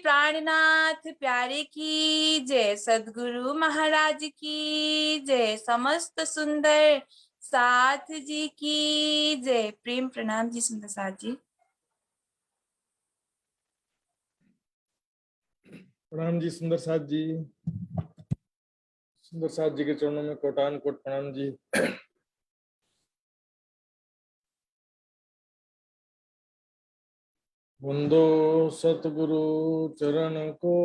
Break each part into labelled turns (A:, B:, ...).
A: प्राणनाथ प्यारे की जय, सद्गुरु महाराज की जय, समस्त सुंदर साथ जी की जय। प्रेम प्रणाम जी सुंदर साथ जी।
B: प्रणाम जी सुंदर साथ जी। सुंदर साथ जी के चरणों में कोटान कोट प्रणाम जी। वंदो सतगुरु चरण को,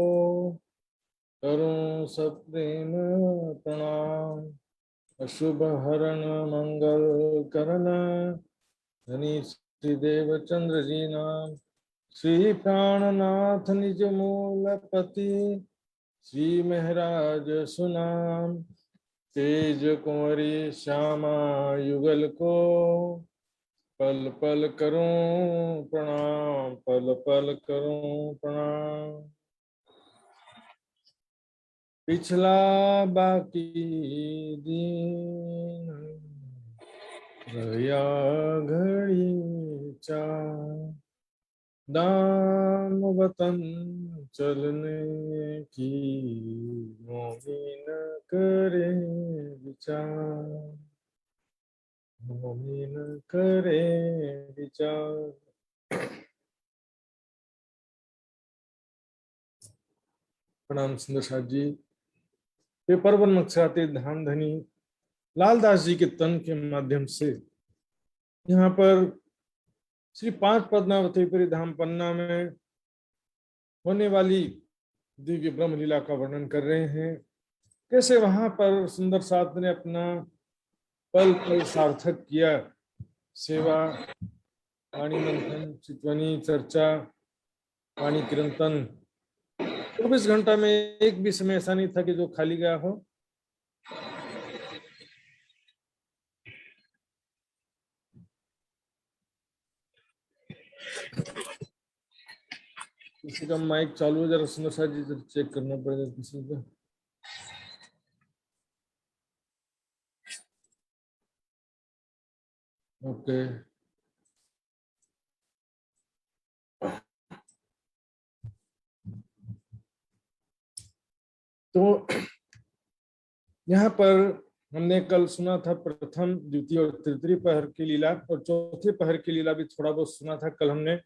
B: करूं सप्रेम प्रणाम। अशुभ हरण मंगल करण, धनी श्री देव चंद्र जी नाम। श्री प्राणनाथ निज मूलपति, श्री महराज सुनाम। तेज कुंवरी श्यामा युगल को, पल पल करूं प्रणाम, पल पल करूं प्रणाम। पिछला बाकी दिन, रया घड़ी चार। दाम वतन चलने की, मोहिन करे विचार, मोहिन करे विचार। प्रणाम सुंदर साथ जी। पेपरवन मक्षराते धाम धनी लालदास जी के तन के माध्यम से यहाँ पर श्री पांच पद्मावतीपुरी धाम पन्ना में होने वाली दिव्य ब्रह्म लीला का वर्णन कर रहे हैं। कैसे वहां पर सुंदर साथ ने अपना पल पल सार्थक किया। सेवा, वाणी मंथन, चितवनी, चर्चा, वाणी कीर्तन, 24 घंटा में एक भी समय ऐसा नहीं था कि जो खाली गया हो। किसी का माइक चालू है, जरा सुंदर साथ जी चेक करना पड़ेगा किसी का। ओके। तो यहाँ पर हमने कल सुना था प्रथम, द्वितीय और तृतीय पहर की लीला, और चौथे पहर की लीला भी थोड़ा बहुत सुना था कल हमने।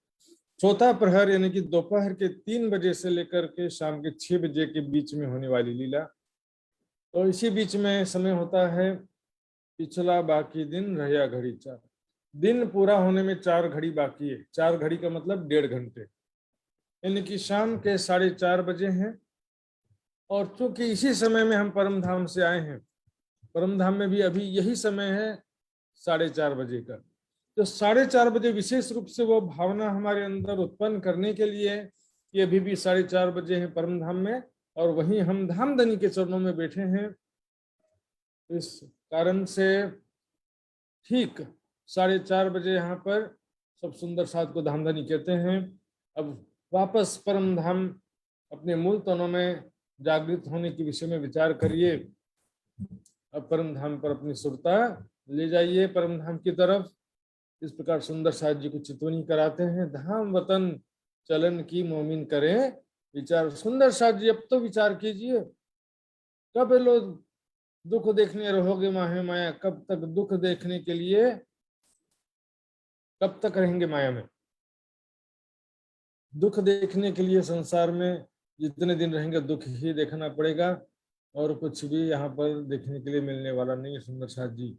B: चौथा प्रहर यानी कि दोपहर के 3 बजे से लेकर के शाम के 6 बजे के बीच में होने वाली लीला। तो इसी बीच में समय होता है पिछला बाकी दिन रहिया घड़ी चार। दिन पूरा होने में 4 घड़ी बाकी है। 4 घड़ी का मतलब 1.5 घंटे, यानी कि शाम के 4:30 बजे हैं। और चूंकि इसी समय में हम परम धाम से आए हैं, परम धाम में भी अभी यही समय है 4:30 बजे का। तो 4:30 बजे विशेष रूप से वो भावना हमारे अंदर उत्पन्न करने के लिए कि अभी भी 4:30 बजे हैं परम धाम में, और वहीं हम धामधनी के चरणों में बैठे हैं। इस कारण से ठीक 4:30 बजे यहाँ पर सब सुंदर साथ को धामधनी कहते हैं। अब वापस परम धाम अपने मूल तनों में जागृत होने के विषय में विचार करिए। अब परम धाम पर अपनी सुरता ले जाइए, परम धाम की तरफ। इस प्रकार सुंदर साथ जी को चितवनी कराते हैं। धाम वतन चलन की मोमिन करें विचार। सुंदर साथ जी अब तो विचार कीजिए, कब लोग दुख देखने रहोगे माहे माया? कब तक दुख देखने के लिए, कब तक रहेंगे माया में? दुख देखने के लिए संसार में जितने दिन रहेंगे दुख ही देखना पड़ेगा, और कुछ भी यहाँ पर देखने के लिए मिलने वाला नहीं है। सुंदर साथ जी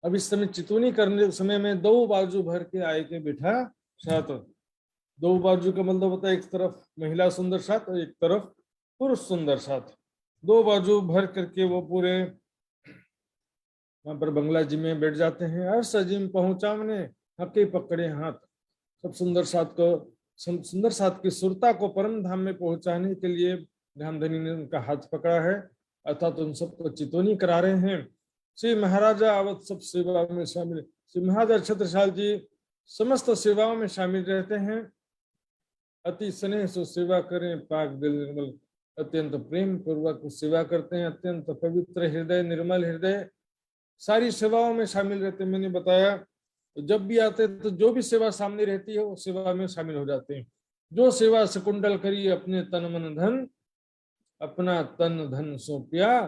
B: अब इस समय चितवनी करने समय में 2 बाजू भर के आए के बिठा साथ। 2 बाजू का मतलब होता है एक तरफ महिला सुंदर साथ और एक तरफ पुरुष सुंदर साथ। 2 बाजू भर करके वो पूरे वहां पर बंगला जी में बैठ जाते हैं। हर सजीम पहुंचावने हके पकड़े हाथ। सब सुंदर साथ को, सुंदर साथ की सुरता को परम धाम में पहुंचाने के लिए धामधनी ने उनका हाथ पकड़ा है, अर्थात उन सबको चितवनी करा रहे हैं। श्री महाराजा आवत सब सेवा में शामिल। श्री महाराजा छत्रसाल जी समस्त सेवाओं में शामिल रहते हैं। अति स्नेह से सेवा करें, पाक दिल निर्मल। अत्यंत प्रेम पूर्वक सेवा करते हैं, अत्यंत पवित्र हृदय, निर्मल हृदय, सारी सेवाओं में शामिल रहते हैं। मैंने बताया तो जब भी आते हैं तो जो भी सेवा सामने रहती है वो सेवा में शामिल हो जाते हैं। जो सेवा सकुंडल करी अपने तन मन धन, अपना तन धन सौंपिया,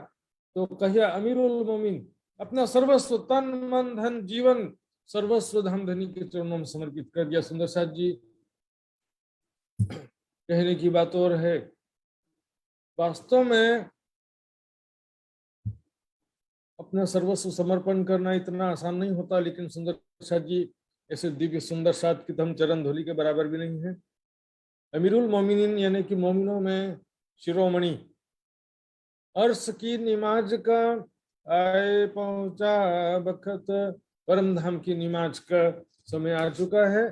B: तो कहिया अमीरुल मोमिन, अपना सर्वस्व तन मन धन जीवन सर्वस्व धाम धनी के चरणों में समर्पित कर दिया। सुंदर साथ जी कहने की बात और है, वास्तव में अपना सर्वस्व समर्पण करना इतना आसान नहीं होता, लेकिन सुंदर साथ जी ऐसे दिव्य सुंदर साथ की तो हम चरण धूलि के बराबर भी नहीं है। अमीरुल मोमिनीन यानी कि मोमिनों में शिरोमणि, अर्श की निमाज का आए पहुंचा बखत, परम धाम की निमाज का समय आ चुका है,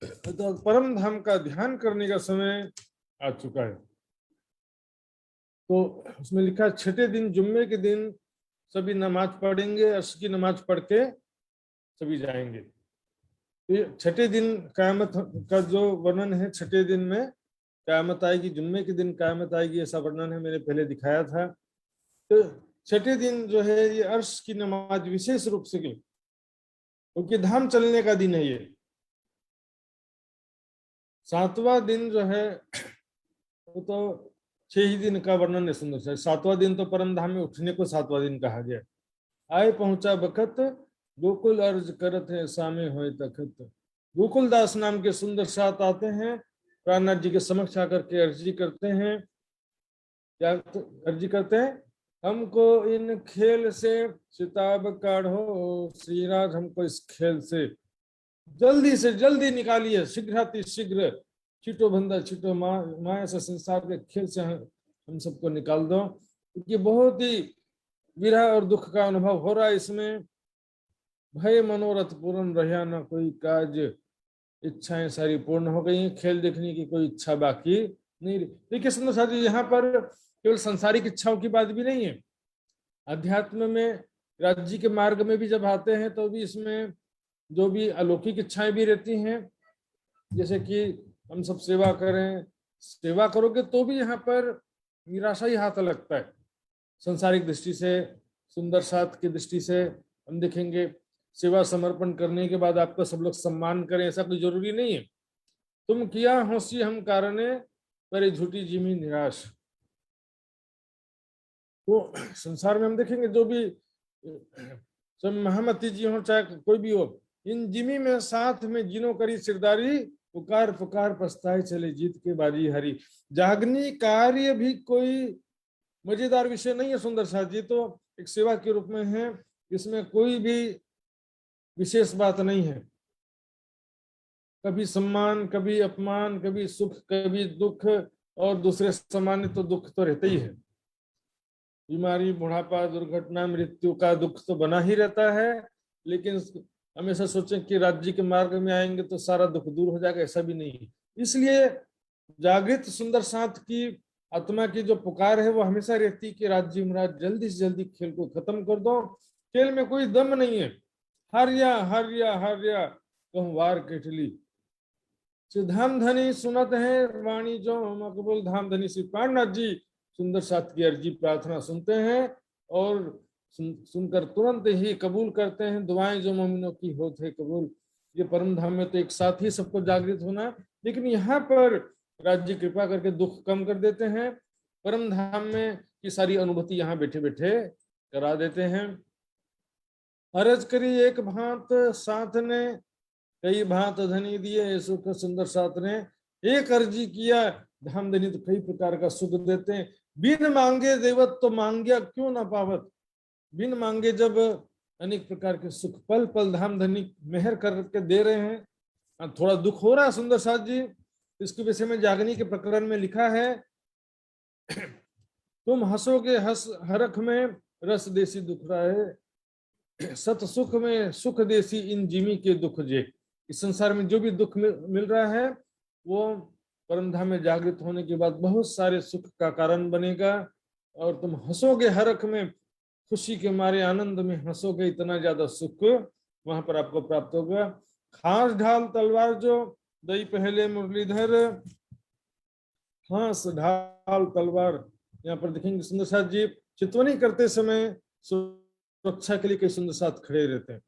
B: तो परम धाम का ध्यान करने का समय आ चुका है। तो उसमें लिखा छठे दिन जुम्मे के दिन सभी नमाज पढ़ेंगे, अर्श की नमाज पढ़ के सभी जाएंगे। तो छठे दिन क़यामत का जो वर्णन है, छठे दिन में क़यामत आएगी, जुम्मे के दिन क़यामत आएगी, ऐसा वर्णन है, मैंने पहले दिखाया था। तो छठे दिन जो है ये अर्श की नमाज विशेष रूप से क्योंकि धाम चलने का दिन है ये। सातवां दिन जो है वो तो 6 ही दिन का वर्णन है सुंदर सा। सातवां दिन तो परम धाम में उठने को सातवां दिन कहा गया। आए पहुंचा बखत, गोकुल अर्ज करत है सामे होए तखत। गोकुल दास नाम के सुंदर साथ आते हैं, प्राणनाथ जी के समक्ष आकर के अर्जी करते हैं। क्या अर्जी करते हैं? हमको इन खेल से सिताब काढ़ो श्रीराज, हमको इस खेल से जल्दी निकालिए, शीघ्राति शीघ्र, छिटो बंदा छिटो माया से, संसार के खेल से हम सबको निकाल दो, क्योंकि बहुत ही विरह और दुख का अनुभव हो रहा है इसमें। भय मनोरथ पूर्ण रहा ना कोई काज, इच्छाएं सारी पूर्ण हो गई, खेल देखने की कोई इच्छा बाकी नहीं। देखिए सुंदर साथी, यहाँ पर केवल सांसारिक इच्छाओं की बात भी नहीं है, अध्यात्म में राज्य के मार्ग में भी जब आते हैं तो भी इसमें जो भी अलौकिक इच्छाएं भी रहती हैं, जैसे कि हम सब सेवा करें, सेवा करोगे तो भी यहाँ पर निराशा ही हाथ लगता है। संसारिक दृष्टि से, सुंदर साथ की दृष्टि से हम देखेंगे, सेवा समर्पण करने के बाद आपका सब लोग सम्मान करें ऐसा कोई जरूरी नहीं है। तुम किया होसी हम कारणे, पर झूठी जिमी निराश। तो संसार में हम देखेंगे जो भी महामती जी हो चाहे कोई भी हो, इन जिमी में साथ में जिनो करी सिरदारी, पुकार पुकार पछताए चले जीत के बाजी हरी। जागनी कार्य भी कोई मजेदार विषय नहीं है सुंदर साथ जी, तो एक सेवा के रूप में है, इसमें कोई भी विशेष बात नहीं है। कभी सम्मान, कभी अपमान, कभी सुख, कभी दुख, और दूसरे सामान्य तो दुख तो रहता ही है। बीमारी, बुढ़ापा, दुर्घटना, मृत्यु का दुख तो बना ही रहता है, लेकिन हमेशा सोचें कि राज्य के मार्ग में आएंगे तो सारा दुख दूर हो जाएगा, ऐसा भी नहीं है। इसलिए जागृत सुंदर साथ की आत्मा की जो पुकार है वो हमेशा रहती कि राज्य महाराज जल्दी से जल्दी खेल को खत्म कर दो, खेल में कोई दम नहीं है, हारिया हारिया हारिया तुम वार केटली। धाम धनी सुनत है वाणी जो मकबूल, धाम धनी श्री प्राणनाथ जी सुंदर साथ की अर्जी प्रार्थना सुनते हैं और सुनकर तुरंत ही कबूल करते हैं। दुआएं जो मोमिनों की होते हैं कबूल। ये परम धाम में तो एक साथ ही सबको जागृत होना, लेकिन यहाँ पर राज्य कृपा करके दुख कम कर देते हैं। परम धाम में की सारी अनुभूति यहाँ बैठे बैठे करा देते हैं। अर्ज करी एक भांत साथ ने, कई भांत धनी दिए सुख सुंदर साथ ने। एक अर्जी किया धाम धनी तो कई प्रकार का सुख देते हैं। बिन मांगे देवत तो मांग्या क्यों ना पावत। बिन मांगे जब अनेक प्रकार के सुख पल पल धाम धनी मेहर करके दे रहे हैं। थोड़ा दुख हो रहा है सुंदर साथ जी, इसके विषय में जागनी के प्रकरण में लिखा है, तुम हंसोगे हंस हरख में, रस देसी दुख रहे, सत सुख में सुख देसी इन जिमी के दुख जे। इस संसार में जो भी दुख मिल रहा है वो परमधाम में जागृत होने के बाद बहुत सारे सुख का कारण बनेगा, और तुम हंसोगे हरख में, खुशी के मारे आनंद में हंसोगे, इतना ज्यादा सुख वहां पर आपको प्राप्त होगा। खास ढाल तलवार जो दई पहले मुरलीधर, खास ढाल तलवार, यहाँ पर देखेंगे सुंदर साथ जी चितवनी करते समय सुरक्षा के लिए कई सुंदर साथ खड़े रहते हैं।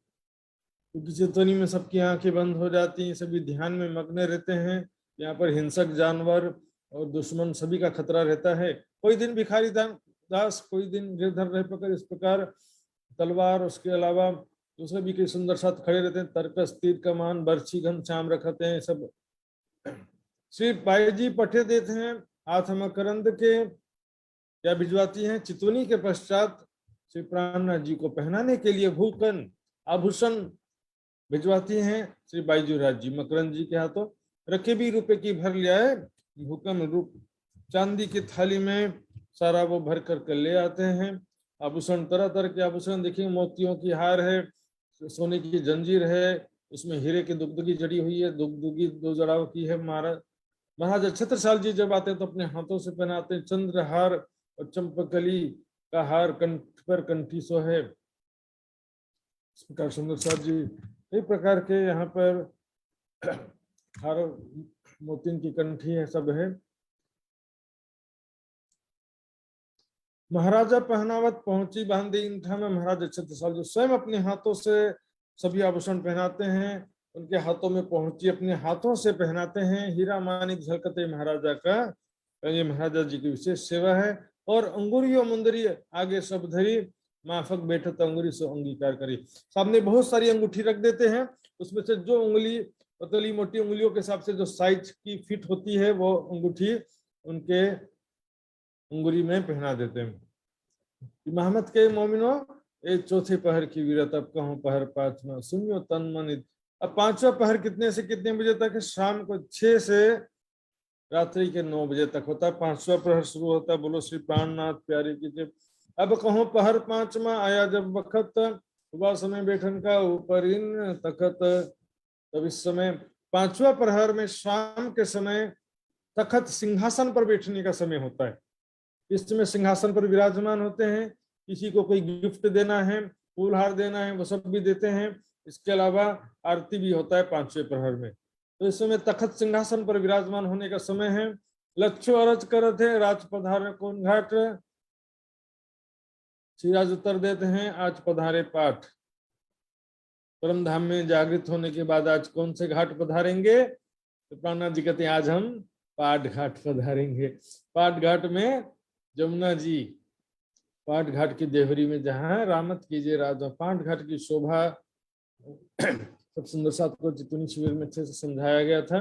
B: क्योंकि चितवनी में सबकी आंखें बंद हो जाती हैं, सभी ध्यान में मग्न रहते हैं। यहाँ पर हिंसक जानवर और दुश्मन सभी का खतरा रहता है। कोई दिन भिखारी दास, कोई दिन गिरधर रह पकड़, इस प्रकार तलवार, उसके अलावा दूसरे भी कई सुंदर साथ खड़े रहते हैं। तर्कस, तीर कमान, बर्छी, घनश्याम रखते हैं सब। श्री बाई जी पठे देते हैं हाथ मकरंद के, क्या भिजवाती हैं। चितवनी के पश्चात श्री प्राणनाथ जी को पहनाने के लिए भूकन आभूषण भिजवाती हैं श्री बाईजू राज जी। मकरंद जी के हाथों रखे भी रुपए की भर ले आए। भूकन रूप चांदी की थाली में सारा वो भर कर ले आते हैं। आभूषण तरह तरह के आभूषण देखिए, मोतियों की हार है, सोने की जंजीर है, उसमें हीरे की दुगदुगी जड़ी हुई है, दुगदुगी 2 जड़ाव की है। महाराज छत्रसाल जी जब आते हैं तो अपने हाथों से पहनाते हैं। चंद्रहार और चंपकली का हार कंठ पर कंठी सो है। इस प्रकार सुंदर साथ जी कई प्रकार के यहाँ पर हार, मोतिन की कंठी है, सब है। महाराजा पहनावत पहुंची बांधी इंठा में। महाराज छत्रसाल जो स्वयं अपने हाथों से सभी आभूषण पहनाते हैं, उनके हाथों में पहुंची अपने हाथों से पहनाते हैं। हीरा मानिक झलकते महाराजा का, ये महाराजा जी की विशेष सेवा है। और अंगुरियो मुंदरी आगे सब धरी, माफक बैठत अंगुरी से अंगीकार करी। सामने बहुत सारी अंगूठी रख देते हैं, उसमें से जो उंगली पतली मोटी उंगलियों के हिसाब से जो साइज की फिट होती है वो अंगूठी उनके अंगुरी में पहना देते हैं। मोहम्मद के मोमिनो, ये चौथे पहर की वीरत, अब कहूँ पहर पांचवा सुनियो तन मन। अब पांचवा पहर कितने से कितने बजे तक है? शाम को 6 से रात्रि के 9 बजे तक होता है। पांचवा प्रहर शुरू होता है। बोलो श्री प्राणनाथ प्यारे की जय। अब कहूँ पहर पांचवा, आया जब वक्त सुबह समय बैठन का ऊपर इन तखत। तब इस समय पांचवा प्रहर में शाम के समय तखत सिंहासन पर बैठने का समय होता है। इस समय सिंहासन पर विराजमान होते हैं। किसी को कोई गिफ्ट देना है, फूलहार देना है, वो सब भी देते हैं। इसके अलावा आरती भी होता है पांचवें प्रहर में। तो इस समय तखत सिंहासन पर विराजमान होने का समय है। लक्ष्य अरज करत है राज पधारे कौन घाट। श्रीराज उत्तर देते हैं आज पधारे पाठ। परम धाम में जागृत होने के बाद आज कौन से घाट पधारेंगे? तो प्राणनाथ जी कहते हैं आज हम पाठ घाट पधारेंगे। पाठ घाट में जमुना जी, पाठ घाट की देवरी में जहाँ रामत कीजिए राजा। पाठ घाट की शोभा सब सुंदर साथ को चितवनी शिविर में अच्छे से समझाया गया था।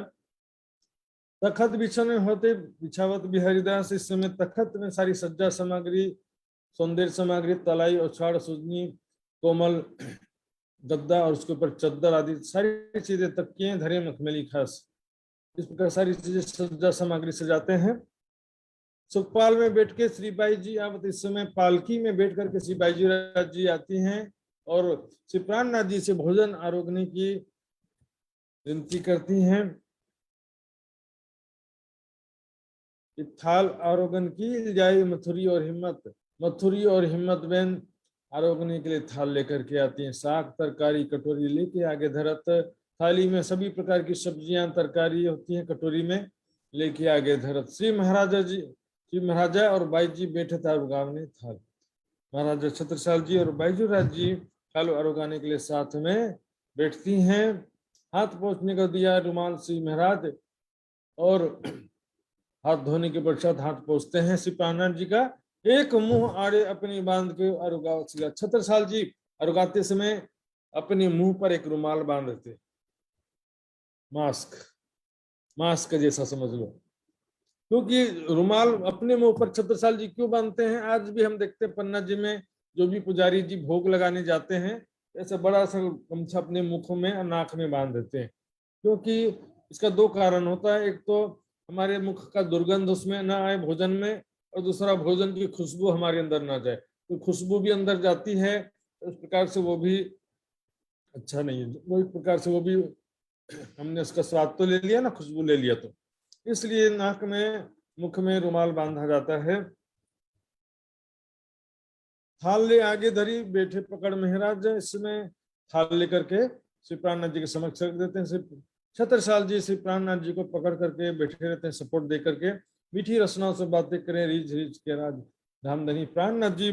B: तखत बिछने होते बिछावत बिहारीदास। इस समय तखत में सारी सज्जा सामग्री, सौंदर्य सामग्री, तलाई और छाड़ सुजनी, कोमल गद्दा और उसके ऊपर चद्दर आदि सारी चीजें, तकिए, धरे, मखमली खास, इस प्रकार सारी चीजें सज्जा सामग्री सजाते हैं। सुखपाल में बैठ के श्री बाई जी अब इस समय पालकी में बैठ करके श्री बाईजी राज जी आती हैं और श्री प्राणनाथ जी से भोजन आरोगने की विनती करती हैं। थाल आरोगन की जाए मथुरी और हिम्मत। मथुरी और हिम्मत बहन आरोगने के लिए थाल लेकर के आती हैं। साग तरकारी कटोरी लेके आगे धरत। थाली में सभी प्रकार की सब्जियां तरकारी होती हैं, कटोरी में लेके आगे धरत। श्री महाराजा और बाई जी बैठे थे आरोगाने थाल। महाराजा छत्रसाल जी और बाईजू राज जी थाल आरोगाने के लिए साथ में बैठती हैं। हाथ पोंछने को दिया रुमाल श्री महाराज और हाथ धोने के पश्चात हाथ पोंछते हैं श्री प्राणनाथ जी का। एक मुंह आड़े अपनी बांध के अरुगा। छत्रसाल जी अरुगाते समय अपने मुंह पर एक रुमाल बांधते, मास्क जैसा समझ लो। क्योंकि रुमाल अपने मुंह पर छत्रसाल जी क्यों बांधते हैं? आज भी हम देखते हैं पन्ना जी में जो भी पुजारी जी भोग लगाने जाते हैं, ऐसा बड़ा सा गमछा अपने मुख में और नाक में बांध देते हैं। क्योंकि इसका 2 कारण होता है। एक तो हमारे मुख का दुर्गंध उसमें ना आए भोजन में, और दूसरा भोजन की खुशबू हमारे अंदर ना जाए। तो खुशबू भी अंदर जाती है, उस प्रकार से वो भी अच्छा नहीं है। वो एक प्रकार से वो भी हमने उसका स्वाद तो ले लिया ना, खुशबू ले लिया, तो इसलिए नाक में मुख में रुमाल बांधा जाता है। थाल ले आगे धरी बैठे पकड़ महाराज। इसमें थाल लेकर के श्री प्राणनाथ जी के समक्ष रख देते हैं। श्री छत्रसाल जी श्री प्राणनाथ जी को पकड़ करके बैठे रहते हैं, सपोर्ट दे करके। मीठी रचनाओं से बातें करें रीझ रीझ के राज धामधनी। प्राणनाथ जी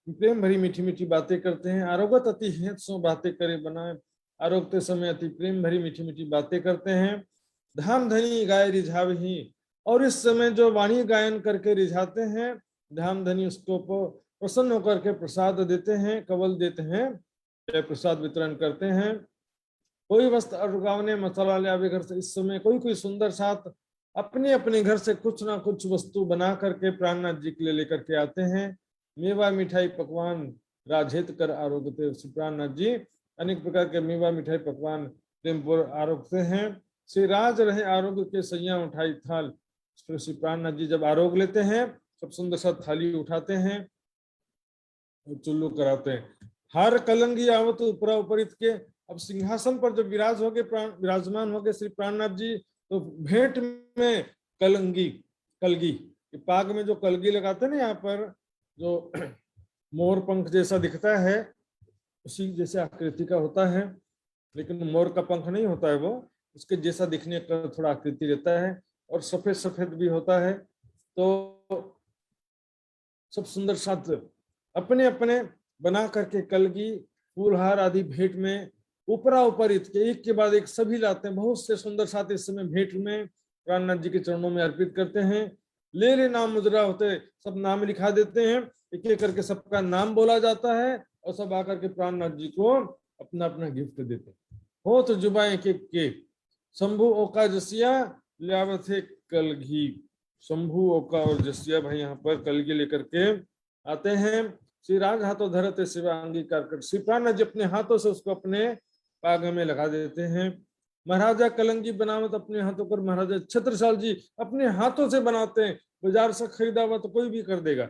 B: प्रेम भरी मीठी मीठी बातें करते हैं। आरोगत अति हित सो बातें करे बनाए। आरोगते समय अति प्रेम भरी मीठी मीठी बातें करते हैं। धाम धनी गाय रिझावही, और इस समय जो वाणी गायन करके रिझाते हैं, धाम धनी उसको प्रसन्न होकर के प्रसाद देते हैं, कवल देते हैं, प्रसाद वितरण करते हैं। कोई वस्त्र अरुगावने मसाला ले आवे घर से, इस समय कोई कोई सुंदर साथ अपने अपने घर से कुछ ना कुछ वस्तु बना करके प्राणनाथ जी के लिए लेकर के आते हैं। मेवा मिठाई पकवान राजेत कर आरोग्य, श्री प्राणनाथ जी अनेक प्रकार के मेवा मिठाई पकवान प्रेम पूर्वक आरोगते हैं। श्री राज रहे आरोग्य के सैया उठाई थाल, श्री प्राणनाथ जी जब आरोग लेते हैं, सब सुंदर सा थाली उठाते हैं, चुल्लू कराते हैं। हर कलंगी आवत उपरा उपरित के, अब सिंहासन पर जब विराजमान हो गए श्री प्राणनाथ जी, तो भेंट में कलंगी, कलगी, पाग में जो कलगी लगाते हैं ना, यहाँ पर जो मोर पंख जैसा दिखता है, उसी जैसे आकृति का होता है, लेकिन मोर का पंख नहीं होता है वो, उसके जैसा दिखने का थोड़ा आकृति रहता है, और सफेद सफेद भी होता है। तो सब सुंदर साथ अपने अपने बना करके कलगी, फूलहार आदि भेंट में ऊपरा ऊपरित के एक के बाद एक सभी लाते हैं। बहुत से सुंदर साथ इस समय भेंट में प्राणनाथ जी के चरणों में अर्पित करते हैं। ले ले नाम मुद्रा होते, सब नाम लिखा देते हैं, एक एक करके सबका नाम बोला जाता है, और सब आकर के प्राणनाथ जी को अपना अपना गिफ्ट देते हैं। हो तो जुबाएं के शंभु ओका जसिया लियावत है कलगी, शंभु ओका और जसिया भाई यहाँ पर कलगी लेकर के आते हैं। श्री राज हाथों धरते शिवा अंगीकार कर, श्री प्राणनाथ जी अपने हाथों से उसको अपने पाग में लगा देते हैं। महाराजा कलंगी बनावत अपने हाथों पर, महाराजा छत्रसाल जी अपने हाथों से बनाते हैं, बाजार से खरीदा हुआ तो कोई भी कर देगा,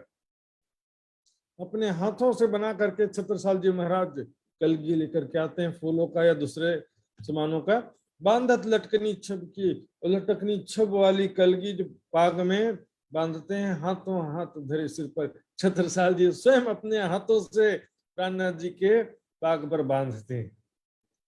B: अपने हाथों से बना करके छत्रसाल जी महाराज कलगी लेकर के आते हैं, फूलों का या दूसरे सामानों का। बांधत लटकनी छब की, लटकनी छब वाली कलगी जो पाग में बांधते हैं, हाथों हाथ धरे सिर पर, छत्रसाल जी स्वयं अपने हाथों से प्राणनाथ जी के पाग पर बांधते हैं।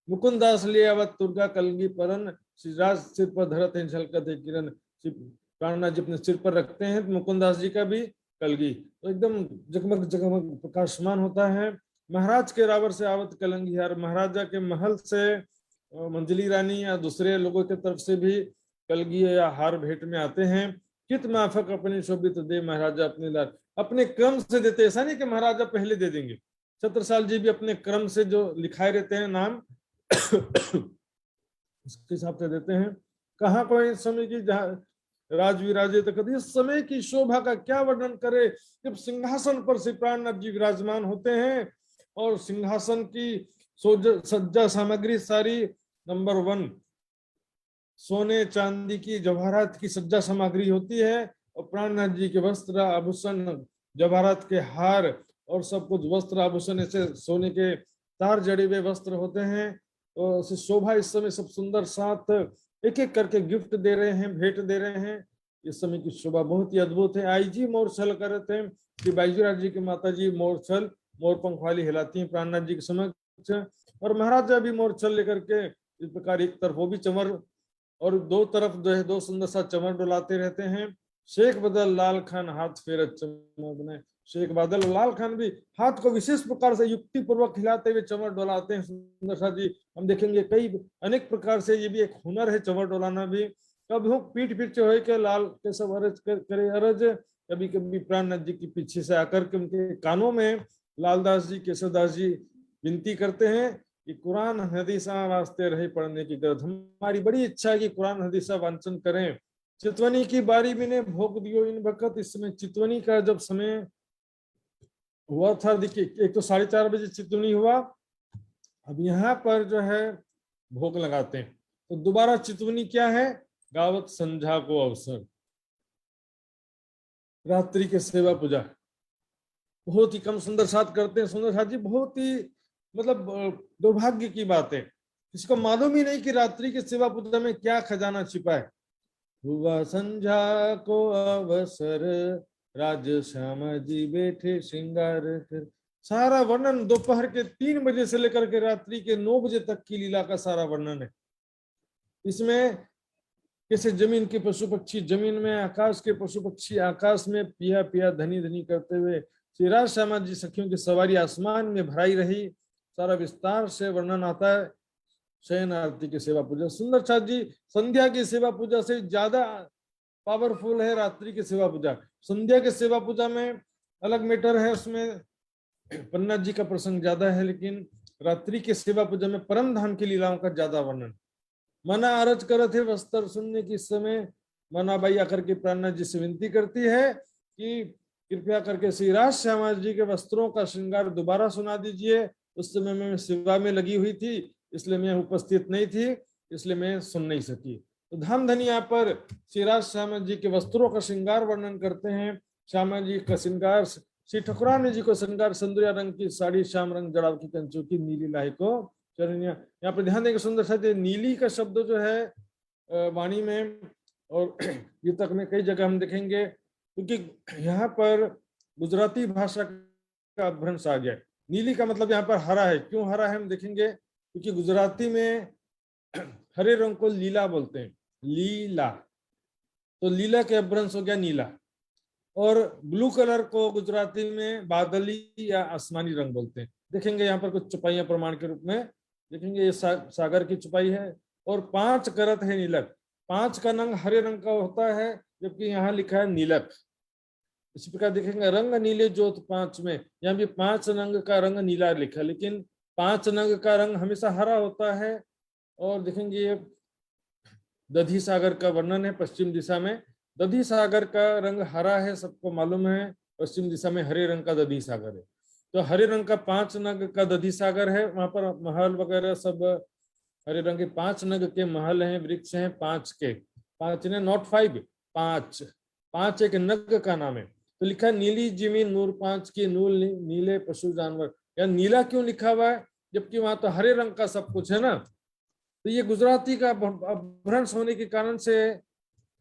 B: मुकुंदास ले आवत दुर्गा कलगी परन, श्री राज सिर पर धरत है झलकत है किरण, प्राणनाथ जी अपने सिर पर रखते हैं। मुकुंदास जी का भी कलगी तो एकदम जगमग जगमग प्रकाशमान होता है। महाराज के रावर से आवत कलंगी हार, महाराजा के महल से मंजली रानी या दूसरे लोगों की तरफ से भी कलगी या हार भेंट में आते हैं। कित माफक अपने शोभित दे महाराजा अपने लाल, अपने क्रम से देते, ऐसा नहीं कि महाराजा पहले दे देंगे, छत्रसाल जी भी अपने क्रम से जो लिखाए रहते हैं नाम उसके हिसाब से देते हैं। कहाँ कोई समय की राज विराजे तो कभी इस समय की शोभा का क्या वर्णन करे, जब सिंहासन पर श्री प्राणनाथ जी विराजमान होते हैं और सिंहासन की सज्जा सामग्री सारी नंबर 1 सोने चांदी की जवाहरात की सज्जा सामग्री होती है, और प्राणनाथ जी के वस्त्र आभूषण जवाहरात के हार और सब कुछ वस्त्र आभूषण ऐसे सोने के तार जड़े हुए वस्त्र होते हैं। तो शोभा इस समय सब सुंदर साथ एक एक करके गिफ्ट दे रहे हैं, भेंट दे रहे हैं। इस समय की शोभा बहुत ही अद्भुत है। आई जी मोरछल करते हैं, श्री बाईजीराज जी की माता जी मोरछल मोर पंख वाली हिलाती हैं प्राणनाथ जी के समक्ष, और महाराजा भी मोरछल लेकर के इस प्रकार एक तरफ वो भी चमर और दो तरफ जो है 2 सुंदर सा चमर डुलाते रहते हैं। शेख बदल लाल खान हाथ फेरत चमर, शेख बादल लाल खान भी हाथ को विशेष प्रकार से युक्ति पूर्वक हिलाते हुए चमर डोलाते हैं। सुंदर सा जी हम देखेंगे कई अनेक प्रकार से, ये भी एक हुनर है चमर डोलाना भी। कभी पीठ पीछे हो के लाल के सब अरज करे अरज, कभी कभी प्राणनाथ जी के पीछे से आकर के उनके कानों में लालदास जी केशवदास जी विनती करते हैं कि कुरान हदीसा वास्ते रहे पढ़ने की गरज, हमारी बड़ी इच्छा है कि कुरान हदीसा वांचन करें। चितवनी की बारी भी ने भोग दियो इन वक्त, इस समय चितवनी का जब समय हुआ था, देखिए एक तो 4:30 बजे चितवनी हुआ, अब यहाँ पर जो है भोग लगाते हैं। तो दोबारा चितवनी क्या है, गावत संझा को अवसर, रात्रि के सेवा पूजा बहुत ही कम सुंदर साथ करते हैं। सुंदर साथ जी बहुत ही मतलब दुर्भाग्य की बात है, इसको मालूम ही नहीं कि रात्रि की सेवा पूजा में क्या खजाना छिपा है। हुआ संझा को अवसर, राज श्यामा जी बैठे श्रृंगार कर, सारा वर्णन दोपहर के 3 बजे से लेकर के रात्रि के 9 बजे तक की लीला का सारा वर्णन है। इसमें कैसे जमीन के पशु पक्षी जमीन में, आकाश के पशु पक्षी आकाश में पिया पिया धनी धनी करते हुए, श्री राज श्यामा जी सखियों की सवारी आसमान में भराई रही, सारा विस्तार से वर्णन आता है। शयन आरती की सेवा पूजा। सुंदर साथ जी, संध्या की सेवा पूजा से ज्यादा पावरफुल है रात्रि की सेवा पूजा। संध्या की सेवा पूजा में अलग मैटर है, उसमें पन्ना जी का प्रसंग ज्यादा है, लेकिन रात्रि की सेवा पूजा में परम धाम की लीलाओं का ज्यादा वर्णन। मना अरज कर थे वस्त्र सुनने की समय मनाबाई आकर के प्राणनाथ जी से विनती करती है कि कृपया करके श्री राज श्यामा जी के वस्त्रों का श्रृंगार दोबारा सुना दीजिए। उस समय मैं सेवा में लगी हुई थी, इसलिए मैं उपस्थित नहीं थी, इसलिए मैं सुन नहीं सकी। तो धाम धनी यहाँ पर श्री राज श्यामा जी के वस्त्रों का श्रृंगार वर्णन करते हैं। श्यामा जी का श्रृंगार, श्री ठकुरानी जी को श्रृंगार संदुरिया रंग की साड़ी, श्याम रंग जड़ाव की कंचों की नीली लाई को चरनिया। यहाँ पर ध्यान देंगे सुंदर सा, नीली का शब्द जो है वाणी में और ये तक में कई जगह हम देखेंगे, क्योंकि यहाँ पर गुजराती भाषा का अपभ्रंश आ गया। नीली का मतलब यहाँ पर हरा है। क्यों हरा है हम देखेंगे, क्योंकि गुजराती में हरे रंग को लीला बोलते हैं, लीला, तो लीला के अपभ्रंश हो गया नीला। और ब्लू कलर को गुजराती में बादली या आसमानी रंग बोलते हैं। देखेंगे यहाँ पर कुछ चुपाइयां प्रमाण के रूप में देखेंगे, ये सागर की चुपाई है। और 5 करत है नीलक, 5 का रंग हरे रंग का होता है, जबकि यहाँ लिखा है नीलक। इसी प्रकार देखेंगे रंग नीले ज्योत 5 में, यहाँ भी 5 रंग का रंग नीला लिखा, लेकिन 5 रंग का रंग हमेशा हरा होता है। और देखेंगे ये दधी सागर का वर्णन है पश्चिम दिशा में। दधी सागर का रंग हरा है, सबको मालूम है, पश्चिम दिशा में हरे रंग का दधी सागर है। तो हरे रंग का 5 नग का दधी सागर है, वहां पर महल वगैरह सब हरे रंग के 5 नग के महल हैं, वृक्ष हैं 5 के, 5 ने नॉट 5, 5, 5 एक नग का नाम है। तो लिखा नीली जिमी नूर 5 की नूल नीले पशु जानवर। या नीला क्यों लिखा हुआ है, जबकि वहां तो हरे रंग का सब कुछ है ना। तो ये गुजराती का अपभ्रंश होने के कारण से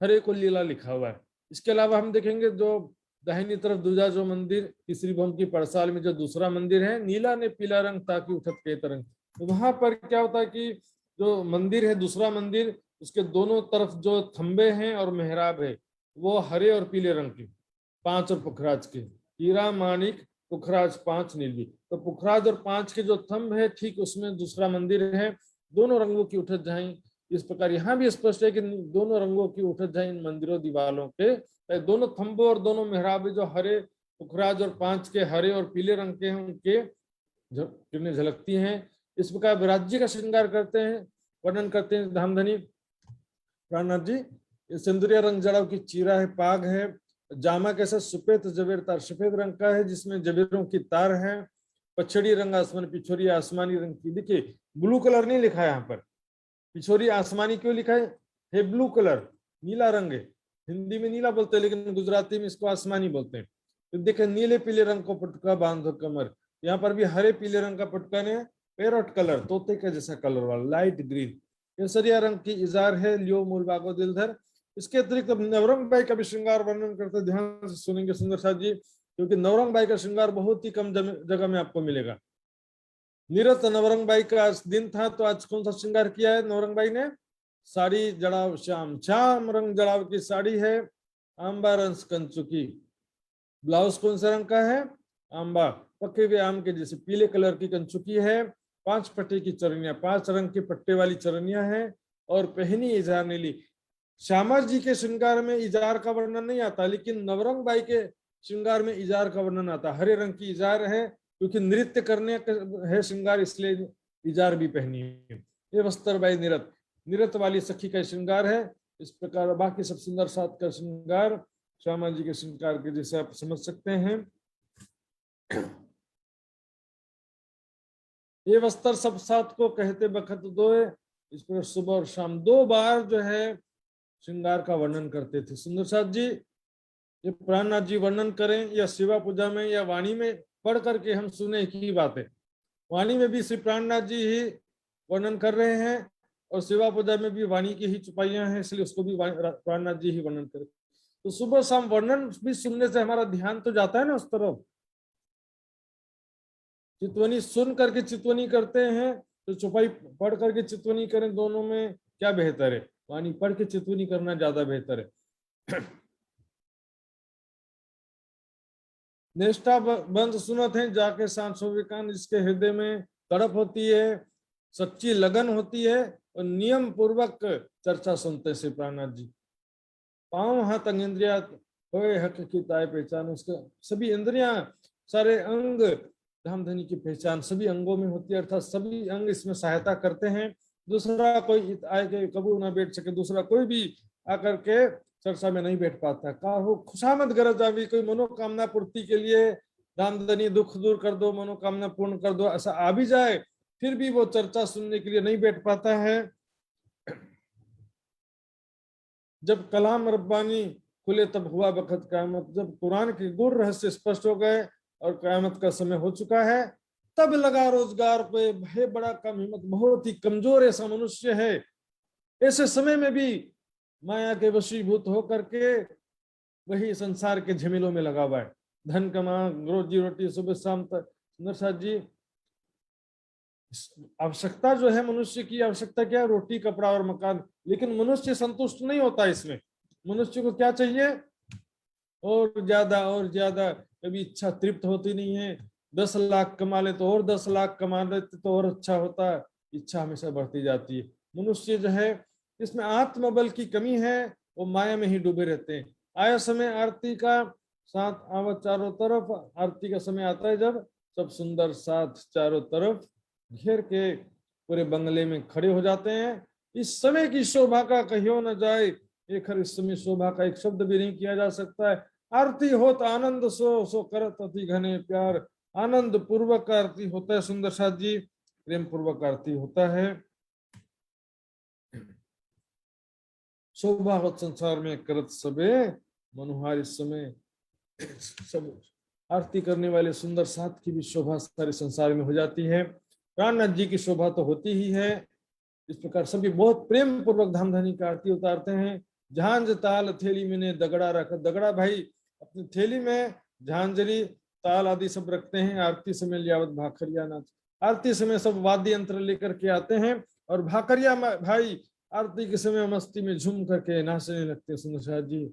B: हरे को लीला लिखा हुआ है। इसके अलावा हम देखेंगे जो दाहिनी तरफ दूजा जो मंदिर तीसरी भवन की पड़साल में जो दूसरा मंदिर है, नीला ने पीला रंग ताकि उठत के तरंग। तो वहां पर क्या होता है कि जो मंदिर है दूसरा मंदिर, उसके दोनों तरफ जो थंबे हैं और मेहराब है वो हरे और पीले रंग की, 5 और पुखराज के, हीरा माणिक पुखराज 5 नीली। तो पुखराज और 5 के जो थंब है ठीक उसमें दूसरा मंदिर है, दोनों रंगों की उठत जाए। इस प्रकार यहाँ भी स्पष्ट है कि दोनों रंगों की उठत जाए इन मंदिरों दीवालों के, दोनों थंबों और दोनों मेहराब जो हरे पुखराज और 5 के हरे और पीले रंग के हैं उनके किरणें झलकती हैं। इस प्रकार विराज्य का श्रृंगार करते हैं, वर्णन करते हैं धामधनी प्राणनाथ जी। सिंदूरिया रंग जड़ाव की चीरा है, पाग है, जामा कैसा सुपेत जबेर तार, सफेद रंग का है जिसमें जबेरों की तार है, पछड़ी रंग आसमान पिछोरी आसमानी रंग की। देखिए ब्लू कलर नहीं लिखा है यहाँ पर, पिछोरी आसमानी क्यों लिखा है ब्लू कलर, नीला रंग है। हिंदी में नीला बोलते हैं लेकिन गुजराती में इसको आसमानी बोलते हैं। तो देखे नीले पीले रंग को पटका बांधो कमर, यहाँ पर भी हरे पीले रंग का पटका ने पैरोट कलर, तोते का जैसा कलर वाला लाइट ग्रीन। केसरिया रंग की इजार है, लियो मूल बागो दिलधर। इसके अतिरिक्त नवरंग बाई का भी श्रृंगार वर्णन करते, ध्यान से सुनेंगे सुंदर साथ जी, क्योंकि नवरंग बाई का श्रृंगार बहुत ही कम जगह में आपको मिलेगा। निरत नवरंग बाई का दिन था तो आज कौन सा श्रृंगार किया है नवरंग बाई ने, साड़ी जड़ाव श्याम, श्याम रंग जड़ाव की साड़ी है, आंबा रंग कंचु की। ब्लाउज कौन सा रंग का है, आंबा, पके हुए आम के जैसे पीले कलर की कंचुकी है। 5 पट्टे की चरनिया, 5 रंग के पट्टे वाली चरनिया है और पहनी इजार नीली। श्यामा जी के श्रृंगार में इजार का वर्णन नहीं आता, लेकिन नवरंग बाई के श्रृंगार में इजार का वर्णन आता। हरे रंग की इजार है, क्योंकि नृत्य करने है श्रृंगार, इसलिए इजार भी पहनी है। ये वस्त्र बाई निरत, निरत वाली सखी का श्रृंगार है। इस प्रकार बाकी सब सुंदर साथ का श्रृंगार श्यामा जी के श्रृंगार के जैसे आप समझ सकते हैं। ये वस्त्र सब साथ को कहते बखत दोए, इस पर सुबह और शाम 2 बार जो है श्रृंगार का वर्णन करते थे। सुंदर साथ जी ये प्राणनाथ जी वर्णन करें या सेवा पूजा में या वाणी में पढ़ करके हम सुने की बात है। वाणी में भी श्री प्राणनाथ जी ही वर्णन कर रहे हैं और सेवा पूजा में भी वाणी की ही चुपाइयां हैं, इसलिए उसको भी प्राणनाथ जी ही वर्णन करें। तो सुबह शाम वर्णन भी सुनने से हमारा ध्यान तो जाता है ना उस तरफ। चितवनी सुन करके चितवनी करते हैं तो चुपाई पढ़ करके चितवनी करें, दोनों में क्या बेहतर है, वाणी पढ़ के चितवनी करना ज्यादा बेहतर है। निष्ठा बंद सुनत है जाके सांसो विकान, जिसके हृदय में तड़प होती है सच्ची लगन होती है और नियम पूर्वक चर्चा सुनते से प्राणनाथ जी। पांव हाथ अंग इंद्रिया होए हक की ताय पहचान, उसके सभी इंद्रियां सारे अंग धामधनी की पहचान सभी अंगों में होती है, अर्थात सभी अंग इसमें सहायता करते हैं। दूसरा कोई आए के कबू ना बैठ सके, दूसरा कोई भी आकर के चर्चा में नहीं बैठ पाता। का हो खुशामद गरज आवी, कोई मनोकामना पूर्ति के लिए दामदनी दुख दूर कर दो, मनोकामना पूर्ण कर दो, ऐसा आ भी जाए फिर भी वो चर्चा सुनने के लिए नहीं बैठ पाता है। जब कलाम रब्बानी खुले तब हुआ बखत क़यामत, जब कुरान के गुर रहस्य स्पष्ट हो गए और क़यामत का समय हो चुका है, तब लगा रोजगार पे, भाई बड़ा कम हिम्मत, बहुत ही कमजोर ऐसा मनुष्य है, ऐसे समय में भी माया के वशीभूत होकर के वही संसार के झमेलों में लगा हुआ है। धन कमा, रोजी रोटी सुबह शाम तक। नरसाद जी, आवश्यकता जो है मनुष्य की आवश्यकता क्या है? रोटी कपड़ा और मकान। लेकिन मनुष्य संतुष्ट नहीं होता इसमें। मनुष्य को क्या चाहिए? और ज्यादा। कभी इच्छा तृप्त होती नहीं है। 10 लाख कमा ले तो और 10 लाख कमा लेते तो और अच्छा होता। इच्छा हमेशा बढ़ती जाती है। मनुष्य जो है इसमें आत्मबल की कमी है, वो माया में ही डूबे रहते हैं। आया समय आरती का, साथ आवत चारों तरफ। आरती का समय आता है जब सब सुंदर साथ चारों तरफ घेर के पूरे बंगले में खड़े हो जाते हैं। इस समय की शोभा का कहियो न जाए, एक हर इस समय शोभा का एक शब्द भी नहीं किया जा सकता है। आरती होत आनंद सो करत अति घने प्यार। आनंद पूर्वक आरती होता है सुंदर साथ जी, प्रेम पूर्वक आरती होता है। शोभा होत संसार में करत सबे, मनुहार इस समय सब आरती करने वाले सुंदर साथ की भी शोभा सारे संसार में हो जाती है। प्राणनाथ जी की शोभा तो होती ही है। इस प्रकार सभी बहुत प्रेम पूर्वक धाम धनी का आरती उतारते हैं। झांझ ताल थैली में दगड़ा रख, दगड़ा भाई अपनी थैली में झांझरी ताल आदि सब रखते हैं। आरती समय लियावत भाखरिया नाच, आरती समय सब वाद्य यंत्र लेकर के आते हैं और भाखरिया भाई आरती के समय मस्ती में झूम करके नाचने लगते हैं। सुंदर जी,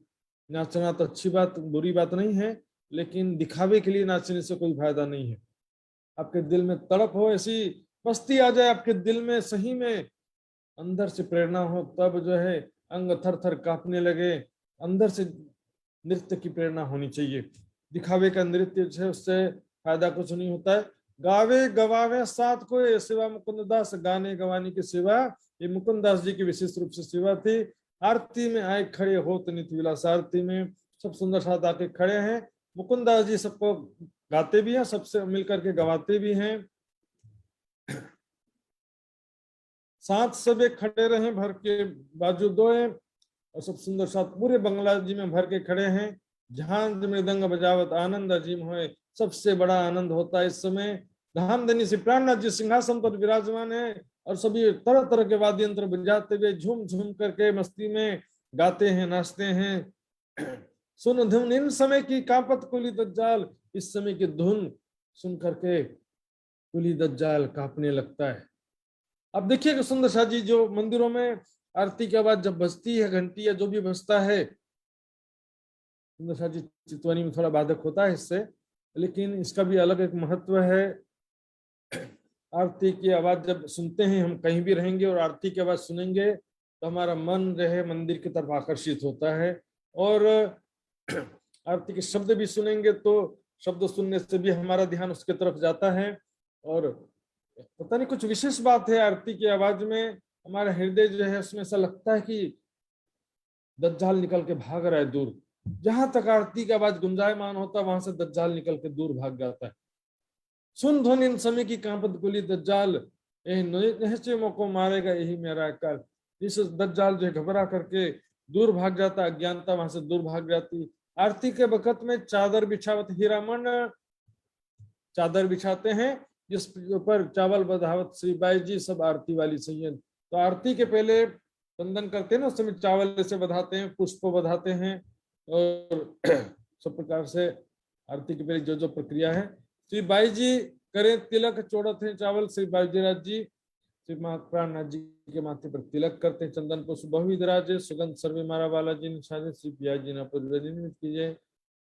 B: नाचना तो अच्छी बात, बुरी बात नहीं है, लेकिन दिखावे के लिए नाचने से कोई फायदा नहीं है। आपके दिल में तड़प हो, ऐसी मस्ती आ जाए आपके दिल में, सही में अंदर से प्रेरणा हो, तब जो है अंग थर थर कांपने लगे। अंदर से नृत्य की प्रेरणा होनी चाहिए। दिखावे का नृत्य जो है उससे फायदा कुछ नहीं होता है। गावे गवावे साथ कोई सेवा मुकुंद दास, गाने गवाने की सेवा ये मुकुंद दास जी की विशेष रूप से सेवा थी। आरती में आए खड़े हो तो नित विलास, आरती में सब सुंदर साथ आके खड़े हैं। मुकुंद दास जी सबको गाते भी हैं, सबसे मिलकर के गवाते भी हैं। साथ सब एक खड़े रहे भर के बाजू दोए, और सब सुंदर साथ पूरे बंगला जी में भर के खड़े हैं। झांझ मृदंग बजावत आनंद अजीम होए, सबसे बड़ा आनंद होता है इस समय। धामधनी से प्राणनाथ जी सिंहासन पर विराजमान है और सभी तरह तरह के वाद्य यंत्र बजाते हुए झूम झूम करके मस्ती में गाते हैं, नाचते हैं। सुन धुन इन समय की कांपत कुली दज्जाल, इस समय की धुन सुन करके कुली दज्जाल कांपने लगता है। अब देखिएगा सुंदर शाह जी, जो मंदिरों में आरती के बाद जब बजती है घंटी या जो भी बजता है, सुंदर शाह जी चितवानी में थोड़ा बाधक होता है इससे, लेकिन इसका भी अलग एक महत्व है। आरती की आवाज जब सुनते हैं, हम कहीं भी रहेंगे और आरती की आवाज सुनेंगे तो हमारा मन जो है मंदिर की तरफ आकर्षित होता है। और आरती के शब्द भी सुनेंगे तो शब्द सुनने से भी हमारा ध्यान उसके तरफ जाता है। और पता नहीं कुछ विशेष बात है आरती की आवाज में, हमारा हृदय जो है उसमें ऐसा लगता है कि दज्जाल निकल के भाग रहा है दूर। जहां तक आरती की आवाज गुंजायमान होता है वहां से दज्जाल निकल के दूर भाग जाता है। सुन ध्वनि इन समय की कांपत कुली दज्जाल, नहचे को मारेगा यही मेरा काल। इस दज्जाल जो घबरा करके दूर भाग जाता, अज्ञानता वहां से दूर भाग जाती। आरती के वक्त में चादर बिछावत हीरामन, चादर बिछाते हैं जिस ऊपर चावल बधावत श्री बाई जी, सब आरती वाली सैयद। तो आरती के पहले वंदन करते हैं ना, उस समय चावल से बधाते हैं, पुष्प बधाते हैं और सब प्रकार से आरती के पहले जो जो प्रक्रिया है। श्री बाई जी करें तिलक, चोड़त है चावल, श्री बाईजीराज जी श्री प्राणनाथ जी के माथे पर तिलक करते हैं। चंदन को बहुविध राजे, सुगंध सर्वे मारा बालाजी ने छाजे, श्री पिया जी ना पूजा निर्मित कीजिए,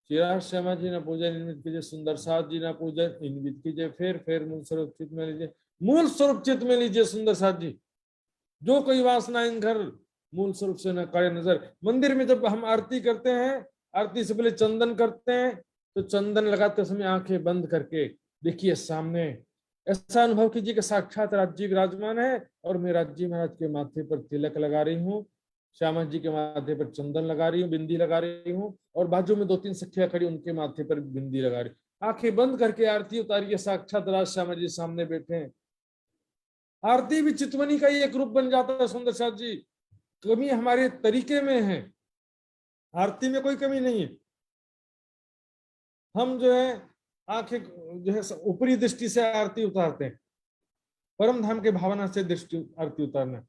B: चिराग श्यामा जी ना पूजा निर्मित कीजिए, सुंदर साथ जी ना पूजा निर्मित कीजिए, फिर मूल सर्वोचित में लीजिए। मूल स्वरूप चित्त में लीजिए सुंदर साथ जी, जो कोई वासना इन घर मूल स्वरूप से न करे नजर। मंदिर में जब हम आरती करते हैं, आरती से पहले चंदन करते हैं, तो चंदन लगाते समय आंखें बंद करके देखिए सामने, ऐसा अनुभव कीजिए कि साक्षात राज्य विराजमान है और मैं राज्य महाराज के माथे पर तिलक लगा रही हूँ, श्यामा जी के माथे पर चंदन लगा रही हूँ, बिंदी लगा रही हूँ, और बाजू में 2-3 सखियां खड़ी, उनके माथे पर बिंदी लगा रही। आंखें बंद करके आरती उतारिए, साक्षात राज श्यामा जी सामने बैठे हैं। आरती भी चितवनी का ही एक रूप बन जाता है सुंदर साथ जी। कमी हमारे तरीके में है, आरती में कोई कमी नहीं है। हम जो है आंखें जो है ऊपरी दृष्टि से आरती उतारते हैं, परम धाम के भावना से दृष्टि आरती उतारना।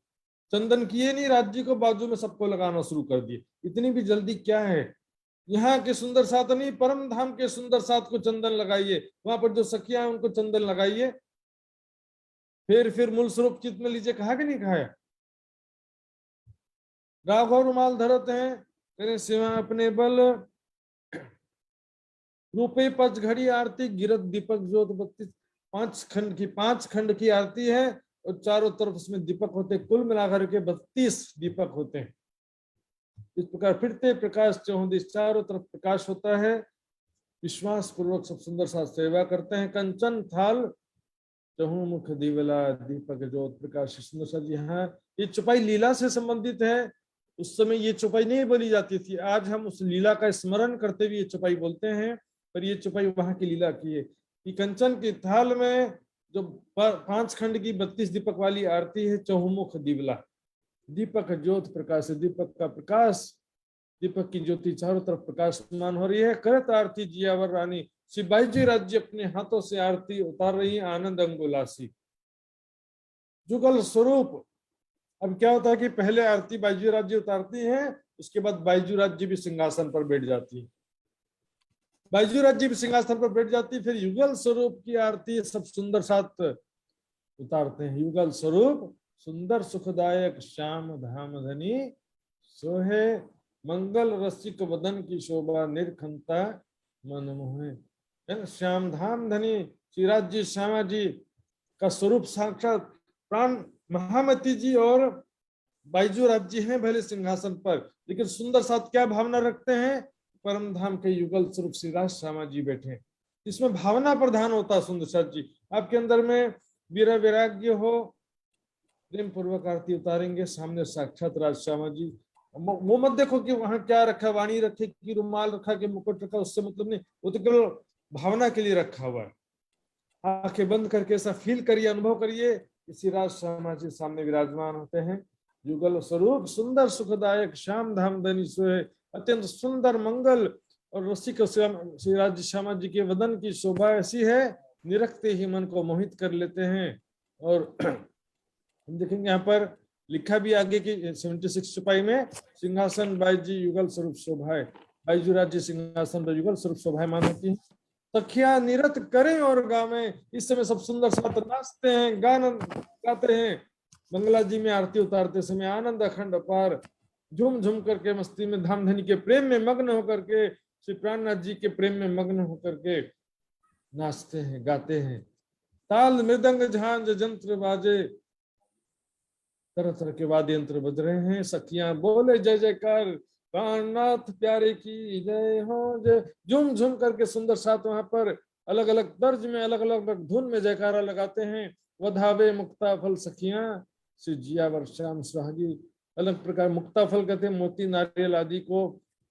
B: चंदन किए नहीं, राज्य को बाजू में सबको लगाना शुरू कर दिए। इतनी भी जल्दी क्या है? यहाँ के सुंदर साथ नहीं, परम धाम के सुंदर साथ को चंदन लगाइए, वहां पर जो सखियां हैं उनको चंदन लगाइए। फिर मूल स्वरूप चित्त में लीजिए, कहा कि नहीं कहा? राघव रुमाल धरत हैं, करें सेवा अपने बल, रूपे पच घड़ी आरती, गिरत दीपक ज्योत 32। 5 खंड की आरती है और चारों तरफ उसमें दीपक होते हैं, कुल मिलाकर के 32 दीपक होते हैं। इस प्रकार फिरते प्रकाश चौदिश, चारों तरफ प्रकाश होता है। विश्वास पूर्वक सब सुंदर साथ सेवा करते हैं। कंचन थाल चहुमुख दिवला, दीपक ज्योत प्रकाश सुंदर सा जी। हाँ, ये चौपाई लीला से संबंधित है। उस समय ये चौपाई नहीं बोली जाती थी, आज हम उस लीला का स्मरण करते हुए ये चौपाई बोलते हैं, पर ये चौपाई वहां की लीला की है कि कंचन की थाल में जो 5 खंड की 32 दीपक वाली आरती है, चहुमुख दिवला, दीपक ज्योत प्रकाश, दीपक का प्रकाश, दीपक की ज्योति चारों तरफ प्रकाशमान हो रही है। करत आरती जियावर रानी, श्री बाई जी राज्य अपने हाथों से आरती उतार रही है, आनंद अंगुलासी। जुगल स्वरूप। अब क्या होता है कि पहले आरती बाईजू राज्य उतारती है, उसके बाद बाईजू राज्य भी सिंहासन पर बैठ जाती है। बाईजू राज्य भी सिंहासन पर बैठ जाती है, फिर युगल स्वरूप की आरती सब सुंदर साथ उतारते हैं। युगल स्वरूप सुंदर सुखदायक श्याम धाम धनी, सोहे मंगल रसिक वदन की शोभा, निरखंता मन मोहे। श्याम धाम धनी श्री राज्य श्यामा जी का स्वरूप साक्षात प्राण महामती जी और बाईजू राज्य हैं भले सिंहासन पर, लेकिन सुंदर साथ क्या भावना रखते हैं? परम धाम के युगल स्वरूप श्री राज श्यामा जी बैठे हैं। इसमें भावना प्रधान होता है सुंदर साथ जी। आपके अंदर में वीरा वैराग्य हो, प्रेम पूर्वक आरती उतारेंगे, सामने साक्षात राज श्यामा जी। वो मत देखो कि वहां क्या रखा, वाणी रखे कि रुमाल रखा कि मुकुट रखा, उससे मतलब नहीं, वो तो केवल भावना के लिए रखा हुआ है। आंखें बंद करके ऐसा फील करिए, अनुभव करिए, इसी राज श्यामा जी सामने विराजमान होते हैं। युगल स्वरूप सुंदर सुखदायक श्याम धाम धनी सोए, अत्यंत सुंदर मंगल और रसिक श्री राज्य श्यामा जी के वदन की शोभा ऐसी है, निरखते ही मन को मोहित कर लेते हैं। और हम देखेंगे यहाँ पर लिखा भी आगे की 76 चौपाई में, सिंहासन बाईजी युगल स्वरूप शोभाए, बाईजू राज्य सिंहासन पर युगल स्वरूप शोभायमान होती है। सखिया निरत करें और गावें, इस समय सब सुंदर साथ नाचते हैं, गाना गाते हैं। मंगला जी में आरती उतारते समय आनंद अखंड अपार, झूम झूम करके मस्ती में धामधनी के प्रेम में मग्न होकर के, श्री प्राणनाथ जी के प्रेम में मग्न होकर के नाचते हैं, गाते हैं। ताल मृदंग झांझ जंत्र बाजे, तरह तरह के वाद्य यंत्र बज रहे हैं। सखियां बोले जय जयकार, प्राणनाथ प्यारे की जय हो जय। झूम झूम करके सुंदर साथ वहां पर अलग अलग तर्ज में, अलग अलग धुन में जयकारा लगाते हैं। वधावे मुक्ता फल सखियां, श्री जियावर श्याम सुहागी। अलग प्रकार मुक्ता फल कहते हैं, मोती नारियल आदि को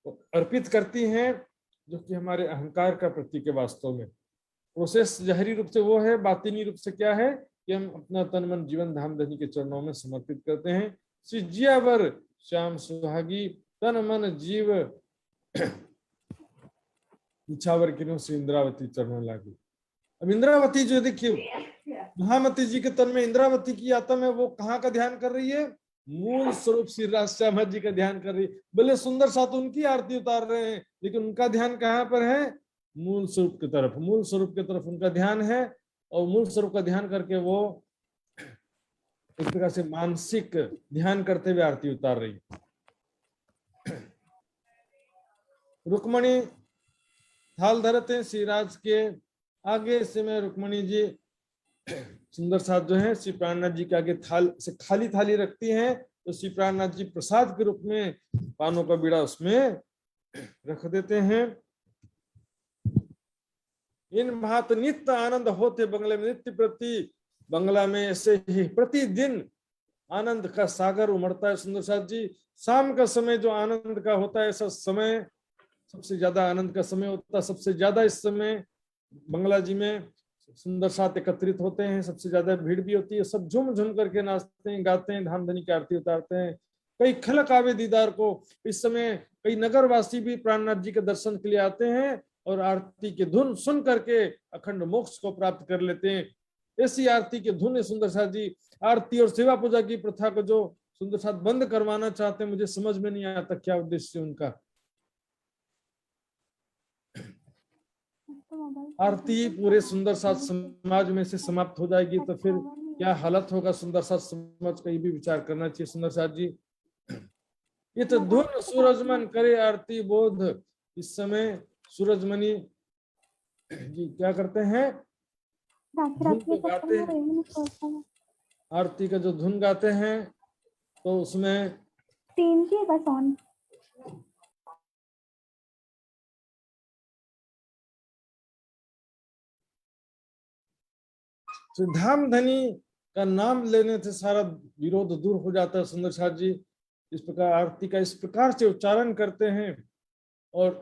B: अर्पित करती हैं, जो कि हमारे अहंकार का प्रतीक है। वास्तव में प्रोसेस जहरी रूप से वो है, बातिनी रूप से क्या है कि हम अपना तन मन जीवन धाम धनी के चरणों में समर्पित करते हैं। श्री जियावर श्याम सुहागी, तन मन जीव इच्छावर किनो श्री इंद्रावती चरणों लागी। अब इंद्रावती जो देखिए, महामती जी के तन में इंद्रावती की आत्मा है, वो कहाँ का ध्यान कर रही है? मूल स्वरूप श्री राज श्यामा जी का ध्यान कर रही है। बोले सुंदर साथ उनकी आरती उतार रहे हैं, लेकिन उनका ध्यान कहाँ पर है? मूल स्वरूप की तरफ। मूल स्वरूप की तरफ उनका ध्यान है, और मूल स्वरूप का ध्यान करके वो एक प्रकार से मानसिक ध्यान करते हुए आरती उतार रही है। रुक्मणी थाल धरते श्री राज के आगे से में रुक्मणी जी सुंदर साथ जो है श्री प्राणनाथ जी के आगे थाल से खाली थाली रखती हैं, तो श्री प्राणनाथ जी प्रसाद के रूप में पानों का बीड़ा उसमें रख देते हैं। इन महात नित्य आनंद होते बंगले में, नित्य प्रति बंगला में ऐसे ही प्रतिदिन आनंद का सागर उमड़ता है। सुंदर साथ जी, शाम का समय जो आनंद का होता है, ऐसा समय सबसे ज्यादा आनंद का समय होता है। सबसे ज्यादा इस समय बंगला जी में सुंदर साथ एकत्रित होते हैं, सबसे ज्यादा भीड़ भी होती है, सब झूम झूम करके नाचते हैं, गाते हैं, धाम धनी की आरती उतारते हैं। कई खलक आवे दीदार को, इस समय कई नगरवासी भी प्राणनाथ जी के दर्शन के लिए आते हैं और आरती के धुन सुन करके अखंड मोक्ष को प्राप्त कर लेते हैं। ऐसी आरती के धुन है सुंदर साथ जी। आरती और सेवा पूजा की प्रथा को जो सुंदर साथ बंद करवाना चाहते हैं, मुझे समझ में नहीं आता क्या उद्देश्य उनका। आरती पूरे सुंदर साथ समाज में से समाप्त हो जाएगी तो फिर क्या हालत होगा सुंदर साथ समाज का, ये भी विचार करना चाहिए सुंदर साथ जी। ये तो धुन सूरजमन करे आरती बोध। इस समय सूरजमणि जी क्या करते हैं, धुन को गाते हैं, आरती का जो धुन गाते हैं, तो उसमें
C: 3 की बस ऑन।
B: धाम धनी का नाम लेने से सारा विरोध दूर हो जाता है सुंदर साथ जी। इस प्रकार आरती का इस प्रकार से उच्चारण करते हैं, और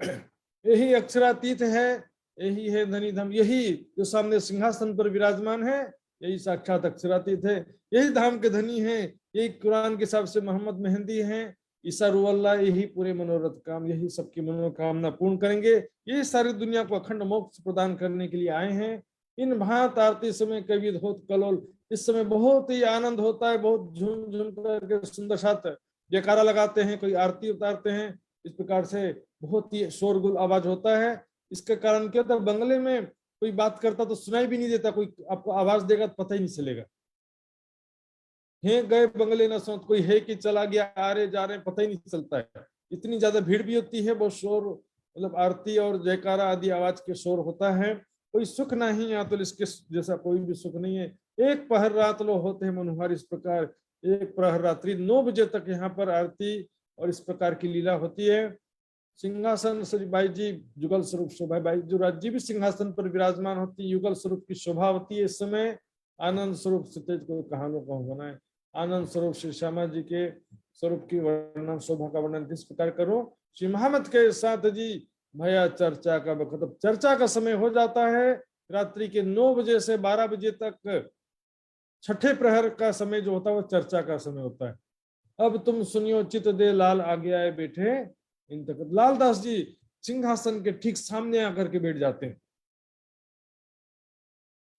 B: यही अक्षरातीत है, यही है धनी धाम, यही जो सामने सिंहासन पर विराजमान है, यही साक्षात अक्षरातीत है, यही धाम के धनी है, यही कुरान के हिसाब से मोहम्मद मेहंदी है, ईसा रुअल्लाह, यही पूरे मनोरथ काम, यही सबकी मनोकामना पूर्ण करेंगे, यही सारी दुनिया को अखंड मोक्ष प्रदान करने के लिए आए हैं। इन भांत आरती समय कवि होत कलोल, इस समय बहुत ही आनंद होता है, बहुत झूम झूम करके सुंदर साथ जयकारा लगाते हैं, कोई आरती उतारते हैं, इस प्रकार से बहुत ही शोरगुल आवाज होता है। इसके कारण क्या होता है, बंगले में कोई बात करता तो सुनाई भी नहीं देता, कोई आपको आवाज देगा तो पता ही नहीं चलेगा। है गए बंगले न सौत, कोई है कि चला गया, आ रहे जा रहे पता ही नहीं चलता है। इतनी ज्यादा भीड़ भी होती है, बहुत शोर, मतलब आरती और जयकारा आदि आवाज के शोर होता है। कोई सुख नहीं है तो इसके जैसा कोई भी सुख नहीं है। एक पहर रात लो होते हैं मनोहर, इस प्रकार एक प्रहर रात्रि 9 बजे तक यहाँ पर आरती और इस प्रकार की लीला होती है। सिंहासन श्री बाई जी युगल स्वरूप शोभा, बाई जुराज जी भी सिंहासन पर विराजमान होती है, युगल स्वरूप की शोभा होती है। इस समय आनंद स्वरूप सतेज को कहानों का बनाए, आनंद स्वरूप श्री श्यामा जी के स्वरूप की वर्णन, शोभा का वर्णन किस प्रकार करो। श्री महामत के साथ जी भया चर्चा का वक्त, चर्चा का समय हो जाता है। रात्रि के 9 बजे से 12 बजे तक छठे प्रहर का समय जो होता है वो चर्चा का समय होता है। अब तुम सुनियो चित दे लाल आगे आए बैठे इन तक। लालदास जी सिंहासन के ठीक सामने आकर के बैठ जाते हैं।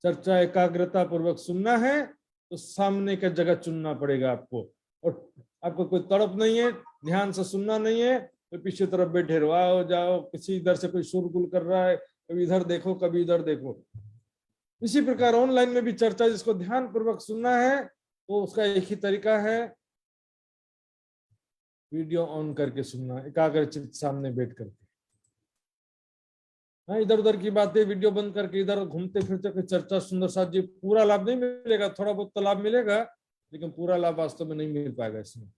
B: चर्चा एकाग्रता पूर्वक सुनना है तो सामने का जगह चुनना पड़ेगा आपको, और आपको कोई तड़प नहीं है, ध्यान से सुनना नहीं है तो पीछे तरफ बैठे रहो जाओ, किसी इधर से कोई शोरगुल कर रहा है, कभी इधर देखो कभी इधर देखो। इसी प्रकार ऑनलाइन में भी चर्चा जिसको ध्यान पूर्वक सुनना है तो उसका एक ही तरीका है, वीडियो ऑन करके सुनना, एकाग्रचित सामने बैठ करके। हाँ, इधर उधर की बातें वीडियो बंद करके इधर घूमते फिरते चर्चा सुंदर साथ जी पूरा लाभ नहीं मिलेगा, थोड़ा बहुत तो लाभ मिलेगा लेकिन पूरा लाभ वास्तव में नहीं मिल पाएगा। इसमें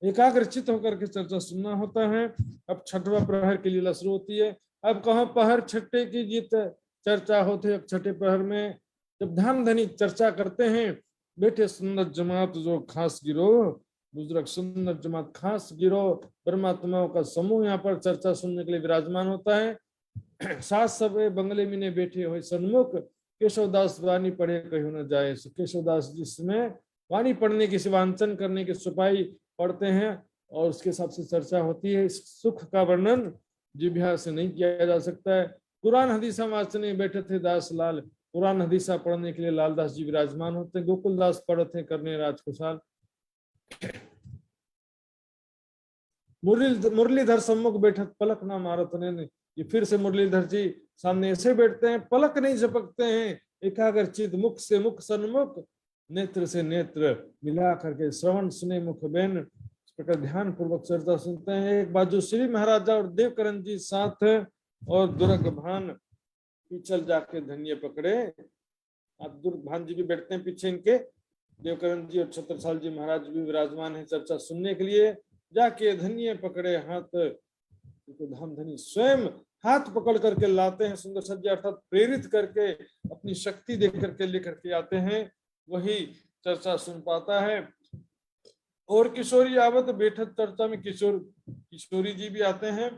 B: एकाग्रचित होकर के चर्चा सुनना होता है। अब छठवां प्रहर की लीला शुरू होती है। अब कहो पहर छठे की जीत चर्चा होती है। छठे प्रहर में जब धाम धनी चर्चा करते हैं, बैठे सुंदर जमात जो खास गिरो, बुजुर्ग सुंदर जमात खास गिरो, परमात्माओं का समूह यहाँ पर चर्चा सुनने के लिए विराजमान होता है। सात सब बंगले में ने बैठे हुए सन्मुख, केशवदास वाणी पढ़े कहीं न जाए। केशवदास जिसमें वाणी पढ़ने की शिवांचन करने की सुपाई पढ़ते हैं और उसके हिसाब से चर्चा होती है। इस सुख का वर्णन जिभ्या से नहीं किया जा सकता है। कुरान हदीसा वाचने बैठे थे दास लाल, कुरान हदीसा पढ़ने के लिए लालदास जी विराजमान होते हैं। गोकुलदास पढ़ते करने राजकुशाल। मुरलीधर सम्मुख बैठक पलक ना मारत ने, ये फिर से मुरलीधर जी सामने ऐसे बैठते हैं, पलक नहीं झपकते हैं, एकाग्रचित, मुख से मुख सन्मुख, नेत्र से नेत्र मिला करके श्रवण सुने मुख बेन, इस प्रकार ध्यान पूर्वक चर्चा सुनते हैं। एक बाजू श्री महाराजा और देवकरण जी साथ और दुर्ग भान पीछल जाके धन्य पकड़े आप दुर्भान जी भी बैठते हैं पीछे इनके, देवकरण जी और छत्रसाल जी महाराज भी विराजमान है चर्चा सुनने के लिए। जाके धन्य पकड़े हाथ, धाम धनी स्वयं हाथ पकड़ करके लाते हैं सुंदर सज्जा, अर्थात प्रेरित करके अपनी शक्ति देख करके लेकर के आते हैं, वही चर्चा सुन पाता है। और किशोरी आवत बैठक चर्चा में किशोरी जी भी आते हैं।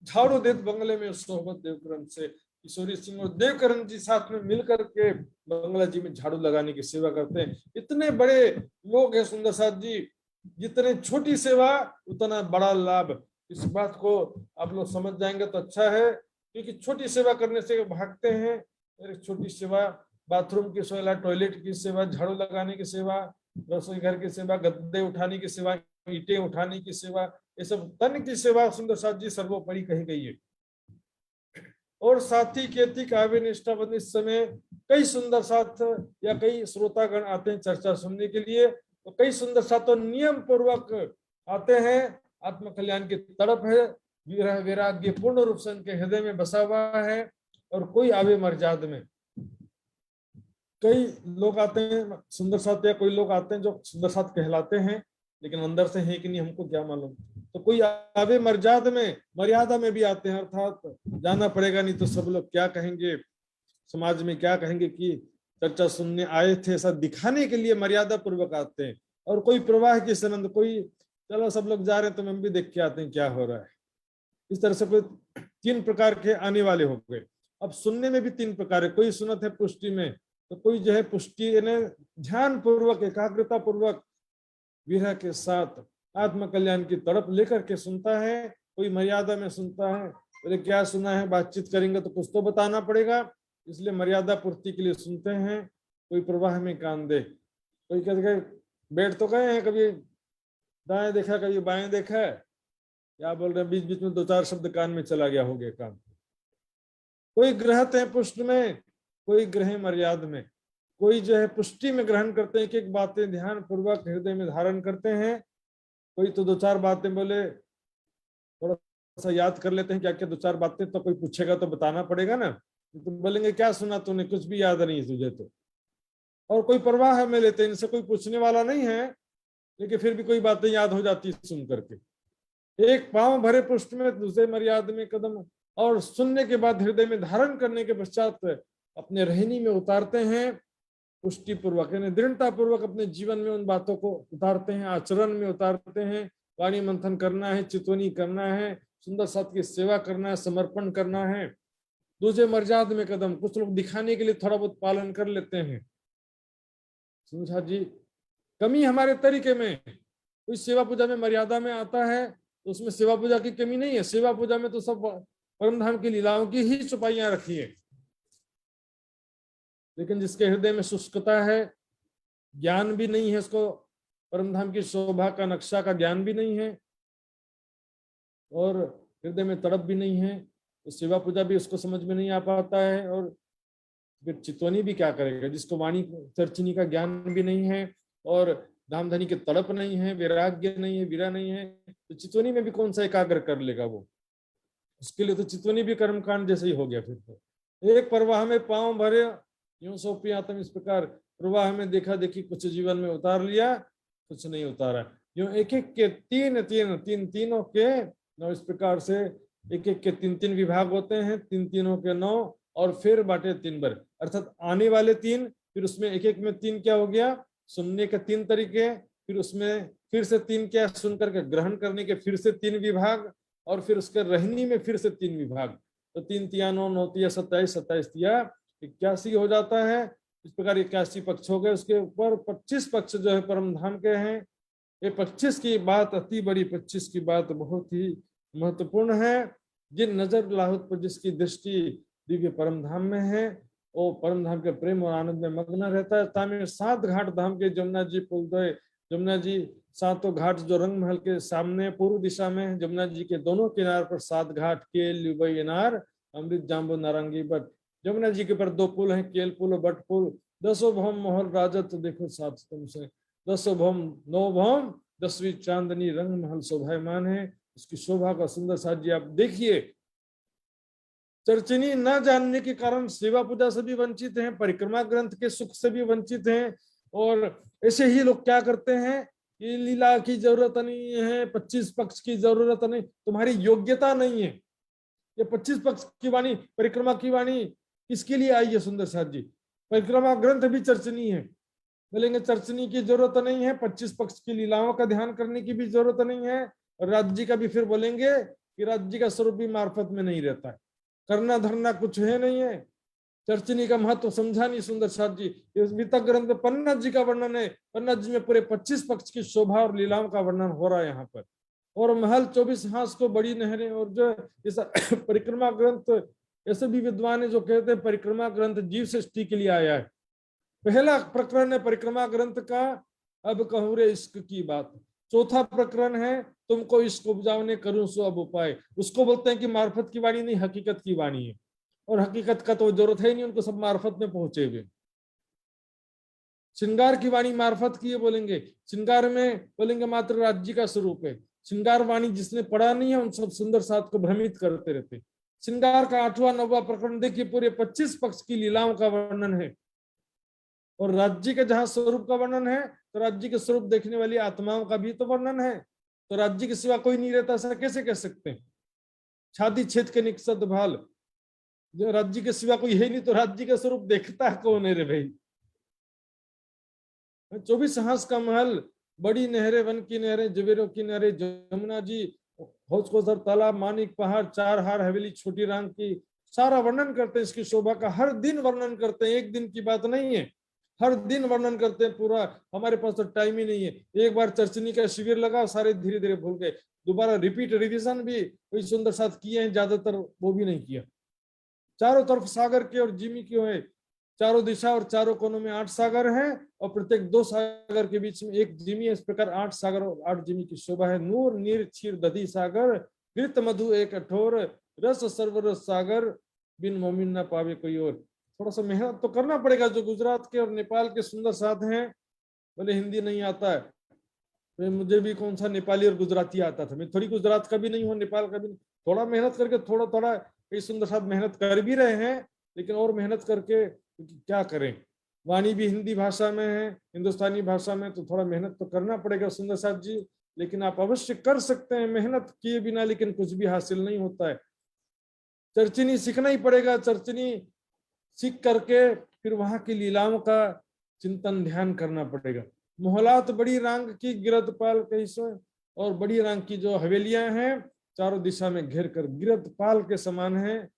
B: झाड़ू देत बंगले में सोहबत देवकरण से, किशोरी सिंह और देवकरण जी साथ में मिलकर के बंगला जी में झाड़ू लगाने की सेवा करते हैं। इतने बड़े लोग हैं सुंदर साथ जी, जितने छोटी सेवा उतना बड़ा लाभ। इस बात को आप लोग समझ जाएंगे तो अच्छा है, क्योंकि छोटी सेवा करने से भागते हैं। एक छोटी सेवा, बाथरूम की सेवा, टॉयलेट की सेवा, झाड़ू लगाने की सेवा, रसोई घर की सेवा, गद्दे उठाने की सेवा, ईंटें उठाने की सेवा, ये सब तन की सेवा सुंदर साथ जी सर्वोपरि कही गई है। और साथी केती काव्य निष्ठा बंद, इस समय कई सुंदर साथ या कई श्रोतागण आते हैं चर्चा सुनने के लिए, तो कई सुंदर साथ तो नियम पूर्वक आते हैं। आत्म कल्याण की तड़प है, विरह वैराग्य पूर्ण रूप से उनके हृदय में बसा हुआ है। और कोई आवे मर्याद में, कई लोग आते हैं सुंदर साथ, या कोई लोग आते हैं जो सुंदर साथ कहलाते हैं लेकिन अंदर से है कि नहीं हमको क्या मालूम। तो कोई आवे मर्यादा में भी आते हैं, अर्थात जाना पड़ेगा नहीं तो सब लोग क्या कहेंगे, समाज में क्या कहेंगे कि चर्चा सुनने आए थे, ऐसा दिखाने के लिए मर्यादा पूर्वक आते हैं। और कोई प्रवाह की सनंद, कोई चलो सब लोग जा रहे हैं तो हम भी देख के आते हैं क्या हो रहा है। इस तरह से कोई 3 प्रकार के आने वाले हो गए। अब सुनने में भी 3 प्रकार है, कोई सुनत है पुष्टि में, तो कोई जो है पुष्टि ध्यान पूर्वक एकाग्रता पूर्वक विरह के साथ आत्म कल्याण की तड़प लेकर के सुनता है। कोई मर्यादा में सुनता है, बोले क्या सुना है, बातचीत करेंगे तो कुछ तो बताना पड़ेगा, इसलिए मर्यादा पूर्ति के लिए सुनते हैं। कोई प्रवाह में कान दे, कोई कहते बैठ तो गए हैं, कभी दाएं देखा कभी बाएं देखा है, क्या बोल रहे हैं, बीच बीच में 2-4 शब्द कान में चला गया हो गया काम। कोई ग्रहत है पुष्ट में, कोई ग्रह मर्याद में, कोई जो है पुष्टि में ग्रहण करते हैं, एक बातें ध्यान पूर्वक हृदय में धारण करते हैं। कोई तो 2-4 बातें बोले, थोड़ा सा याद कर लेते हैं क्या क्या 2-4 बातें, तो कोई पूछेगा तो बताना पड़ेगा ना, तो बोलेंगे क्या सुना तूने, कुछ भी याद नहीं तुझे तो। और कोई परवाह में लेते हैं, इनसे कोई पूछने वाला नहीं है लेकिन फिर भी कोई बातें याद हो जाती सुन करके। एक पांव भरे पुष्ट में, दूसरे मर्याद में कदम, और सुनने के बाद हृदय में धारण करने के पश्चात अपने रहनी में उतारते हैं पुष्टि पूर्वक, यानी दृढ़ता पूर्वक अपने जीवन में उन बातों को उतारते हैं, आचरण में उतारते हैं। वाणी मंथन करना है, चितवनी करना है, सुंदर साथ की सेवा करना है, समर्पण करना है। दूसरे मर्याद में कदम, कुछ लोग दिखाने के लिए थोड़ा बहुत पालन कर लेते हैं, समझा जी, कमी हमारे तरीके में। कोई सेवा पूजा में मर्यादा में आता है तो उसमें सेवा पूजा की कमी नहीं है, सेवा पूजा में तो सब परमधाम की लीलाओं की ही चौपाइयां रखी है। लेकिन जिसके हृदय में शुष्कता है, ज्ञान भी नहीं है, उसको परमधाम की शोभा का नक्शा का ज्ञान भी नहीं है और हृदय में तड़प भी नहीं है, तो सेवा पूजा भी उसको समझ में नहीं आ पाता है। और फिर चितवनी भी क्या करेगा, जिसको वाणी चर्चिनी का ज्ञान भी नहीं है और धामधनी की तड़प नहीं है, वैराग्य नहीं है, वीरा नहीं है, तो चितवनी में भी कौन सा एकाग्र कर लेगा वो। उसके लिए तो चितवनी भी कर्मकांड जैसे ही हो गया। फिर तो एक प्रवाह में पांव भरे यूं सौंपी आत्म, इस प्रकार प्रवाह में देखा देखी कुछ जीवन में उतार लिया, कुछ नहीं उतारा। यूं एक एक के तीनों के 9, इस प्रकार से एक एक के 3 विभाग होते हैं, तीनों के 9 और फिर बाटे 3 बार, अर्थात आने वाले 3, फिर उसमें एक एक में 3 क्या हो गया, सुनने के 3 तरीके, फिर उसमें फिर से 3 क्या, सुन करके ग्रहण करने के फिर से 3 विभाग, और फिर उसके रहनी में फिर से 3 विभाग। तो 3 तिया 9, 9 तिया 27, 27 तिया 81 हो जाता है। इस प्रकार 81 पक्ष हो गए। उसके ऊपर 25 पक्ष जो है परम धाम के हैं। ये 25 की बात अति बड़ी, 25 की बात बहुत ही महत्वपूर्ण है। जिन नजर लाहुत पर जिसकी दृष्टि दिव्य परम धाम में है, वो परम धाम के प्रेम और आनंद में मग्न रहता है। तामे 7 घाट धाम के जमुना जी पुल, जमुना जी 7 घाट जो रंग महल के सामने पूर्व दिशा में, जमुना जी के दोनों किनार पर 7 घाट, केल, लुबई, नार, अमृत, जाम्बू, नारंगी, बट। जमुना जी के ऊपर 2 पुल हैं, केल पुल और बट पुल। 10 भौम मोहल राजत देखो 7 स्तंभ से, 10 भौम 9 भौम 10वीं चांदनी रंग महल शोभायमान है। उसकी शोभा का सुंदर साथ जी आप देखिए। चर्चिनी न जानने के कारण सेवा पूजा से भी वंचित हैं, परिक्रमा ग्रंथ के सुख से भी वंचित हैं। और ऐसे ही लोग क्या करते हैं, ये लीला की जरूरत नहीं है, 25 पक्ष की जरूरत नहीं, तुम्हारी योग्यता नहीं है। ये 25 पक्ष की वाणी, परिक्रमा की वाणी किसके लिए आई है सुंदर साथ जी? परिक्रमा ग्रंथ भी चर्चनी है। बोलेंगे चर्चनी की जरूरत नहीं है, 25 पक्ष की लीलाओं का ध्यान करने की भी जरूरत नहीं है। और राज्य का भी फिर बोलेंगे कि राज्य का स्वरूप भी मार्फत में नहीं रहता है, करना धरना कुछ है नहीं है। चर्चनी का महत्व समझा नहीं सुंदर साथ जी। इस वितक ग्रंथ में पन्ना जी का वर्णन है, पन्ना जी में पूरे 25 पक्ष की शोभा और लीलाओं का वर्णन हो रहा है यहाँ पर। और महल 24 हांस को बड़ी नहरें, और जो इस परिक्रमा ग्रंथ, ऐसे भी विद्वान है जो कहते हैं परिक्रमा ग्रंथ जीव सृष्टि के लिए आया है। पहला प्रकरण है परिक्रमा ग्रंथ का, अब कहूँ रे इश्क की बात। चौथा प्रकरण है तुमको इश्क उपजाने करूं सो अब उपाय। उसको बोलते हैं कि मार्फत की वाणी नहीं, हकीकत की वाणी है। और हकीकत का तो जरूरत है ही नहीं, उनको सब मार्फत में पहुंचे हुए। श्रृंगार की वाणी मार्फत की है बोलेंगे, श्रृंगार में बोलेंगे मात्र राज्य का स्वरूप है। श्रृंगार वाणी जिसने पढ़ा नहीं है उन सब सुंदर साथ को भ्रमित करते रहते। श्रृंगार का 8वां 9वां प्रकरण देखिए, पूरे 25 पक्ष की लीलाओं का वर्णन है। और राज्य के जहां स्वरूप का वर्णन है, तो राज्य के स्वरूप देखने वाली आत्माओं का भी तो वर्णन है। तो राज्य के सिवा कोई नहीं रहता, ऐसा कैसे कह सकते हैं? छाती छेद के निकसत भाल, जो राज्य के सिवा कोई है नहीं, तो राज्य का स्वरूप देखता है कौन है रे भाई? 24 हांस का महल, बड़ी नहरें, वन की नहरें, जवेरों की नहरें, जमुना जी, हौज को सर, तालाब, मानिक पहाड़, 4 हार हवेली, छोटी रांग की, सारा वर्णन करते हैं इसकी शोभा का। हर दिन वर्णन करते हैं, एक दिन की बात नहीं है, हर दिन वर्णन करते हैं पूरा। हमारे पास तो टाइम ही नहीं है। एक बार चर्चनी का शिविर लगा, सारे धीरे धीरे भूल गए। दोबारा रिपीट रिवीजन भी कोई सुंदर साथ किए हैं, ज्यादातर वो भी नहीं किया। चारों तरफ सागर के और जिमी क्यों है, चारों दिशा और चारों कोनों में 8 सागर हैं, और प्रत्येक 2 सागर के बीच में एक जिमी है। इस प्रकार 8 सागर और 8 जिमी की शोभा है। नूर नीर क्षीर दधी सागर, घृत मधु एक कठोर, रस सर्वरस सागर, बिन मोमिन न पावे कोई और। थोड़ा सा मेहनत तो करना पड़ेगा। जो गुजरात के और नेपाल के सुंदर साथ हैं, बोले हिंदी नहीं आता है, तो मुझे भी कौन सा नेपाली और गुजराती आता था, मैं थोड़ी गुजरात का भी नहीं हूँ, नेपाल का भी नहीं। थोड़ा मेहनत करके थोड़ा थोड़ा कई सुंदर साथ मेहनत कर भी रहे हैं, लेकिन और मेहनत करके क्या करें। वाणी भी हिंदी भाषा में है, हिंदुस्तानी भाषा में, तो थोड़ा मेहनत तो करना पड़ेगा सुंदर साथ जी। लेकिन आप अवश्य कर सकते हैं मेहनत किए बिना, लेकिन कुछ भी हासिल नहीं होता है। चर्चनी सीखना ही पड़ेगा। चर्चनी सीख करके फिर वहां की लीलाओं का चिंतन ध्यान करना पड़ेगा। मोहलात बड़ी रांग की गिरदपाल कैसे, और बड़ी रांग की जो हवेलियां हैं चारों दिशा में घेर कर गिरदपाल के समान है।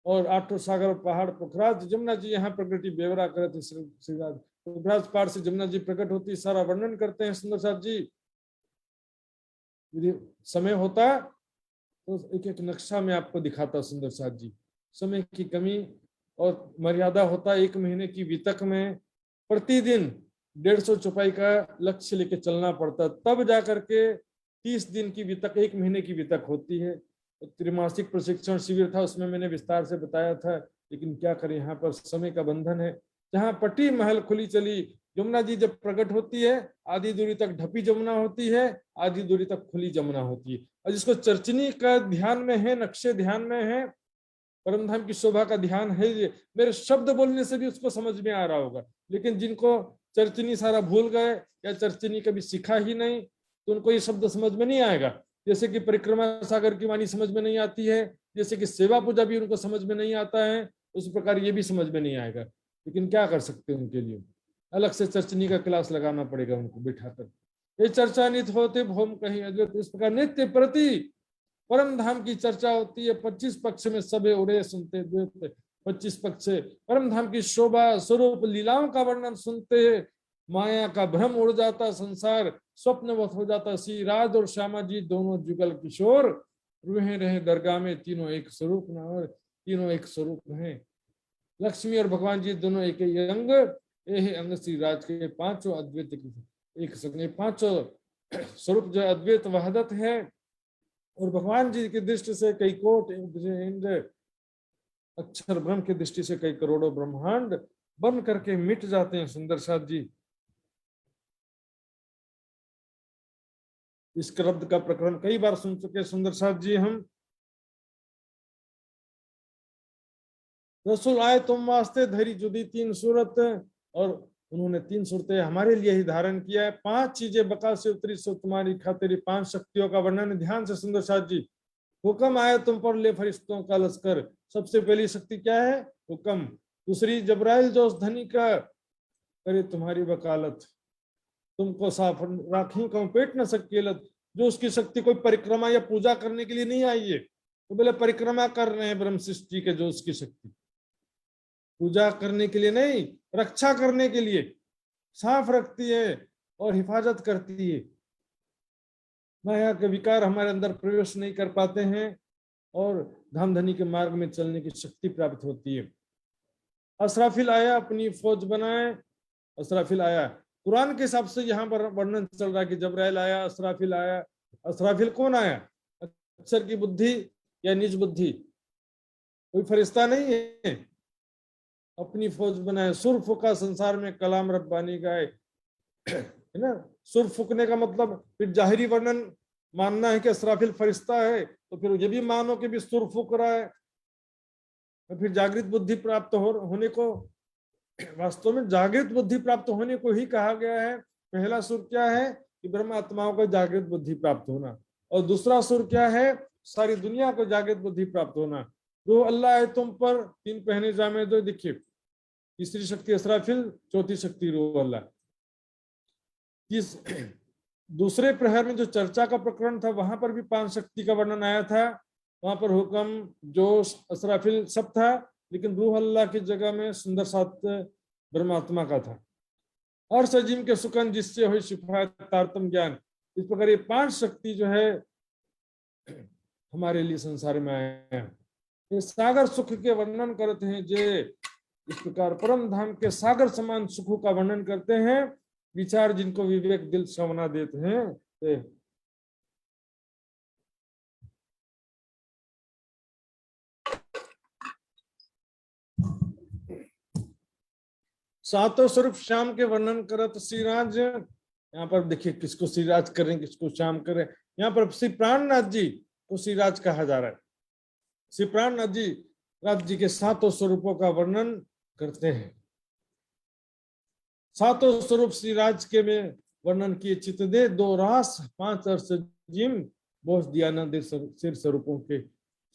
B: और 8 सागर पहाड़ पोखराज जमुना जी यहाँ प्रकृति बेवरा करते श्रीराज। पोखराज पहाड़ से जमुना जी प्रकट होती, सारा वर्णन करते हैं सुंदर साथ जी। यदि समय होता तो एक एक नक्शा में आपको दिखाता सुंदर साथ जी। समय की कमी और मर्यादा होता, 1 महीने की वितक में प्रतिदिन 150 चौपाई का लक्ष्य लेके चलना पड़ता, तब जाकर के 30 दिन की वितक, 1 महीने की वितक होती है। त्रिमासिक प्रशिक्षण शिविर था, उसमें मैंने विस्तार से बताया था। लेकिन क्या करें, यहाँ पर समय का बंधन है। जहाँ पट्टी महल खुली चली, यमुना जी जब प्रकट होती है, आधी दूरी तक ढपी जमुना होती है, आधी दूरी तक खुली जमुना होती है। और जिसको चर्चनी का ध्यान में है, नक्शे ध्यान में है, परमधाम की शोभा का ध्यान है, मेरे शब्द बोलने से भी उसको समझ में आ रहा होगा। लेकिन जिनको चर्चनी सारा भूल गए या चर्चनी कभी सीखा ही नहीं, तो उनको ये शब्द समझ में नहीं आएगा। जैसे कि परिक्रमा सागर की वाणी समझ में नहीं आती है, जैसे कि सेवा पूजा भी उनको समझ में नहीं आता है, उस प्रकार ये भी समझ में नहीं आएगा। लेकिन क्या कर सकते हैं, उनके लिए अलग से चर्चनी का क्लास लगाना पड़ेगा उनको बिठाकर। ये चर्चा नित होते भोम कहीं अद्वैत, इस प्रकार नित्य प्रति परम धाम की चर्चा होती है। 25 पक्ष में सबे उड़े सुनते, 25 पक्ष से परम धाम की शोभा स्वरूप लीलाओं का वर्णन सुनते, माया का भ्रम उड़ जाता, संसार स्वप्नवत हो जाता। श्री राज और श्यामा जी दोनों जुगल किशोर, रूहे रहे दरगाह में, तीनों एक स्वरूप न, और तीनों एक स्वरूप हैं। लक्ष्मी और भगवान जी दोनों एक ही अंग, ये अंग श्री राज के 5 अद्वैत एक संग, 5 स्वरूप जो अद्वैत वहदत है। और भगवान जी की दृष्टि से कई कोट इंद्र, अक्षर ब्रह्म की दृष्टि से कई करोड़ों ब्रह्मांड बन करके मिट जाते हैं सुंदर साथ जी। इस शब्द का प्रकरण कई बार सुन चुके सुंदर साथ जी हम। रसूल आए तुम वास्ते धरी जुदी 3 सूरत, और उन्होंने 3 सूरतें हमारे लिए ही धारण किया है। 5 चीजें बका से उतरी सो तुम्हारी खातिर, 5 शक्तियों का वर्णन ध्यान से सुंदर साथ जी। हुक्म आया तुम पर ले फरिश्तों का लश्कर, सबसे पहली शक्ति क्या है? हुक्म। दूसरी जबराइल जो उस धनी का करे तुम्हारी वकालत, तुमको साफ राखी कहूं पेट न सकेलत। जो उसकी शक्ति कोई परिक्रमा या पूजा करने के लिए नहीं आई है, तो बोले परिक्रमा कर रहे हैं ब्रह्म सृष्टि के, जो उसकी शक्ति पूजा करने के लिए नहीं, रक्षा करने के लिए साफ रखती है और हिफाजत करती है। माया के विकार हमारे अंदर प्रवेश नहीं कर पाते हैं और धाम धनी के मार्ग में चलने की शक्ति प्राप्त होती है। असराफिल आया अपनी फौज बनाए, असराफिल आया कुरान के हिसाब से यहाँ पर वर्णन चल रहा है कि जबराइल आया, असराफिल आया। असराफिल कौन आया? अक्षर की बुद्धि या निज बुद्धि, कोई फरिश्ता नहीं है। अपनी फौज बनाए, सुर फूका संसार में कलाम रब्बानी गाए, है ना। सुर फूकने का मतलब फिर जाहिरी वर्णन मानना है कि असराफिल फरिश्ता है, तो फिर ये भी मानो कि भी सुर फूक रहा है, तो फिर जागृत बुद्धि प्राप्त होने को, वास्तव में जागृत बुद्धि प्राप्त होने को ही कहा गया है। पहला सुर क्या है कि ब्रह्म आत्माओं को जागृत बुद्धि प्राप्त होना, और दूसरा सुर क्या है? सारी दुनिया को जागृत बुद्धि प्राप्त होना। तो अल्लाह है तुम पर 3 पहने जामे दो दिखे, तीसरी शक्ति असराफिल, चौथी शक्ति रूह अल्लाह। इस दूसरे प्रहर में जो चर्चा का प्रकरण था वहां पर भी 5 शक्ति का वर्णन आया था। वहां पर हुक्म, जोश, असराफिल सब था, लेकिन रूह अल्लाह की जगह में सुंदर सात ब्रह्मात्मा का था। और सजीम के सुकन जिससे हुई शिफायत तारतम ज्ञान। इस प्रकार ये 5 शक्ति जो है हमारे लिए संसार में आए हैं। ये सागर सुख के वर्णन करते हैं, जे इस प्रकार परम धाम के सागर समान सुखों का वर्णन करते हैं। विचार जिनको विवेक दिल सवना देते हैं। सातों स्वरूप श्याम के वर्णन करत श्रीराज। यहाँ पर देखिए किसको श्रीराज करें, किसको श्याम करें। यहाँ पर श्री प्राणनाथ जी को श्रीराज कहा जा रहा है। श्री प्राणनाथ जी राज जी के 7 स्वरूपों का वर्णन करते हैं। 7 स्वरूप श्रीराज के में वर्णन किए, चित दे 2 रास 5 अर्श जिम बोझ दिया न दे सिर स्वरूपों के।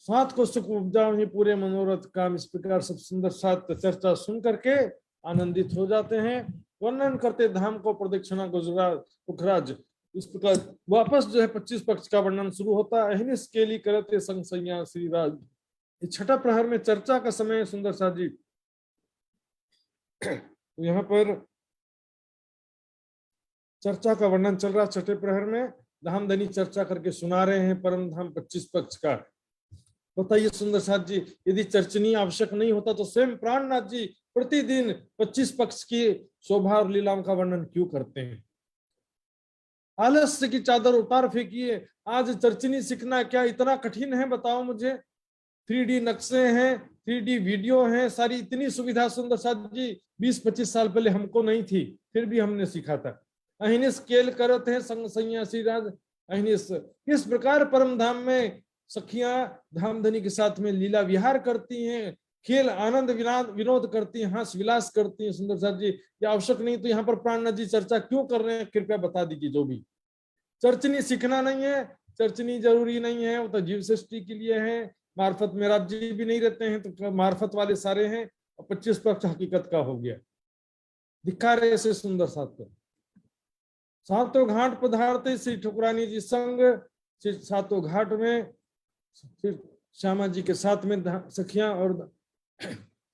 B: 7 को सुख उपजाओ ही पूरे मनोरथ काम। इस प्रकार सब सुंदर 7 चर्चा सुन करके आनंदित हो जाते हैं। वर्णन करते धाम को प्रदक्षिणा गुजरात पुखराज। इस प्रकार वापस जो है 25 पक्ष का वर्णन शुरू होता है। अहिनिस केली करते संसैया श्रीराज। छठा प्रहर में चर्चा का समय सुंदर सा जी। तो यहाँ पर चर्चा का वर्णन चल रहा। छठे प्रहर में धाम धनी चर्चा करके सुना रहे हैं परम धाम 25 पक्ष का। बताइए सुंदर साथ जी, यदि चर्चनीय आवश्यक नहीं होता तो स्वयं प्राणनाथ जी प्रतिदिन 25 पक्ष की शोभा और लीलाओं का वर्णन क्यों करते हैं? आलस्य की चादर उतार फेंकिए। आज चर्चनी सीखना क्या इतना कठिन है? बताओ मुझे। 3D नक्शे हैं, 3D वीडियो हैं, सारी इतनी सुविधा सुंदर साथ जी 20-25 साल पहले हमको नहीं थी, फिर भी हमने सीखा था। अहिनिस केल करत है संग सन्यासी राज। अहिनिस किस प्रकार परम धाम में सखियां धामधनी के साथ में लीला विहार करती हैं, खेल आनंद विनोद करती हैं, हास विलास करती हैं। सुंदर साथ जी ये आवश्यक नहीं तो यहाँ पर प्राणनाथ जी चर्चा क्यों कर रहे हैं? कृपया बता दीजिए। जो भी चर्चनी सीखना नहीं है, चर्चनी जरूरी नहीं है, वो तो जीव सृष्टि के लिए है। मार्फत में जी भी नहीं रहते हैं तो मार्फत वाले सारे हैं। और 25 पक्ष हकीकत का हो गया। दिखा रहे ऐसे सुंदर साथ को। 7 घाट पधारते श्री ठुकरानी जी संग। 7 घाट में फिर श्यामा जी के साथ में सखियां और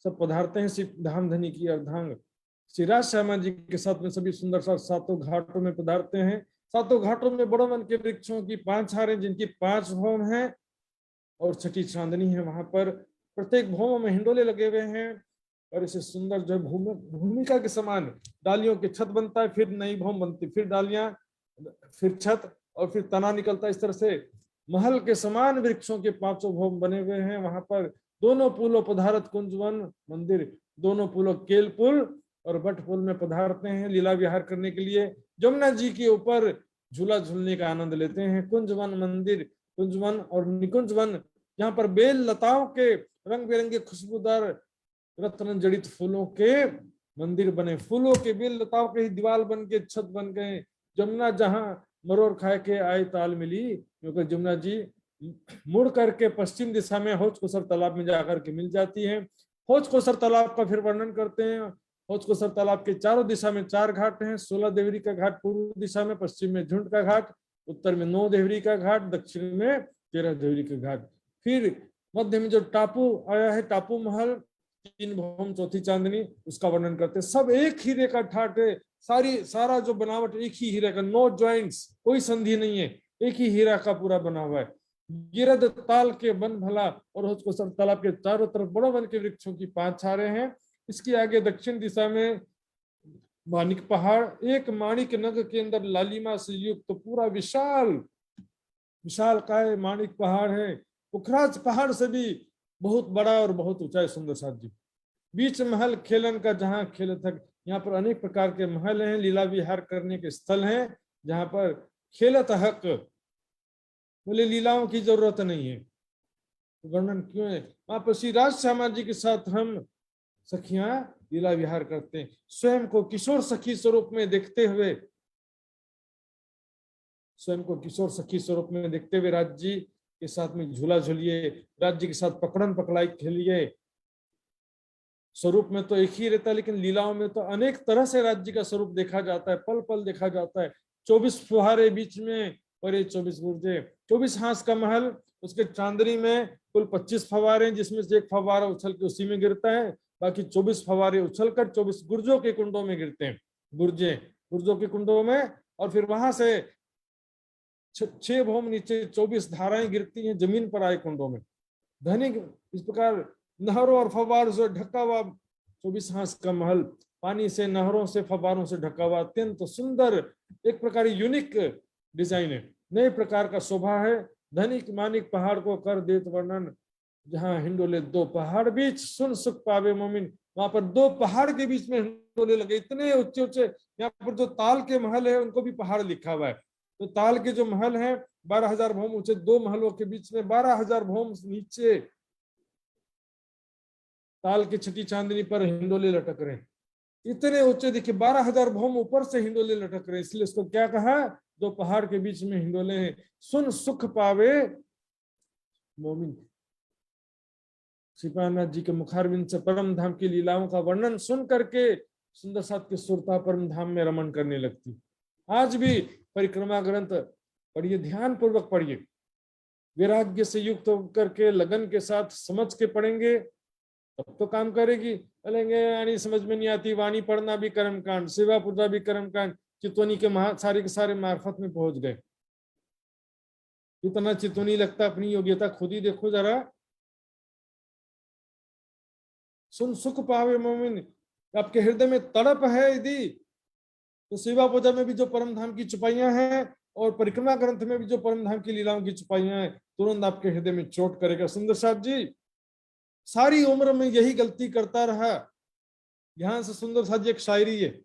B: सब पधारते हैं। श्री धामधनी की अर्धांग श्री राज श्यामा जी के साथ में सभी सुंदर साथ 7 घाटों में पधारते हैं। 7 घाटों में बड़ो मन के वृक्षों की 5 हारें जिनकी 5 भौम हैं और छठी चांदनी है। वहां पर प्रत्येक भौम में हिंडोले लगे हुए हैं और इसे सुंदर जो भूमिका के समान डालियों के छत बनता है, फिर नई भौम बनती, फिर डालियां, फिर छत और फिर तना निकलता है। इस तरह से महल के समान वृक्षों के 5 भौम बने हुए हैं। वहां पर दोनों पुलों पधारत कुंजवन मंदिर, दोनों पुलों केल पुल और बट पुल में पधारते हैं लीला विहार करने के लिए। जमुना जी के ऊपर झूला झूलने का आनंद लेते हैं। कुंजवन मंदिर, कुंजवन और निकुंजवन, यहाँ पर बेल लताओं के रंग बिरंगे खुशबूदार रत्न जड़ित फूलों के मंदिर बने, फूलों के बेल लताओं के ही दीवार बन के छत बन गए। जमुना जहां मरोड़ खाए के आए ताल मिली, क्योंकि जमुना जी मुड़ करके पश्चिम दिशा में हौज कोसर तालाब में जाकर के मिल जाती है। हौज कोसर तालाब का फिर वर्णन करते हैं। हौज कोसर तालाब के चारों दिशा में 4 घाट हैं। 16 देवरी का घाट पूर्व दिशा में, पश्चिम में झुंड का घाट, उत्तर में 9 देवरी का घाट, दक्षिण में 13 देवरी का घाट। फिर मध्य में जो टापू आया है, टापू महल, 3 भौम चौथी चांदनी, उसका वर्णन करते हैं। सब एक हीरे का ठाट है, सारा जो बनावट एक ही हीरे का, नो ज्वाइंट्स, कोई संधि नहीं है, एक ही हीरा का पूरा बना हुआ है। गिरद ताल के वन भला, और उसको सब तालाब के चारों तरफ बड़ो वन के वृक्षों की 5 छारे हैं। इसके आगे दक्षिण दिशा में माणिक पहाड़, एक माणिक नग के अंदर लालिमा से युक्त तो पूरा विशाल काय माणिक पहाड़ है। पुखराज पहाड़ से भी बहुत बड़ा और बहुत ऊंचा है सुंदर साथ जी। बीच महल खेलन का, जहां खेल तक, यहाँ पर अनेक प्रकार के महल हैं, लीला विहार करने के स्थल हैं, जहां पर खेलत हक, बोले लीलाओं की जरूरत नहीं है, तो वर्णन क्यों है। वहां पर श्री राज श्यामा जी के साथ हम सखियां लीला विहार करते हैं। स्वयं को किशोर सखी स्वरूप में देखते हुए, स्वयं को किशोर सखी स्वरूप में देखते हुए राज्य जी के साथ में झूला झूलिए, राज्य के साथ पकड़न पकड़ाई खेलिए। स्वरूप में तो एक ही रहता है, लेकिन लीलाओं में तो अनेक तरह से राज्य का स्वरूप देखा जाता है, पल पल देखा जाता है। 24 फुहारे बीच में और ये 24 गुर्जे, 24 हांस का महल, उसके चांदनी में कुल 25 फवारे, जिसमें से एक फवारा उछल के उसी में गिरता है, बाकी 24 फवारे उछलकर 24 गुर्जों के कुंडों में गिरते हैं, गुर्जों के कुंडों में। और फिर वहां से 6 भौम नीचे 24 धाराएं गिरती हैं जमीन पर आए कुंडों में। धनिक इस प्रकार नहरों और फव्वारों से ढका हुआ 24 हांस का महल, पानी से, नहरों से, फव्वारों से ढका हुआ, अत्यंत तो सुंदर, एक प्रकार यूनिक डिजाइन है, नए प्रकार का शोभा है। धनिक मानिक पहाड़ को कर देत वर्णन, जहां हिंडोले 2 पहाड़ बीच, सुन सुख पावे मोमिन। वहां पर 2 पहाड़ के बीच में हिंडोले लगे, इतने ऊंचे ऊंचे। यहाँ पर जो ताल के महल है उनको भी पहाड़ लिखा हुआ है। तो ताल के जो महल हैं 12,000 भौम ऊंचे, 2 महलों के बीच में 12,000 भौम नीचे ताल की छठी चांदनी पर हिंडोले लटक रहे हैं, इतने ऊंचे। देखिए 12,000 भौम ऊपर से हिंडोले लटक रहे हैं, इसलिए इसको क्या कहा, 2 पहाड़ के बीच में हिंडोले हैं। सुन सुख पावे मोमिन। श्रीपादनाथ जी के मुखारविंद से परम धाम की लीलाओं का वर्णन सुन करके सुंदर साथ की सुरता परम धाम में रमन करने लगती। आज भी परिक्रमा ग्रंथ पढ़िए, ध्यान पूर्वक पढ़िए, वैराग्य से युक्त होकर के लगन के साथ समझ के पढ़ेंगे तब तो काम करेगी। बोलेंगे यानी समझ में नहीं आती, वाणी पढ़ना भी कर्म कांड, सेवा पूजा भी कर्म कांड, चितौनी के सारे के सारे मार्फत में पहुंच गए। इतना चितौनी लगता, अपनी योग्यता खुद ही देखो जरा। सुन सुख पावे मोमिन, आपके हृदय में तड़प है यदि, तो सेवा पूजा में भी जो परम धाम की चुपाइयां हैं और परिक्रमा ग्रंथ में भी जो परम धाम की लीलाओं की चुपाइयां हैं, तुरंत आपके हृदय में चोट करेगा। सुंदर साहब जी सारी उम्र में यही गलती करता रहा। ध्यान से सुंदर साहब जी, एक शायरी है,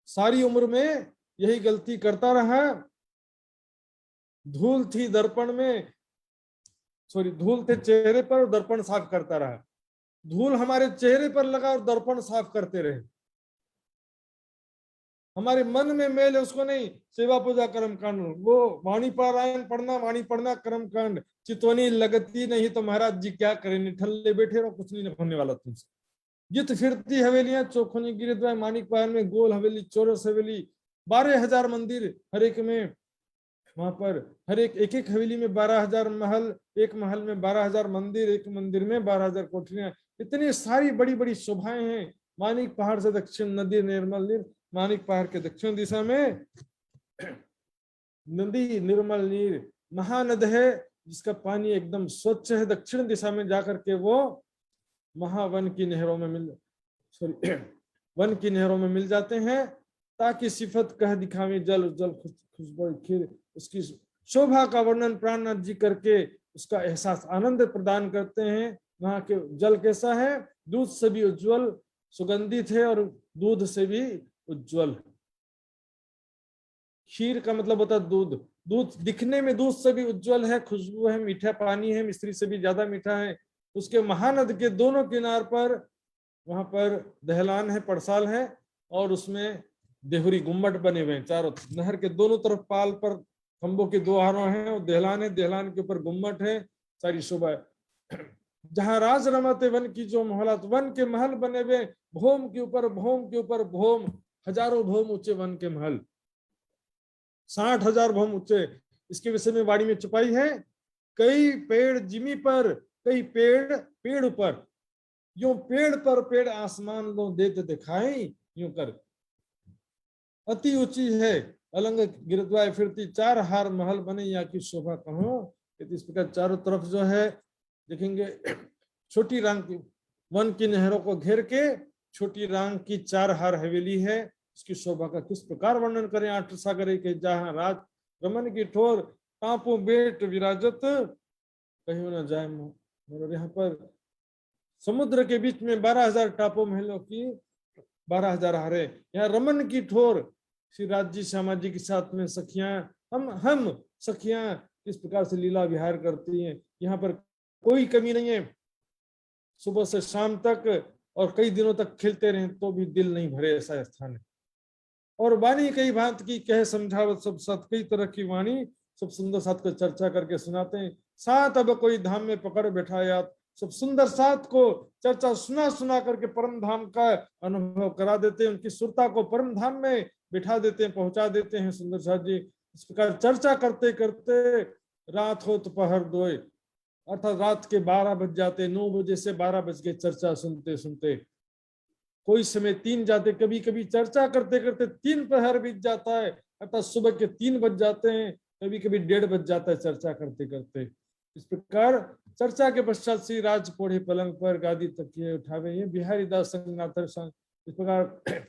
B: सारी उम्र में यही गलती करता रहा। धूल थी दर्पण में, धूल थे चेहरे पर और दर्पण साफ करता रहा। धूल हमारे चेहरे पर लगा और दर्पण साफ करते रहे। हमारे मन में मेल है उसको नहीं, सेवा पूजा कर्म कांड, वो वाणी पारायण पढ़ना, वाणी पढ़ना कर्म कांड। चितौनी लगती नहीं तो महाराज जी क्या करें, निठल्ले बैठे रहो, कुछ नहीं होने वाला तुमसे। जित फिरती हवेलियां चौखनी गिरिद्वार मानिक पहाड़ में, गोल हवेली, चौरस हवेली, 12,000 मंदिर हर एक में। वहां पर हर एक एक हवेली में 12,000 महल, एक महल में 12,000 मंदिर, एक मंदिर में 12,000 कोठरियां, इतनी सारी बड़ी बड़ी शोभाएं हैं। मानिक पहाड़ से दक्षिण नदी निर्मल नीर, मानिक पहाड़ के दक्षिण दिशा में नदी निर्मल नीर, महानद है जिसका पानी एकदम स्वच्छ है। दक्षिण दिशा में जाकर के वो महावन की नहरों में वन की नहरों में मिल जाते हैं। ताकि सिफत कह दिखावे जल जल खुशबू खीर, उसकी शोभा का वर्णन प्राणनाथ जी करके उसका एहसास आनंद प्रदान करते हैं। वहां के जल कैसा है, दूध से भी उज्ज्वल सुगंधित है और दूध से भी उज्ज्वल। खीर का मतलब होता है दूध, दूध दिखने में दूध से भी उज्ज्वल है, खुशबू है, मीठा पानी है, मिश्री से भी ज्यादा मीठा है। उसके महानद के दोनों किनार पर वहां पर दहलान है, पड़साल है, और उसमें देहुरी गुम्बट बने हुए हैं चारों, नहर के दोनों तरफ पाल पर खंभों के दो आरों हैं, और दहलान है, दहलान के ऊपर गुम्बट है, सारी शोभा है। जहां राज रमते वन की जो महलात, वन के महल बने हुए, भौम के ऊपर भौम के ऊपर भौम, हजारों भौम ऊंचे वन के महल, 60,000 भौम ऊंचे। इसके विषय में वाणी में छुपाई है, कई पेड़ जिमी पर, कई पेड़ पेड़ ऊपर, यूं पेड़ पर पेड़ आसमान लो देते दिखाई, यूं कर अति ऊंची है अलंग गिरद्वाय फिरती, 4 हार महल बने या की शोभा कहो। इस प्रकार चारों तरफ जो है देखेंगे, छोटी रांग की वन की नहरों को घेर के छोटी रांग की 4 हार हवेली है, इसकी शोभा का किस प्रकार वर्णन करें। 8 सागर के जहां राज रमन की ठोर, टापू बेट विराजत कहीं न जाए मोर। यहाँ पर समुद्र के बीच में 12,000 टापू महलों की 12,000 हारे, यहाँ रमन की ठोर, श्री राज जी श्यामा जी के साथ में सखियां, हम सखियां इस प्रकार से लीला विहार करती हैं। यहाँ पर कोई कमी नहीं है, सुबह से शाम तक और कई दिनों तक खेलते रहे तो भी दिल नहीं भरे, ऐसा स्थान है। और वाणी कई भांत की कह समझावत सब सत, कई तरह की वाणी सब सुंदर साथ को चर्चा करके सुनाते हैं। साथ अब कोई धाम में पकड़ बैठाया, सब सुंदर साथ को चर्चा सुना सुना करके परम धाम का अनुभव करा देते हैं, उनकी सुरता को परम धाम में बिठा देते हैं, पहुंचा देते हैं सुंदर साथ जी। इस प्रकार चर्चा करते करते रात हो दोपहर दोए, अर्थात रात के 12 बज जाते, 9 बजे से 12 बज के चर्चा सुनते सुनते, कोई समय 3 जाते, कभी कभी चर्चा करते करते 3 प्रहर बीत जाता है, अर्थात सुबह के 3 बज जाते हैं, कभी कभी 1:30 बज जाता है चर्चा करते करते। इस प्रकार चर्चा के पश्चात श्री राज पोढ़े पलंग पर गादी तकिए उठावे, ये बिहारी दास संगनाथर संग। इस प्रकार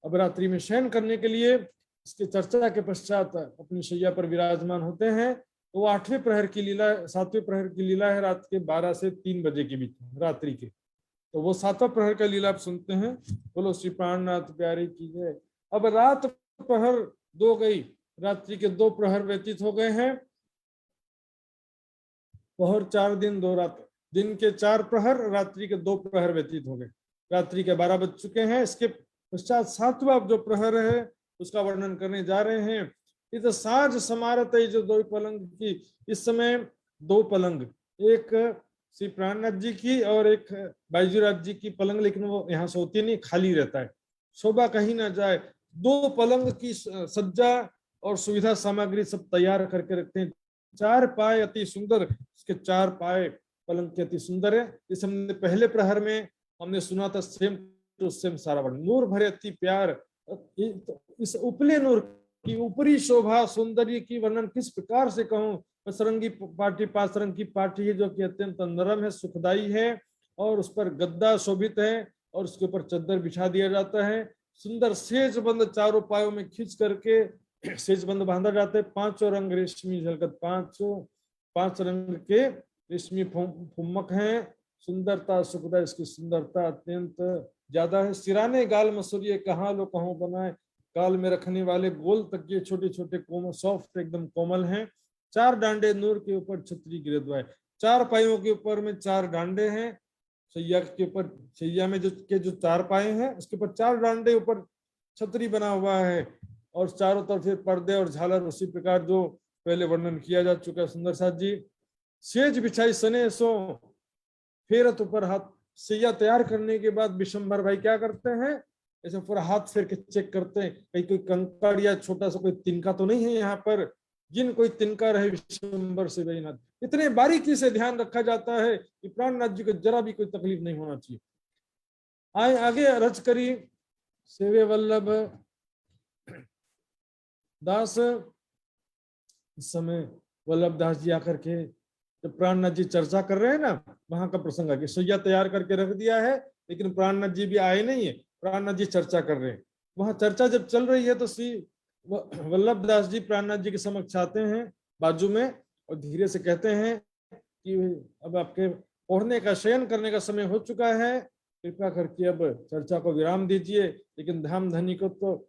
B: अब रात्रि में शयन करने के लिए इसके चर्चा के पश्चात अपनी शैया पर विराजमान होते हैं। तो वो 8वें प्रहर की लीला, 7वें प्रहर की लीला है, रात के 12 से 3 बजे के बीच रात्रि के। तो वो 7वां प्रहर का लीला आप सुनते हैं। बोलो श्री प्राणनाथ प्यारे की जय। अब रात प्रहर 2 गई, रात्रि के 2 प्रहर व्यतीत हो गए हैं। पहर 4 दिन 2 रात, दिन के 4 प्रहर, रात्रि के 2 प्रहर व्यतीत हो गए, रात्रि के 12 बज चुके हैं। इसके पश्चात 7वां जो प्रहर है उसका वर्णन करने जा रहे हैं। इस साज समारत है जो 2 पलंग की, इस समय 2 पलंग, एक श्री प्राणनाथ जी की और एक बाईजूराज जी की पलंग, लेकिन वो यहाँ सोती नहीं, खाली रहता है, शोभा कहीं ना जाए। 2 पलंग की सज्जा और सुविधा सामग्री सब तैयार करके रखते हैं। 4 पाए अति सुंदर, इसके 4 पाए पलंग के अति सुंदर है। इस हमने पहले प्रहर में हमने सुना था, सेम टू सेम सारा वर्णन, नूर भरे अति प्यार। इस उपले नूर की ऊपरी शोभा सौंदर्य की वर्णन किस प्रकार से कहूं। पसरंगी पाटी, 5 रंग की पाटी है जो कि अत्यंत नरम है, सुखदाई है, और उस पर गद्दा शोभित है, और उसके ऊपर चद्दर बिछा दिया जाता है। सुंदर सेज बंद चारों पायों में खींच करके सेज बंद बांधा जाता है। 5 रंग रेशमी झलकत, 5 रंग के रेशमी फुम्मक हैं। सुंदरता सुखदा, इसकी सुंदरता अत्यंत ज्यादा है। सिराने गाल मसूरिये कहाँ लो कहों बनाए, गाल में रखने वाले गोल तकिए छोटे छोटे कोमल, सॉफ्ट एकदम कोमल हैं। 4 डांडे नूर के ऊपर छतरी गिरद्वाए, 4 पायों के ऊपर में 4 डांडे हैं। सैया के ऊपर, सैया में जो 4 पाए हैं उसके ऊपर 4 डांडे, ऊपर छतरी बना हुआ है, और चारों तरफ पर्दे और झालर उसी प्रकार जो पहले वर्णन किया जा चुका है। सुंदर साथ जी सेज बिछाई सने सो, फेरत ऊपर हाथ। सैया तैयार करने के बाद विशंभर भाई क्या करते हैं, ऐसे पूरा हाथ फेर के चेक करते हैं कहीं कोई कंकड़ या छोटा सा कोई तिनका तो नहीं है यहाँ पर, जिन कोई तिनका रहे विशंभर से वैनाथ। इतने बारीकी से ध्यान रखा जाता है कि प्राणनाथ जी को जरा भी कोई तकलीफ नहीं होना चाहिए। आए आगे रच करी सेवे वल्लभ दास। इस समय वल्लभ दास जी आकर के जब प्राणनाथ जी चर्चा कर रहे हैं ना, वहां का प्रसंग है। सैया तैयार करके रख दिया है, लेकिन प्राणनाथ जी भी आए नहीं है, प्राणनाथ जी चर्चा कर रहे हैं। वहां चर्चा जब चल रही है तो श्री वल्लभ दास जी प्राणनाथ जी के समक्ष आते हैं बाजू में, और धीरे से कहते हैं कि अब आपके पढ़ने का, शयन करने का समय हो चुका है, कृपया करके अब चर्चा को विराम दीजिए। लेकिन धाम धनी को तो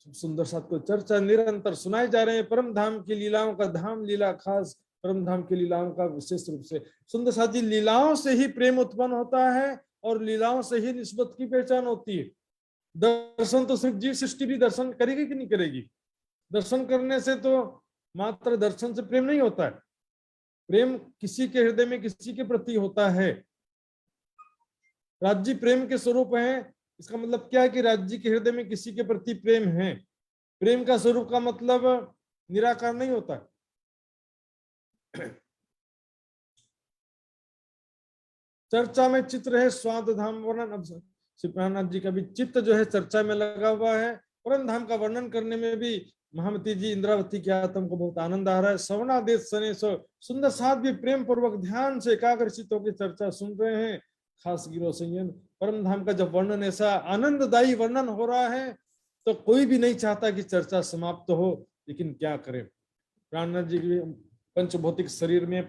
B: सुंदर साथ को चर्चा निरंतर सुनाए जा रहे हैं। परम धाम की लीलाओं का, धाम लीला खास परम धाम की लीलाओं का विशेष रूप से। सुंदर साथ जी लीलाओं से ही प्रेम उत्पन्न होता है, और लीलाओं से ही निस्बत की पहचान होती है। दर्शन तो सिर्फ जीव सृष्टि भी दर्शन करेगी कि नहीं करेगी? दर्शन करने से तो मात्र दर्शन से प्रेम नहीं होता है। प्रेम किसी के हृदय में किसी के प्रति होता है। राज्य प्रेम के स्वरूप है। इसका मतलब क्या है कि राज्य के हृदय में किसी के प्रति प्रेम है। प्रेम का स्वरूप का मतलब निराकार नहीं होता। चर्चा में चित्त रहे स्वाद धाम वर्णन। अब श्री प्राणनाथ जी का भी चित्त जो है चर्चा में लगा हुआ है। परम धाम का वर्णन करने में भी महामती जी इंद्रावती के आत्म को बहुत आनंद आ रहा है। श्रवणादेश सने सुंदर साथ भी प्रेम पूर्वक ध्यान से एकाग्रचित होकर चर्चा सुन रहे हैं। खास गिरो संयन परम धाम का जब वर्णन ऐसा आनंददायी वर्णन हो रहा है तो कोई भी नहीं चाहता कि चर्चा समाप्त हो, लेकिन क्या करें। प्राणनाथ जी के पंचभौतिक शरीर में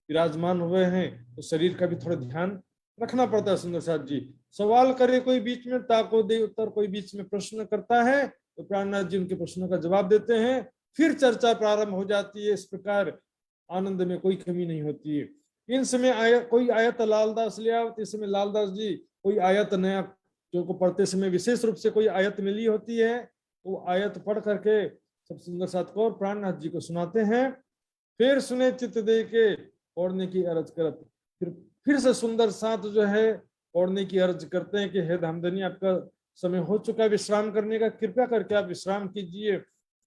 B: विराजमान हुए हैं तो शरीर का भी थोड़ा ध्यान रखना पड़ता है। सुंदर साथ जी सवाल करे कोई बीच में, ताको दे उत्तर, कोई बीच में प्रश्न करता है तो प्राणनाथ जी उनके प्रश्नों का जवाब देते हैं, फिर चर्चा प्रारंभ हो जाती है। इस प्रकार आनंद में कोई कमी नहीं होती है। इन समय कोई आयत लालदास ले आओ, इस समय लालदास जी कोई आयत नया जो को पढ़ते समय विशेष रूप से कोई आयत मिली होती है, वो आयत पढ़ करके सब सुंदर साथ को और प्राणनाथ जी को सुनाते हैं। फिर सुने चित्त दे के पढ़ने की अर्ज करत, फिर से सुंदर साथ जो है पढ़ने की अर्ज करते हैं कि हे धामधनी आपका समय हो चुका है विश्राम करने का, कृपया करके आप विश्राम कीजिए।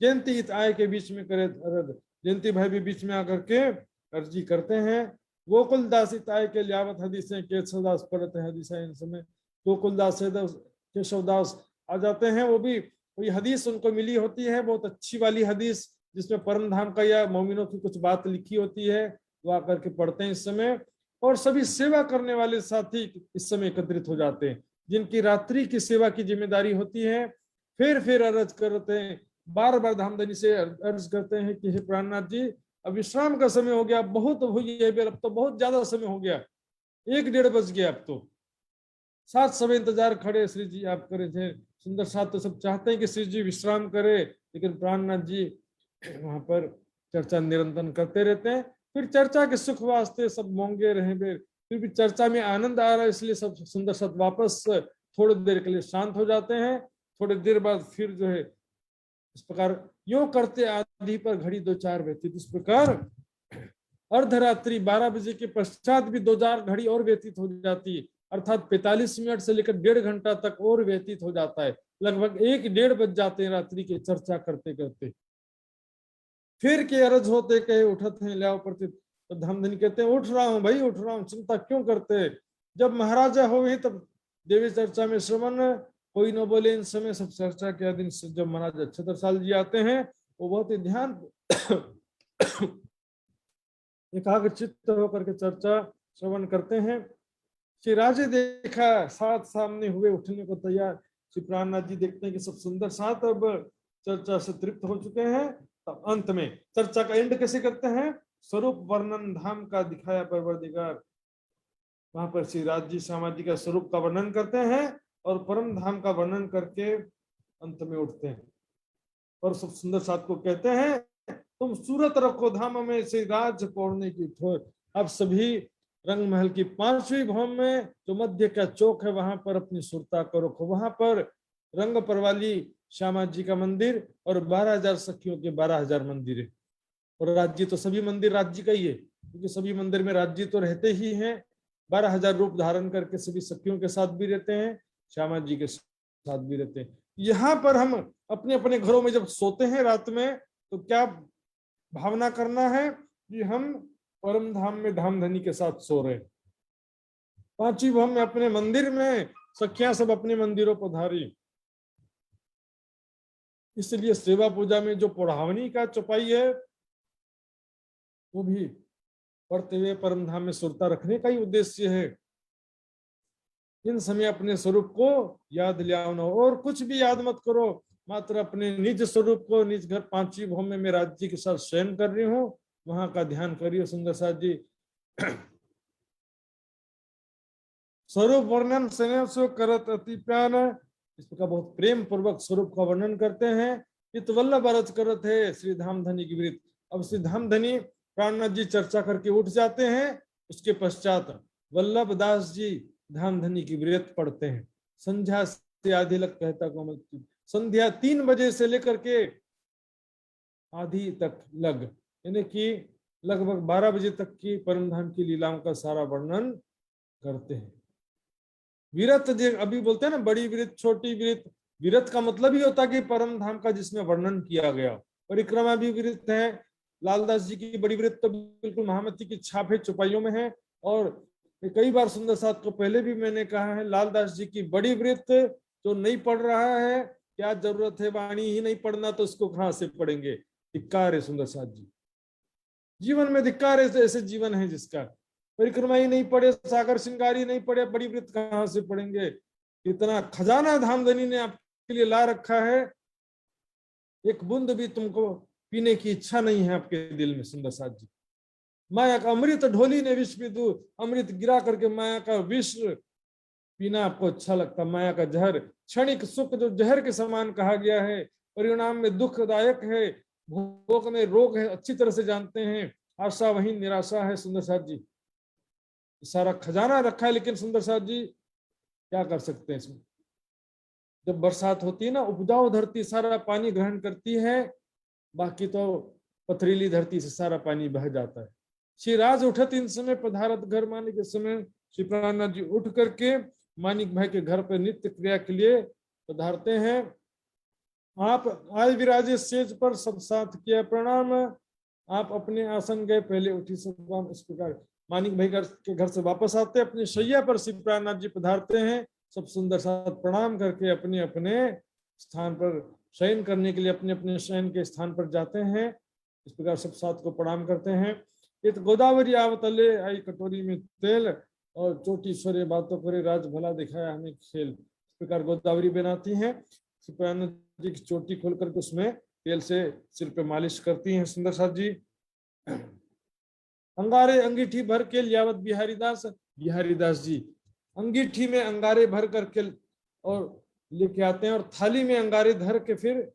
B: जयंती इत आय के बीच में करे अर्ज, जयंती भाई भी बीच में आकर के अर्जी करते हैं। गोकुलदास इत आय के लियावत हदीसें केशवदास पढ़ते हैं हदीसें। इन समय गोकुलदास केशवदास आ जाते हैं, वो भी कोई हदीस उनको मिली होती है, बहुत अच्छी वाली हदीस जिसमें परम धाम का या मोमिनों की कुछ बात लिखी होती है, वो आकर के पढ़ते हैं इस समय। और सभी सेवा करने वाले साथी इस समय एकत्रित हो जाते हैं, जिनकी रात्रि की सेवा की जिम्मेदारी होती है। फिर अर्ज करते हैं, बार बार धामधनी से अर्ज करते हैं कि हे प्राणनाथ जी अब विश्राम का समय हो गया, बहुत हुई है, अब तो बहुत ज्यादा समय हो गया, 1-1:30 बज गया। अब तो साथ सब इंतजार खड़े श्री जी आप करे थे। सुंदर साथ तो सब चाहते हैं कि श्री जी विश्राम करे, लेकिन प्राणनाथ जी वहां पर चर्चा निरंतर करते रहते हैं। फिर चर्चा के सुख वास्ते सब मोंगे रहे बेर, फिर भी चर्चा में आनंद आ रहा है इसलिए सब सुंदर साथ वापस थोड़ी देर के लिए शांत हो जाते हैं। थोड़ी देर बाद फिर जो है इस प्रकार यो करते आदि पर घड़ी 2-4 व्यतीत, इस प्रकार अर्धरात्रि 12 बजे के पश्चात भी 2-4 घड़ी और व्यतीत हो जाती है, अर्थात 45 मिनट से लेकर 1.5 घंटा तक और व्यतीत हो जाता है। लगभग 1-1:30 बज जाते हैं रात्रि की चर्चा करते करते। फिर के अरज होते कहे उठत हैं लियाओ प्रति, तो धामधनी कहते हैं उठ रहा हूं भाई, उठ रहा हूं, चिंता क्यों करते। जब महाराजा हो ही तब देवी चर्चा में श्रवण, कोई न बोले इन समय। सब चर्चा के दिन जब महाराज छत्रसाल जी आते हैं वो बहुत ही ध्यान एकाग्र चित्त होकर के चर्चा श्रवण करते हैं। श्री राजे देखा साथ सामने हुए उठने को तैयार। श्री प्राणनाथ जी देखते हैं कि सब सुंदर साथ अब चर्चा से तृप्त हो चुके हैं। तब अंत में चर्चा का एंड कैसे करते हैं, स्वरूप वर्णन धाम का दिखाया परवरदिगार। वहां पर श्री राज जी श्यामा जी का स्वरूप का वर्णन करते हैं और परम धाम का वर्णन करके अंत में उठते हैं और सब सुंदर साथ को कहते हैं तुम सूरत रखो धाम में से राज पौड़ने की ठोर। अब सभी रंग महल की 5वीं भवन में जो मध्य का चौक है वहां पर अपनी सुरता को रखो। वहां पर रंग परवाली श्यामा जी का मंदिर और 12,000 सखियों के 12,000 मंदिर है। और राज्य तो सभी मंदिर राज्य का ही है, क्योंकि सभी मंदिर में राज्य तो रहते ही हैं। 12,000 रूप धारण करके सभी सखियों के साथ भी रहते हैं, श्यामा जी के साथ भी रहते हैं। यहाँ पर हम अपने अपने घरों में जब सोते हैं रात में तो क्या भावना करना है कि हम परम धाम में धामधनी के साथ सो रहे। 5वीं भवन में अपने मंदिर में सखियां सब अपने मंदिरों पधारी। इसलिए सेवा पूजा में जो पौढ़ावनी का चौपाई है वो भी पढ़ते हुए परम धाम में सुरता रखने का ही उद्देश्य है। इन समय अपने स्वरूप को याद ले आओ और कुछ भी याद मत करो, मात्र अपने निज स्वरूप को, निज घर 5वीं भवन में मैं राज्य के साथ शयन कर रही हूँ वहां का ध्यान करिए। सुंदर साथ जी स्वरूप वर्णन स्नेह से करत अति प्यान, इस प्रकार बहुत प्रेम पूर्वक स्वरूप का वर्णन करते हैं। इत वल्लभ अरज करत है श्री धामधनी की वृत्त। अब श्री धामधनी प्राणनाथ जी चर्चा करके उठ जाते हैं। उसके पश्चात वल्लभ दास जी धाम धनी की व्रत पढ़ते हैं। संध्या से आधी लग कहता कोमल की, संध्या 3 बजे से लेकर के आधी तक लग, यानी कि लगभग 12 बजे तक की परम धाम की लीलाओं का सारा वर्णन करते हैं। विरत अभी बोलते हैं ना, बड़ी विरत छोटी विरत। विरत का मतलब ही होता है कि परम धाम का जिसमें वर्णन किया गया। परिक्रमा भी विरत है। लालदास जी की बड़ी विरत तो बिल्कुल महामती की छाप है, चौपाइयों में है। और कई बार सुंदर साथ को पहले भी मैंने कहा है, लालदास जी की बड़ी विरत जो नहीं पढ़ रहा है, क्या जरूरत है, वाणी ही नहीं पढ़ना तो उसको कहां से पढ़ेंगे। धिक्कार है सुंदर साथ जी, जीवन में धिक्कार है। ऐसे जीवन है जिसका परिक्रमा ही नहीं पढ़े, सागर श्रृंगारी नहीं पढ़े, बड़ी व्रत कहां से पढ़ेंगे। इतना खजाना धामधनी ने आपके लिए ला रखा है, एक बूंद भी तुमको पीने की इच्छा नहीं है आपके दिल में। सुंदर साथ जी, माया का अमृत ढोली ने विष पी दू, अमृत गिरा करके माया का विष पीना आपको अच्छा लगता। माया का जहर, क्षणिक सुख जो जहर के समान कहा गया है, परिणाम में दुखदायक है, भोग में रोग है, अच्छी तरह से जानते हैं। आशा वही निराशा है। सुंदर साथ जी सारा खजाना रखा है, लेकिन सुंदर साथ जी क्या कर सकते हैं इसमें। जब बरसात होती है ना, उपजाऊ धरती सारा पानी ग्रहण करती है, बाकी तो पथरीली धरती से सारा पानी बह जाता है। श्री राज उठत इन समय पधारत घर, मानिक के समय श्री प्राणनाथ जी उठ करके मानिक भाई के घर पर नित्य क्रिया के लिए पधारते हैं। आप आए विराजे सेज पर, सब साथ किया प्रणाम, आप अपने आसन गए पहले उठी सब। इस प्रकार मानिक भाई के घर से वापस आते, अपनी शैया पर श्री प्राणनाथ जी पधारते हैं। सब सुंदर साथ प्रणाम करके अपने अपने स्थान पर शयन करने के लिए अपने अपने शयन के स्थान पर जाते हैं। इस प्रकार सब साथ को प्रणाम करते हैं। इत गोदावरी आवतले आई कटोरी में तेल, और चोटी स्वरे बातों करे राज भला दिखाया हमें खेल। इस प्रकार गोदावरी बनाती हैं, श्री प्राणनाथ जी की चोटी खोल करके उसमें तेल से सिर पे मालिश करती हैं सुंदर साथ जी। अंगारे अंगीठी भर के लियावत बिहारी दास, बिहारी दास जी अंगीठी में अंगारे भर करके और लेके आते हैं, और थाली में अंगारे धर के फिर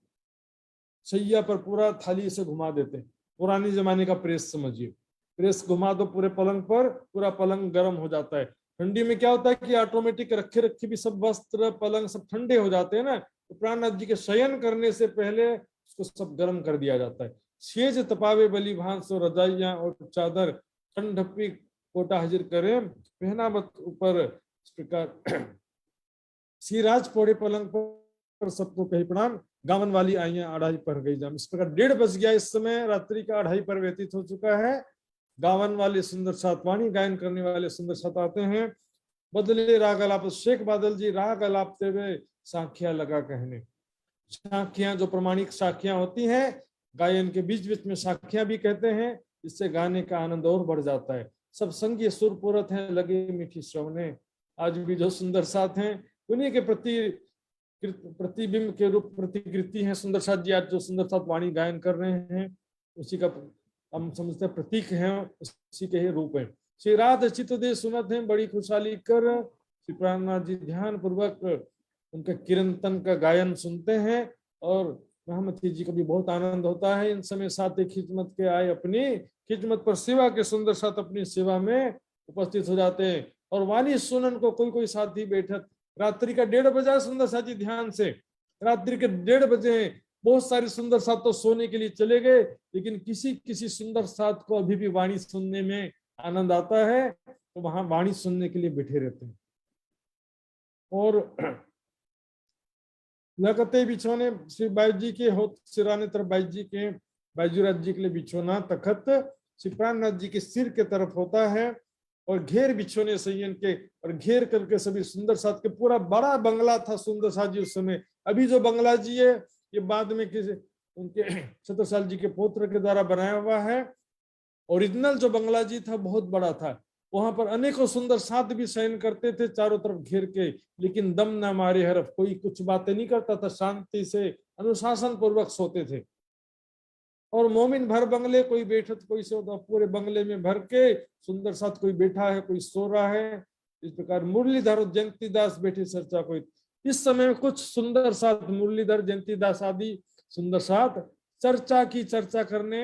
B: सैया पर पूरा थाली से घुमा देते हैं। पुराने जमाने का प्रेस समझिए, प्रेस घुमा दो पूरे पलंग पर, पूरा पलंग गर्म हो जाता है। ठंडी में क्या होता है कि ऑटोमेटिक रखे रखे भी सब वस्त्र पलंग सब ठंडे हो जाते हैं ना, तो प्राणनाथ जी के शयन करने से पहले उसको सब गर्म कर दिया जाता है। सेज तपावे बलि भांस और रजाइयां और चादर, ठंडपी कोटा हाजिर करें पहनावत ऊपर। इस प्रकार सिराज पोड़े पलंग पर सबको कही प्रणाम, गावन वाली आइयां अढ़ाई पर गई जाम। इस प्रकार 1:30 बज गया, इस समय रात्रि का 2:30 पर व्यतीत हो चुका है। गावन वाले सुंदर साथ, वाणी गायन करने वाले सुंदर साथ आते हैं। बदले राग अलाप, शेख बादल जी राग अलापते हुए साखिया लगा कहने। साखियां जो प्रमाणिक साखियां होती हैं, गायन के बीच बीच में साखियां भी कहते हैं, इससे गाने का आनंद और बढ़ जाता है। सब संगी सुरपुरत हैं लगे मीठी श्रवणे। आज भी जो सुंदर साथ हैं उन्हीं के प्रति प्रतिबिंब के रूप प्रतिकृति है सुंदर साथ जी। आज जो सुंदर साथ वाणी गायन कर रहे हैं उसी का हम समझते हैं प्रतीक है, उसी के ही रूप है। श्री राध चित दे सुनत हैं बड़ी खुशहाली कर, श्री प्राणनाथ जी ध्यान पूर्वक उनका कीर्तन का गायन सुनते हैं, और महामती जी को भी बहुत आनंद होता है। इन समय साथ खिदमत के आए, अपनी खिदमत पर सेवा के सुंदर साथ अपनी सेवा में उपस्थित हो जाते हैं। और वाणी सुनन को कोई कोई साथी बैठक, रात्रि का 1:30 बजा सुंदर साथ जी ध्यान से, रात्रि के 1:30 बजे बहुत सारे सुंदर साथ तो सोने के लिए चले गए, लेकिन किसी किसी सुंदर साथ को अभी भी वाणी सुनने में आनंद आता है, तो वहां वाणी सुनने के लिए बैठे रहते हैं। और लगते बिछोने श्री बाईजी जी के हो सिराने तरफ बाईजी के बाईजूराज जी के लिए बिछोना तखत श्री प्राणनाथ जी के सिर के तरफ होता है, और घेर बिछोने संयन के, और घेर करके सभी सुंदर साथ के। पूरा बड़ा बंगला था सुंदर साथ जी उस समय। अभी जो बंगला जी है ये बाद में किसी उनके छत्रसाल जी के पुत्र के द्वारा बनाया हुआ है। ओरिजिनल जो बंगला जी था बहुत बड़ा था, वहां पर अनेकों सुंदर साथ भी शयन करते थे चारों तरफ घेर के, लेकिन दम न मारे हरफ, कोई कुछ बातें नहीं करता था, शांति से अनुशासन पूर्वक सोते थे। और मोमिन भर बंगले कोई बैठत कोई सोता, पूरे बंगले में भर के सुंदर साथ कोई बैठा है कोई सो रहा है। इस प्रकार मुरलीधर जयंतीदास बैठे चर्चा कोई। इस समय में कुछ सुंदर साथ मुरलीधर जयंतीदास आदि सुंदर साथ चर्चा करने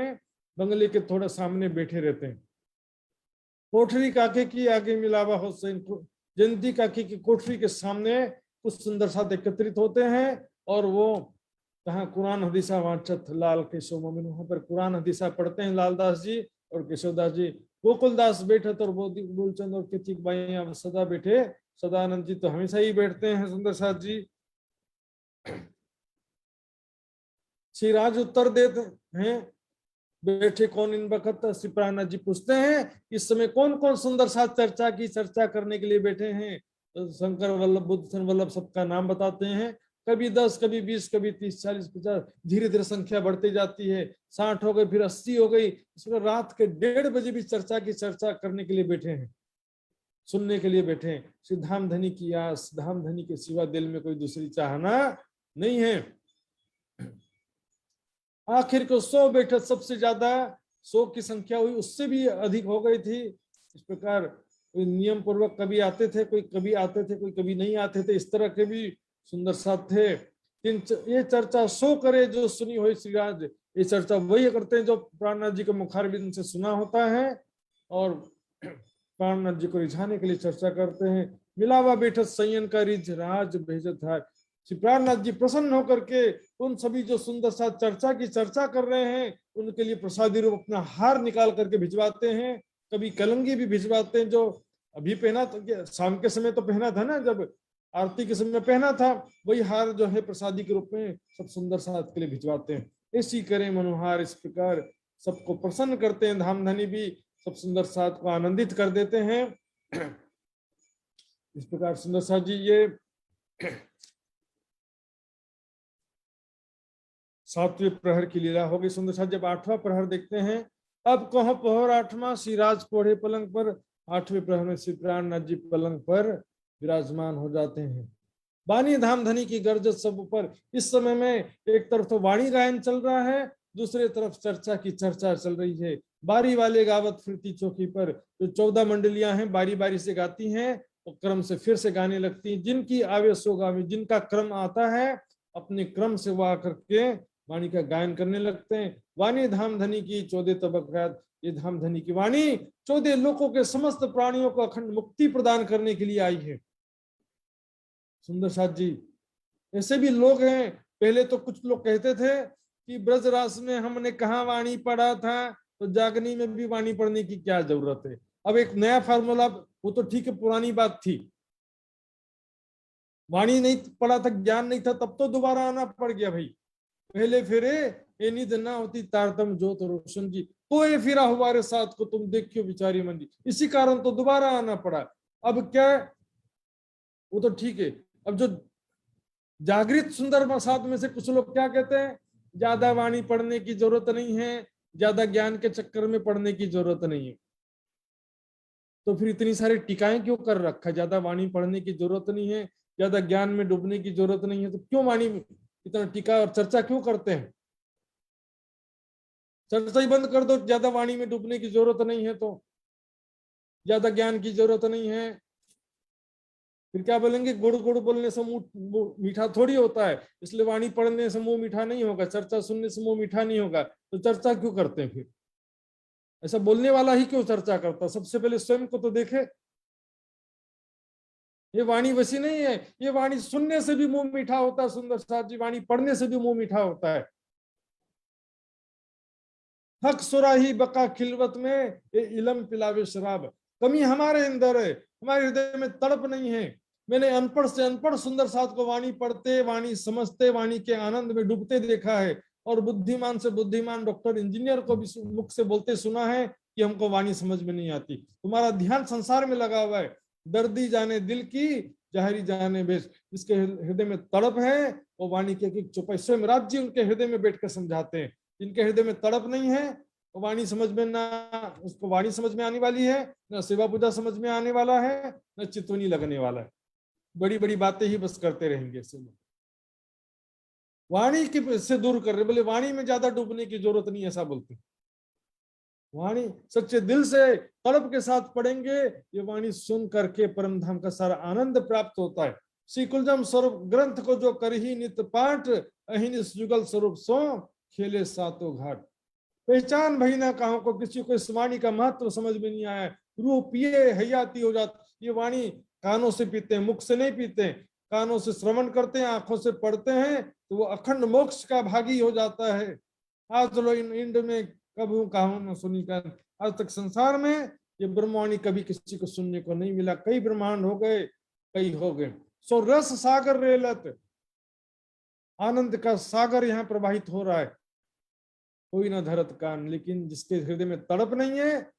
B: बंगले के थोड़ा सामने बैठे रहते हैं। कोठरी काके की आगे मिलावा हो जयंती काकी की कोठरी के सामने कुछ सुंदर साथ एकत्रित होते हैं और वो कहा कुरान हदीसा वाचत लाल केशव मोमिन, वहां पर कुरान हदीसा पढ़ते हैं लालदास जी और केशवदास जी। गोकुलदास बैठे तो बोलचंद और कितिक बाई सदा बैठे, सदानंद जी तो हमेशा ही बैठते हैं सुंदर साथ जी। श्री राज उत्तर देते हैं, बैठे कौन इन वक्त, श्री प्राणनाथ जी पूछते हैं इस समय कौन कौन सुंदर साथ चर्चा करने के लिए बैठे हैं। तो शंकर वल्लभ, बुद्धन वल्लभ सबका नाम बताते हैं। कभी 10, कभी 20, कभी 30, 40, 50, धीरे धीरे संख्या बढ़ती जाती है। 60 हो गई, फिर 80 हो गई। इसमें रात के 1:30 बजे भी चर्चा करने के लिए बैठे हैं, सुनने के लिए बैठे हैं। श्री धाम धनी की आस, धाम धनी के सिवा दिल में कोई दूसरी चाहना नहीं है। आखिर को 100 बैठक, सबसे ज्यादा 100 की संख्या हुई, उससे भी अधिक हो गई थी। इस प्रकार कोई नियम पूर्वक कभी आते थे, कोई कभी आते थे, कोई कभी नहीं आते थे, इस तरह के भी सुंदर साथ थे। ये चर्चा 100 करे जो सुनी हुई श्रीराज, ये चर्चा वही करते हैं जो प्राणनाथ जी के मुखारबिंद से सुना होता है और प्राणनाथ जी को रिझाने के लिए चर्चा करते हैं। मिलावा बैठक संयन का रिझ राज भेजत है। श्री प्राणनाथ जी प्रसन्न होकर के उन सभी जो सुंदर साथ चर्चा कर रहे हैं उनके लिए प्रसादी रूप अपना हार निकाल करके भिजवाते हैं। कभी कलंगी भी भिजवाते हैं, जो अभी पहना तो शाम के समय तो पहना था ना, जब आरती के समय पहना था, वही हार जो है प्रसादी के रूप में सब सुंदर साथ के लिए भिजवाते हैं। ऐसी करें मनोहार, इस प्रकार सबको प्रसन्न करते हैं। धामधनी भी सब सुंदर साथ को आनंदित कर देते हैं। इस प्रकार सुंदर साथ जी ये 7वें प्रहर की लीला हो गई। सुंदर साथ जब 8वां प्रहर देखते हैं, अब कहो पहर 8वां, श्री राज पौड़े पलंग पर। 8वें प्रहर में श्री प्राणनाथ जी पलंग पर विराजमान हो जाते हैं। वाणी धाम धनी की गर्जत सब ऊपर। इस समय में एक तरफ तो वाणी गायन चल रहा है, दूसरे तरफ चर्चा की चर्चा चल रही है। बारी वाले गावत फिरती चौकी पर, जो 14 मंडलियां हैं बारी बारी से गाती हैं और क्रम से फिर से गाने लगती हैं। जिनकी आवेश होगा, जिनका क्रम आता है अपने क्रम से वो आकर के वाणी का गायन करने लगते हैं। वाणी धाम धनी की 14 तबक, ये धाम धनी की वाणी 14 लोकों के समस्त प्राणियों को अखंड मुक्ति प्रदान करने के लिए आई है। सुंदर साथ जी ऐसे भी लोग हैं, पहले तो कुछ लोग कहते थे कि ब्रजरास में हमने कहा वाणी पढ़ा था, तो जागनी में भी वाणी पढ़ने की क्या जरूरत है। अब एक नया फार्मूला, वो तो ठीक है पुरानी बात थी, वाणी नहीं पढ़ा था, ज्ञान नहीं था, तब तो दोबारा आना पड़ गया भाई। पहले फिरे ये निध ना होती तारतम जोत रोशन जी, तो ये फिरा हमारे साथ को तुम देखियो बिचारी मंदी, इसी कारण तो दोबारा आना पड़ा। अब क्या, वो तो ठीक है। अब जो जागृत सुंदर साथ में से कुछ लोग क्या कहते हैं, ज्यादा वाणी पढ़ने की जरूरत नहीं है, ज्यादा ज्ञान के चक्कर में पढ़ने की जरूरत नहीं है। तो फिर इतनी सारी टीकाएं क्यों कर रखा, ज्यादा वाणी पढ़ने की जरूरत नहीं है, ज्यादा ज्ञान में डूबने की जरूरत नहीं है, तो क्यों वाणी इतना टीका और चर्चा क्यों करते हैं। चर्चा ही बंद कर दो, ज्यादा वाणी में डूबने की जरूरत नहीं है, तो ज्यादा ज्ञान की जरूरत नहीं है। फिर क्या बोलेंगे, गुड़ गुड़ बोलने से मुंह मीठा थोड़ी होता है, इसलिए वाणी पढ़ने से मुंह मीठा नहीं होगा, चर्चा सुनने से मुंह मीठा नहीं होगा, तो चर्चा क्यों करते हैं। फिर ऐसा बोलने वाला ही क्यों चर्चा करता, सबसे पहले स्वयं को तो देखे। ये वाणी वैसी नहीं है, ये वाणी सुनने से भी मुंह मीठा होता है सुंदर साथ जी, वाणी पढ़ने से भी मुंह मीठा होता है। हक सुराही बका खिलवत में ये इलम पिलावे शराब। कमी हमारे अंदर है, हमारे हृदय में तड़प नहीं है। मैंने अनपढ़ से अनपढ़ सुंदर साथ को वाणी पढ़ते, वाणी समझते, वाणी के आनंद में डूबते देखा है, और बुद्धिमान से बुद्धिमान डॉक्टर इंजीनियर को भी मुख से बोलते सुना है कि हमको वाणी समझ में नहीं आती। तुम्हारा ध्यान संसार में लगा हुआ है। दर्दी जाने दिल की, जहरी जाने बेश। जिसके हृदय में तड़प है वो वाणी के चुपाई स्वयं राज्य उनके हृदय में बैठकर समझाते हैं। जिनके हृदय में तड़प नहीं है वो वाणी समझ में ना, उसको वाणी समझ में आने वाली है, ना सेवा पूजा समझ में आने वाला है, ना चितवनी लगने वाला है। बड़ी बड़ी बातें ही बस करते रहेंगे से लोग, वाणी की से दूर कर रहे। बोले वाणी में ज्यादा डूबने की जरूरत नहीं, ऐसा बोलते। वाणी सच्चे दिल से तड़प के साथ पढ़ेंगे, ये वाणी सुन करके परम धाम का सारा आनंद प्राप्त होता है। श्री कुलजम स्वरूप ग्रंथ को जो कर ही नित पाठ, अहिनिस जुगल स्वरूप सो खेले सातों घाट। पहचान भई ना कहो को, किसी को इस वाणी का महत्व समझ में नहीं आया, रूह पिए हयाती हो जाती। ये वाणी कानों से पीते हैं, मुख से नहीं पीते हैं। कानों से श्रवण करते हैं, आंखों से पढ़ते हैं, तो वो अखंड मोक्ष का भागी हो जाता है। आज लोग इंड में कभी कहा न सुनी का, आज तक संसार में ये ब्रह्मवाणी कभी किसी को सुनने को नहीं मिला। कई ब्रह्मांड हो गए, कई हो गए। सो रस सागर रेलत, आनंद का सागर यहाँ प्रवाहित हो रहा है। कोई ना धरत कान, लेकिन जिसके हृदय में तड़प नहीं है,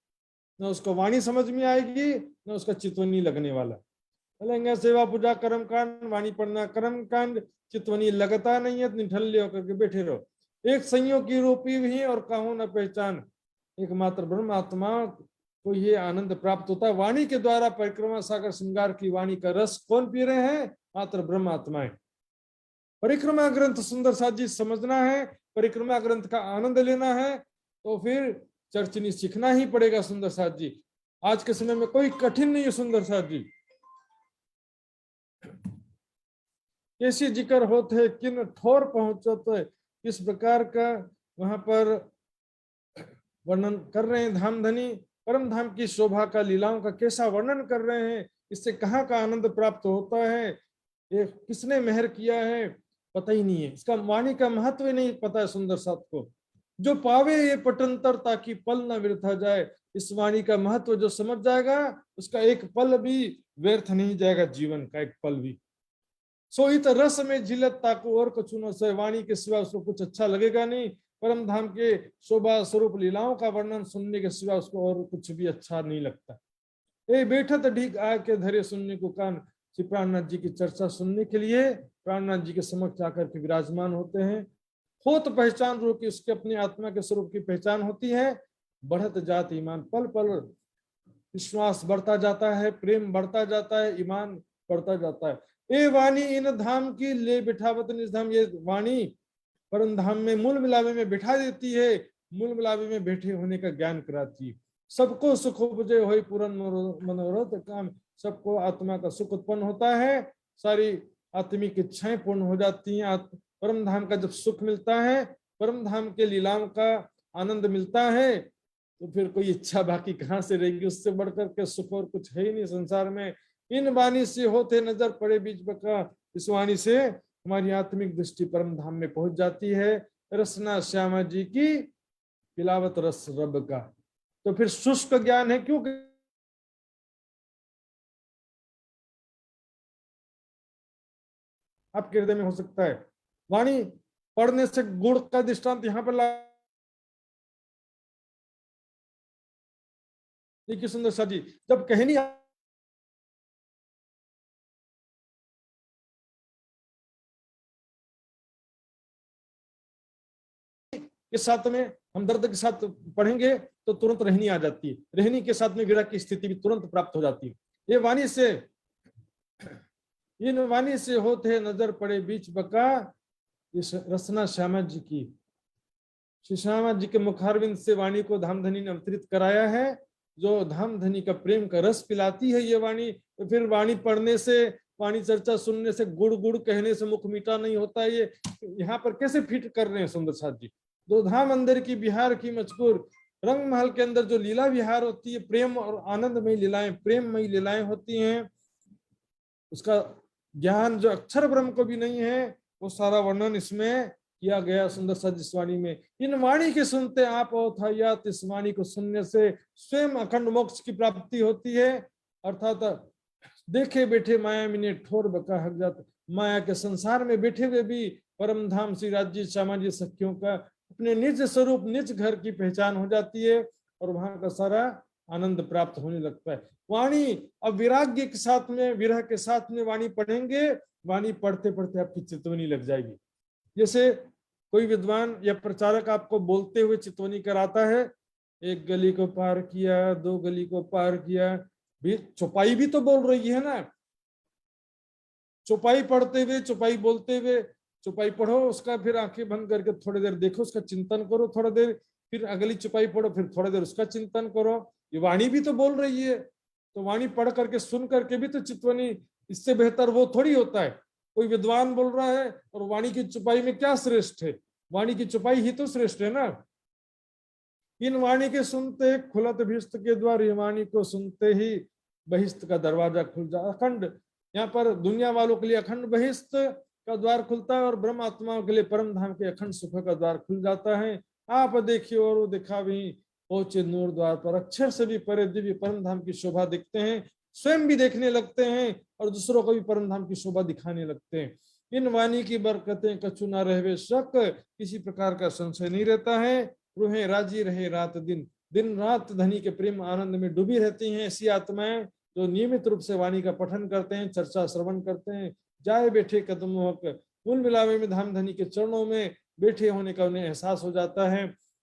B: न उसको वाणी समझ में आएगी, न उसका चितवनी लगने वाला। बोलेंगे सेवा पूजा कर्म कांड, वाणी पढ़ना कर्म कांड, चितवनी लगता नहीं है, निठल्ले होकर के बैठे रहो। एक संयोग की रूपी भी और कहूं न पहचान, एकमात्र ब्रह्म आत्मा को ये आनंद प्राप्त होता है। वाणी के द्वारा परिक्रमा सागर श्रृंगार की वाणी का रस कौन पी रहे हैं? मात्र ब्रह्म आत्माएं। परिक्रमा ग्रंथ सुंदर साथ जी समझना है, परिक्रमा ग्रंथ का आनंद लेना है, तो फिर चर्चनी सीखना ही पड़ेगा सुंदर साथ जी। आज के समय में कोई कठिन नहीं है सुंदर साथ जी। कैसी जिक्र होते किन ठोर पहुंचते, इस प्रकार का वहां पर वर्णन कर रहे हैं। धाम धनी परम धाम की शोभा का, लीलाओं का कैसा वर्णन कर रहे हैं। इससे कहाँ का आनंद प्राप्त होता है, ये किसने मेहर किया है, पता ही नहीं है। इसका वाणी का महत्व ही नहीं पता है सुंदर साथ को। जो पावे ये पटंतर ताकि पल न व्यर्थ जाए, इस वाणी का महत्व जो समझ जाएगा, उसका एक पल भी व्यर्थ नहीं जाएगा, जीवन का एक पल भी। सो इत रस में झिलत ताको और कछु न सहे, वाणी के सिवा उसको कुछ अच्छा लगेगा नहीं। परम धाम के शोभा स्वरूप लीलाओं का वर्णन सुनने के सिवा उसको और कुछ भी अच्छा नहीं लगता। ए बैठत ढीक आके धरे सुनने को कान, श्री प्राणनाथ जी की चर्चा सुनने के लिए प्राणनाथ जी के समक्ष आकर के विराजमान होते हैं। होत पहचान रूप की उसके अपनी आत्मा के स्वरूप की पहचान होती है। बढ़त जात ईमान, पल पल विश्वास बढ़ता जाता है, प्रेम बढ़ता जाता है, ईमान बढ़ता जाता है। ए वाणी इन धाम की ले बिठावत निज धाम, ये वाणी परम धाम में मूल मिलावे में बिठा देती है, मूल मिलावे में बैठे होने का ज्ञान कराती है। सबको सुख उपजे होई पूर्ण मनोरथ काम, सबको आत्मा का सुख उत्पन्न होता है, सारी आत्मिक इच्छाएं पूर्ण हो जाती हैं। परम धाम का जब सुख मिलता है, परम धाम के लीलाओं का आनंद मिलता है, तो फिर कोई इच्छा बाकी कहाँ से रहेगी। उससे बढ़कर के सुख और कुछ है ही नहीं संसार में। इन वाणी से होते नजर पड़े बीच बका, इस वाणी से हमारी आत्मिक दृष्टि परम धाम में पहुंच जाती है। रसना श्यामा जी की पिलावत रस रब का। तो फिर शुष्क ज्ञान है, क्योंकि आपके हृदय में हो सकता है। वाणी पढ़ने से गुड़ का दृष्टांत यहाँ पर देखिए सुंदर सा जी, जब कहनी के साथ में हम दर्द के साथ पढ़ेंगे तो तुरंत रहनी आ जाती है, रहनी के साथ में विरह की स्थिति भी तुरंत प्राप्त हो जाती है। ये वाणी से, इन वाणी से होते नजर पड़े बीच बका, इस रसना श्यामा जी की, श्री श्यामा जी के मुखारविंद से वाणी को धामधनी ने अवतरित कराया है, जो धामधनी का प्रेम का रस पिलाती है ये वाणी। तो फिर वाणी पढ़ने से, वाणी चर्चा सुनने से, गुड़ गुड़ कहने से मुख मीठा नहीं होता। ये यहाँ पर कैसे फिट कर रहे हैं सुंदर साथ जी। दो धाम अंदर की बिहार की मजकूर, रंग महल के अंदर जो लीला विहार होती है, प्रेम और आनंदमय लीलाएं, प्रेममयी लीलाएं होती हैं, उसका ज्ञान जो अक्षर ब्रह्म को भी नहीं है, वो सारा वर्णन इसमें किया गया सुंदर सा जिस वाणी में। इन वाणी के सुनते आप अथायात, इस वाणी को सुनने से स्वयं अखंड मोक्ष की प्राप्ति होती है। अर्थात देखे बैठे माया मिने ठोर बका हक जात, माया के संसार में बैठे हुए भी परम धाम श्री राज्य श्यामा जी सखियों का अपने निज स्वरूप, निज घर की पहचान हो जाती है, और वहां का सारा आनंद प्राप्त होने लगता है। वाणी अब विराग्य के साथ में, विरह के साथ में वाणी पढ़ेंगे, वाणी पढ़ते पढ़ते आपकी चितवनी लग जाएगी। जैसे कोई विद्वान या प्रचारक आपको बोलते हुए चितवनी कराता है, एक गली को पार किया, दो गली को पार किया, भी चौपाई भी तो बोल रही है ना। चौपाई पढ़ते हुए, चौपाई बोलते हुए, चौपाई पढ़ो, उसका फिर आंखें बंद करके थोड़ी देर देखो, उसका चिंतन करो थोड़ा देर, फिर अगली चौपाई पढ़ो, फिर थोड़ा देर उसका चिंतन करो। ये वाणी भी तो बोल रही है, तो वाणी पढ़ करके सुन करके भी तो चितवनी, इससे बेहतर वो थोड़ी होता है। कोई विद्वान बोल रहा है और वाणी की चौपाई में क्या श्रेष्ठ है? वाणी की चौपाई ही तो श्रेष्ठ है ना। इन वाणी के सुनते खुलत भिस्त के द्वार, ये वाणी को सुनते ही बहिष्ठ का दरवाजा खुल जा, अखंड यहाँ पर दुनिया वालों के लिए अखंड बहिष्ठ का द्वार खुलता है और ब्रह्म आत्माओं के लिए परम धाम के अखंड सुख का द्वार खुल जाता है। आप देखिए और वो दिखा भी पहुंचे नूर द्वार पर, अक्षर से भी परे दिव्य परम धाम की शोभा दिखते हैं, स्वयं भी देखने लगते हैं और दूसरों को भी परम धाम की शोभा दिखाने लगते हैं। इन वाणी की बरकतें कछु ना रहवे शक, किसी प्रकार का संशय नहीं रहता है। रूहें राजी रहे रात दिन, दिन रात धनी के प्रेम आनंद में डूबी रहती हैं ऐसी आत्माएं जो नियमित रूप से वाणी का पठन करते हैं, चर्चा श्रवण करते हैं, जाए बैठे कदमों मूल मिलावे में धाम धनी के चरणों में बैठे होने का उन्हें एहसास हो जाता है।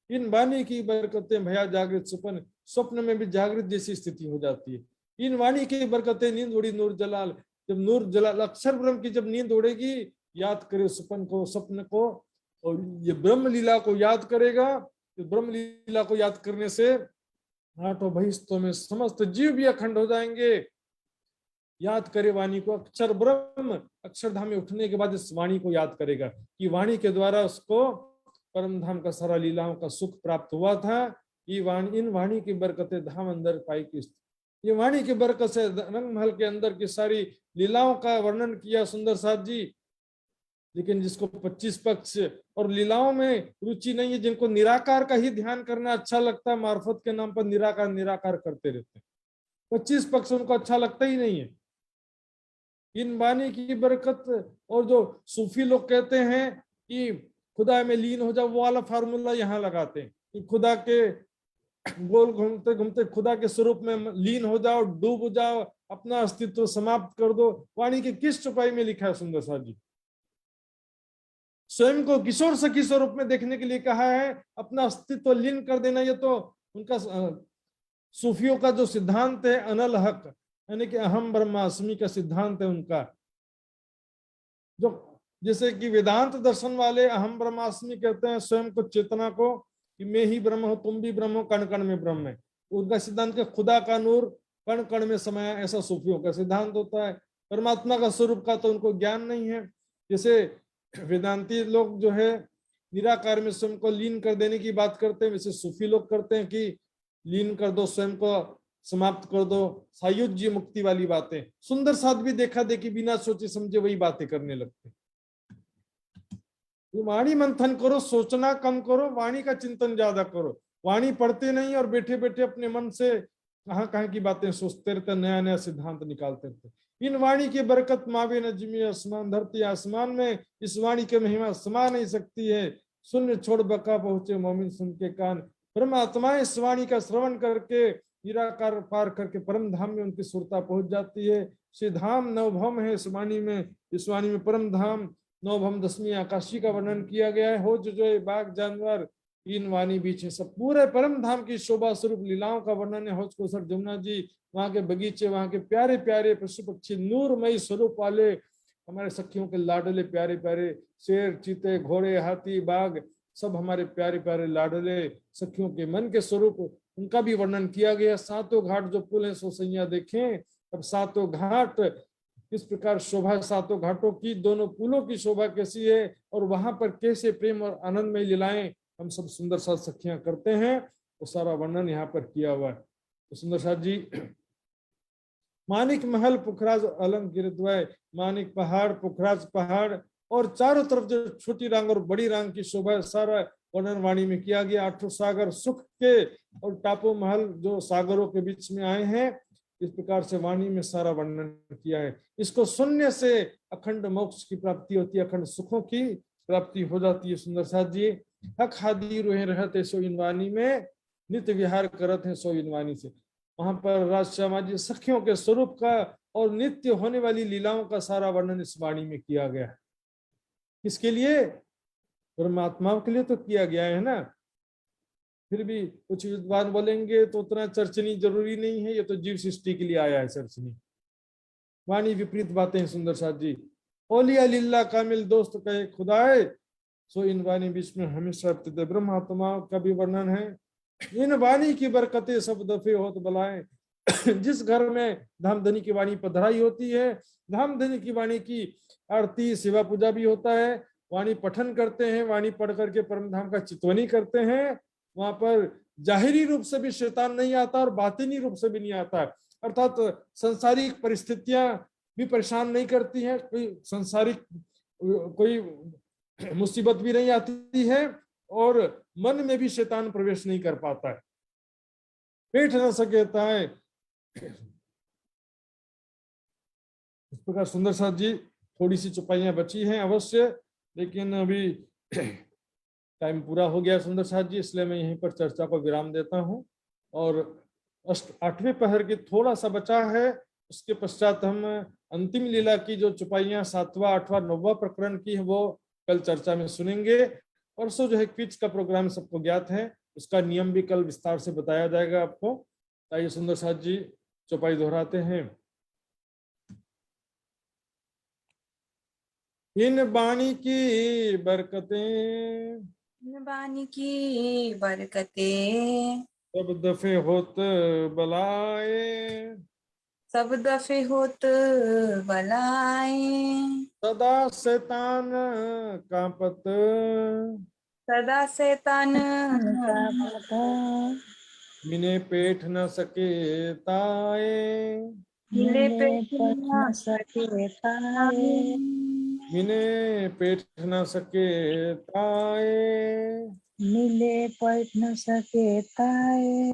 B: इन वाणी की बरकतें भया जागृत सुपन, स्वप्न में भी जागृत जैसी स्थिति हो जाती है। इन वाणी की बरकतें नींद उड़ी नूर जलाल, जब नूर जलाल अक्षर ब्रह्म की जब नींद उड़ेगी, याद करे सुपन को, स्वप्न को, और ये ब्रह्म लीला को याद करेगा। ब्रह्म लीला को याद करने से आठों बहिष्ठों में समस्त जीव भी अखंड हो जाएंगे। याद करे वाणी को, अक्षर ब्रह्म अक्षरधाम में उठने के बाद इस वाणी को याद करेगा कि वाणी के द्वारा उसको परम धाम का सारा लीलाओं का सुख प्राप्त हुआ था। ये वाणी, इन वाणी की बरकतें धाम अंदर पाई की, ये वाणी की बरकत से रंग महल के अंदर की सारी लीलाओं का वर्णन किया सुंदर साथ जी। लेकिन जिसको 25 पक्ष और लीलाओं में रुचि नहीं है, जिनको निराकार का ही ध्यान करना अच्छा लगता है, मार्फत के नाम पर निराकार निराकार करते रहते हैं, 25 पक्ष उनको अच्छा लगता ही नहीं है। इन वाणी की बरकत, और जो सूफी लोग कहते हैं कि खुदा में लीन हो जाओ, वो वाला फार्मूला यहाँ लगाते हैं कि खुदा के गोल घूमते घूमते खुदा के स्वरूप में लीन हो जाओ, डूब जाओ, अपना अस्तित्व समाप्त कर दो। वाणी की किस चौपाई में लिखा है सुंदर साथ जी? स्वयं को किशोर सखी स्वरूप में देखने के लिए कहा है, अपना अस्तित्व लीन कर देना। ये तो उनका सूफियों का जो सिद्धांत है अनल हक, यानी कि अहम ब्रह्मास्मि का सिद्धांत है उनका। जो जैसे कि वेदांत दर्शन वाले अहम ब्रह्मास्मि कहते हैं स्वयं को, चेतना को, कि मैं ही ब्रह्म हूं, तुम भी ब्रह्म हो, कण कण में ब्रह्म है। उनका सिद्धांत के खुदा का नूर कण कण में समाया, ऐसा सूफियों का सिद्धांत होता है। परमात्मा का स्वरूप का तो उनको ज्ञान नहीं है। जैसे वेदांती लोग जो है निराकार में स्वयं को लीन कर देने की बात करते हैं, वैसे सूफी लोग करते हैं कि लीन कर दो, स्वयं को समाप्त कर दो, सायुज्य मुक्ति वाली बातें। सुंदर साथ भी देखा देखी बिना सोचे समझे वही बातें करने लगते। वाणी मंथन करो, सोचना कम करो, वाणी का चिंतन ज्यादा करो। वाणी पढ़ते नहीं और बैठे बैठे अपने मन से कहाँ कहाँ की बातें सोचते रहते, नया नया सिद्धांत निकालते रहते। इन वाणी की बरकत मावे न जिमी आसमान धरती, आसमान में इस वाणी की महिमा समा नहीं सकती है। शून्य छोड़ बका पहुंचे मोमिन सुन के कान, परमात्मा इस वाणी का श्रवण करके निराकार पार करके परम धाम में उनकी सुरता पहुंच जाती है। श्री धाम नवभम है इस वाणी में, इस वाणी में परम धाम नवभम 10वीं आकाशी का वर्णन किया गया है। हो जो बाग जानवर इन वाणी बीच है, सब पूरे परम धाम की शोभा स्वरूप लीलाओं का वर्णन है। हौज कोसर जमुना जी, वहां के बगीचे, वहां के प्यारे प्यारे पशु पक्षी, नूरमयी स्वरूप वाले हमारे सखियों के लाडले प्यारे प्यारे शेर, चीते, घोड़े, हाथी, बाघ, सब हमारे प्यारे प्यारे लाडले सखियों के मन के स्वरूप, उनका भी वर्णन किया गया। सातों घाट जो पुल है सो सैया देखें, अब सातों घाट किस प्रकार शोभा, सातों घाटों की, दोनों पुलों की शोभा कैसी है, और वहां पर कैसे प्रेम और आनंद में लीलाएं हम सब सुंदर साथ सखियां करते हैं, वो सारा वर्णन यहाँ पर किया हुआ है। तो सुंदर साथ जी, मानिक महल पुखराज अलंकृत, मानिक पहाड़, पुखराज पहाड़, और चारों तरफ जो छोटी रांग और बड़ी रांग की शोभा, सारा वर्णन वाणी में किया गया। 8 सागर सुख के और टापू महल जो सागरों के बीच में आए हैं, इस प्रकार से वाणी में सारा वर्णन किया है। इसको सुनने से अखंड मोक्ष की प्राप्ति होती है, अखंड सुखों की प्राप्ति हो जाती है। सुंदर साथ जी, हक हादी रोहे रहते सो इन वाणी में, नित्य विहार करत है सो इन वाणी से। वहां पर राजश्यामा जी सखियों के स्वरूप का और नित्य होने वाली लीलाओं का सारा वर्णन इस वाणी में किया गया है। किसके लिए? परमात्माओं के लिए तो किया गया है ना। फिर भी कुछ विद्वान बोलेंगे तो उतना चर्चनी जरूरी नहीं है, ये तो जीव सृष्टि के लिए आया है चर्चनी। वाणी विपरीत बातें हैं सुंदर साथ जी। ओलिया लीला कामिल दोस्त कहे खुदाए, सो इन वाणी बीच में हमेशा ब्रह्मात्मा का भी वर्णन है। इन वाणी की बरकतें सब दफे होत बलाएं। जिस घर में धामधनी की वाणी पधराई होती है, धामधनी की वाणी की आरती सेवा पूजा भी होता है, वाणी पठन करते हैं, वाणी पढ़ करके परम धाम का चितवनी करते हैं, वहां पर जाहिरी रूप से भी शैतान नहीं आता और बातिनी रूप से भी नहीं आता। अर्थात संसारिक परिस्थितियां भी परेशान नहीं करती हैं, कोई संसारिक कोई मुसीबत भी नहीं आती है, और मन में भी शैतान प्रवेश नहीं कर पाता है। पेट न सकेता है। इस प्रकार सुंदर साथ जी, थोड़ी सी चौपाइयां बची हैं अवश्य, लेकिन अभी टाइम पूरा हो गया सुंदर साथ जी, इसलिए मैं यहीं पर चर्चा को विराम देता हूं। और 8वें पहर के थोड़ा सा बचा है, उसके पश्चात हम अंतिम लीला की जो चौपाइयां 7वां 8वां 9वां प्रकरण की है वो कल चर्चा में सुनेंगे। परसों जो है क्विज का प्रोग्राम सबको ज्ञात है, उसका नियम भी कल विस्तार से बताया जाएगा आपको। आइए सुंदर साथ जी चौपाई दोहराते हैं। इन बाणी की बरकतें,
A: बानी की बरकतें,
B: सब दफे होत बलाए,
A: सब दफे होत बलाए,
B: सदा शैतान कांपत,
A: सदा शैतान
C: का पता
B: मिने पेठ न सके ताए,
A: मिले पे
C: मिले पढ़ न सके ताए,
B: मिने पेठ न सके ताए।
C: मिले पढ़ न सके ताए।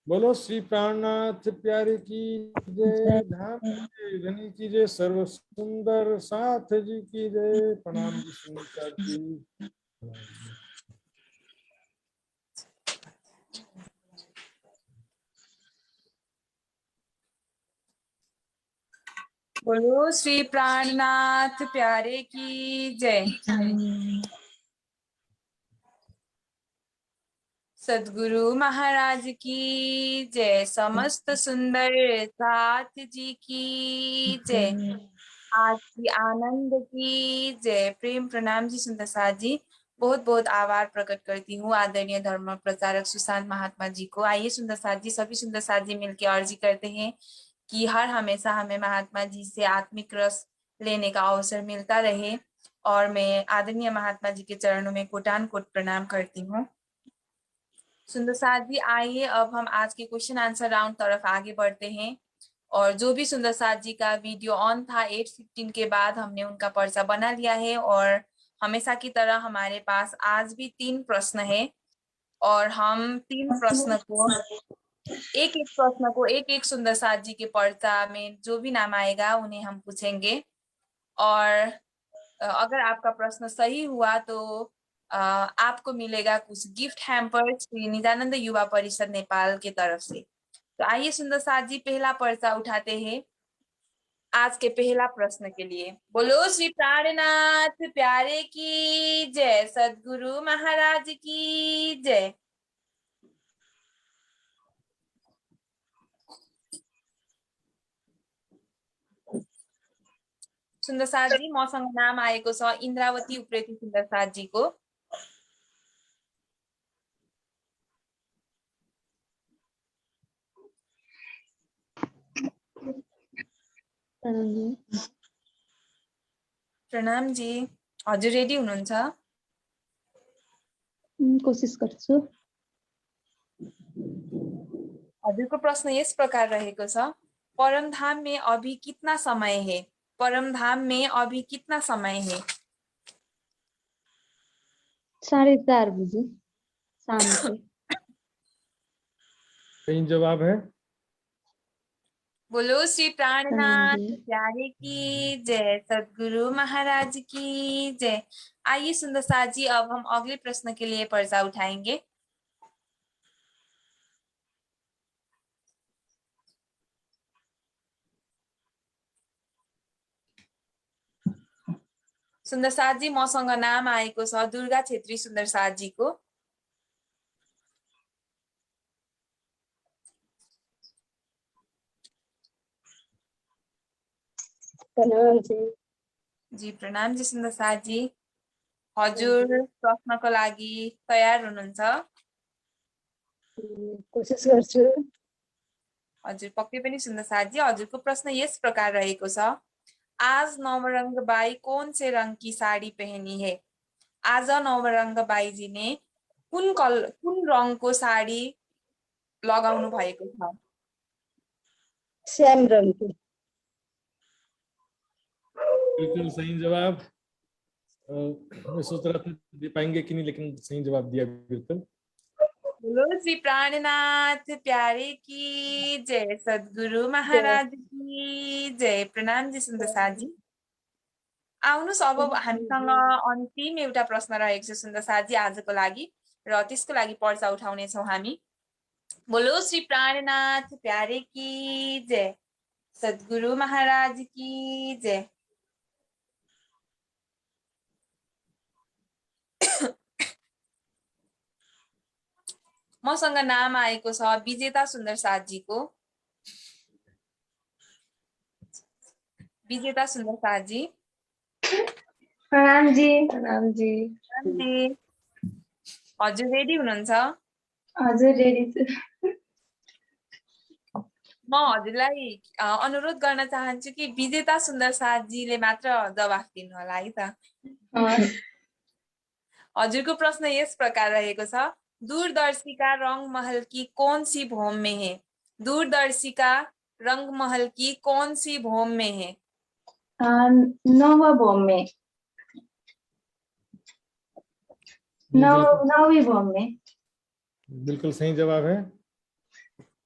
B: बोलो श्री प्राणनाथ प्यारे की जय,
C: जय
B: धाम की धनी की जय, सर्व सुंदर साथ जी की जय। प्रणाम जी सुंदर जी।
A: बोलो श्री प्राणनाथ प्यारे की जय। सद्गुरु महाराज की जय, समस्त सुंदर साथ जी की जय, आज की आनंद की जय। प्रेम प्रणाम जी सुंदर साथ जी। बहुत बहुत आभार प्रकट करती हूँ आदरणीय धर्म प्रचारक सुशांत महात्मा जी को। आइए सुंदर साथ जी, सभी सुंदर साथ जी मिलकर अर्जी करते हैं कि हर हमेशा हमें महात्मा जी से आत्मिक रस लेने का अवसर मिलता रहे। और मैं आदरणीय महात्मा जी के चरणों में कोटान कोट प्रणाम करती हूँ। सुंदर साथ जी, आइए अब हम आज के क्वेश्चन आंसर राउंड तरफ आगे बढ़ते हैं। और जो भी सुंदर साथ जी का वीडियो ऑन था 8:15 के बाद हमने उनका पर्चा बना लिया है। और हमेशा की तरह हमारे पास आज भी 3 प्रश्न है, और हम 3 प्रश्न को एक एक सुंदर साथ जी के पर्चा में जो भी नाम आएगा उन्हें हम पूछेंगे। और अगर आपका प्रश्न सही हुआ तो आपको मिलेगा कुछ गिफ्ट हैम्पर श्री निजानंद युवा परिषद नेपाल के तरफ से। तो आइए सुंदर साथ जी पहला पर्चा उठाते हैं आज के पहला प्रश्न के लिए। बोलो श्री प्राणनाथ प्यारे की जय, सद्गुरु महाराज की जय। सुंदर साथ जी, मसँग नाम आएको छ इन्द्रावती उप्रेती सुंदर साथ जी को। प्रणाम जी, हजुर रेडी हुनुहुन्छ?
C: कोशिश गर्छु।
A: हजुरको प्रश्न यस प्रकार रहेको छ, परमधाम में अभी कितना समय है? परमधाम में अभी कितना समय है?
C: 4:30 बजे शाम के।
B: सही जवाब है।
A: बोलो श्री
C: प्रणाम
A: प्राणनाथ
C: जी।
A: प्यारे की जय, सद्गुरु महाराज की जय। आइए सुंदर साथ जी, अब हम अगले प्रश्न के लिए पर्चा उठाएंगे। सुंदर साथ जी, मसँग नाम आएको छ दुर्गा छेत्री सुंदर साथ जी को।
C: प्रणाम जी।
A: जी प्रणाम जी सुंदर साथ जी। हजुर प्रश्नको लागि तयार हुनुहुन्छ?
C: कोशिश गर्छु।
A: हजुर पक्कै पनि सुंदर साथ जी। हजुरको प्रश्न यस प्रकार रहेको छ, आज नवरंग बाई कौन से रंग की साड़ी पहनी है? आज नवरंग बाई जी ने कुन रंगको साडी लगाउनु भएको छ?
C: श्याम रंग की।
B: बिल्कुल सही जवाब। मैं सोच रहा था दे पाएंगे कि नहीं, लेकिन सही जवाब दिया बिल्कुल।
A: बोलो श्री प्राणनाथ प्यारे की जय, सद्गुरु महाराज की जय। प्रणाम जी सुन्दर साथी। आउनुहोस् अब हामीसँग अन्तिम एउटा प्रश्न रहेको छ सुन्दर साथी आजको लागि, र त्यसको लागि पर्चा उठाउनेछौँ हामी। बोलो श्री प्राणनाथ प्यारे की जय, सद्गुरु महाराज की जय। मसँग नाम आएको छ विजेता सुन्दर साथजीको। विजेता सुन्दर साथजी।
C: प्रणाम जी। प्रणाम जी।
A: हजुर रेडी हुनुहुन्छ?
C: हजुर रेडी छु।
A: म हजुरलाई अनुरोध गर्न चाहन्छु कि विजेता सुन्दर साथजीले मात्र जवाफ दिनु होला है त। हजुरको प्रश्न यस प्रकार रहेको छ, दूरदर्शिका रंग महल की कौन सी भूम में है? दूरदर्शिका रंग महल की कौन सी भूम में है?
C: नवभौम में। नवी भौम में।
B: बिल्कुल सही जवाब है।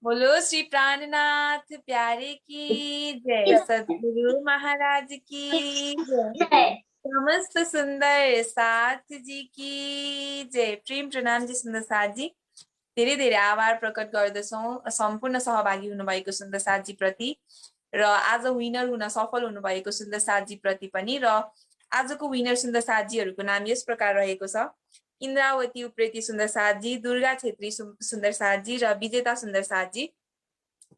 A: बोलो श्री प्राणनाथ प्यारे की जय, सद्गुरु महाराज की जय, समस्त सुन्दर साथ जी की जय। प्रेम प्रणाम जी सुन्दर साथजी। धेरै धेरै आभार प्रकट गर्दछौँ सम्पूर्ण सहभागी हुनुभएको सुन्दर साथजी प्रति, र आज विनर हुन सफल हुनुभएको सुन्दर साथजी प्रति पनि। र आजको विनर सुन्दर साथजीहरूको नाम यस प्रकार रहेको छ, इन्द्रावती उप्रेती सुन्दर साथजी, दुर्गा छेत्री सुन्दर साथजी र विजेता सुन्दर साथजी।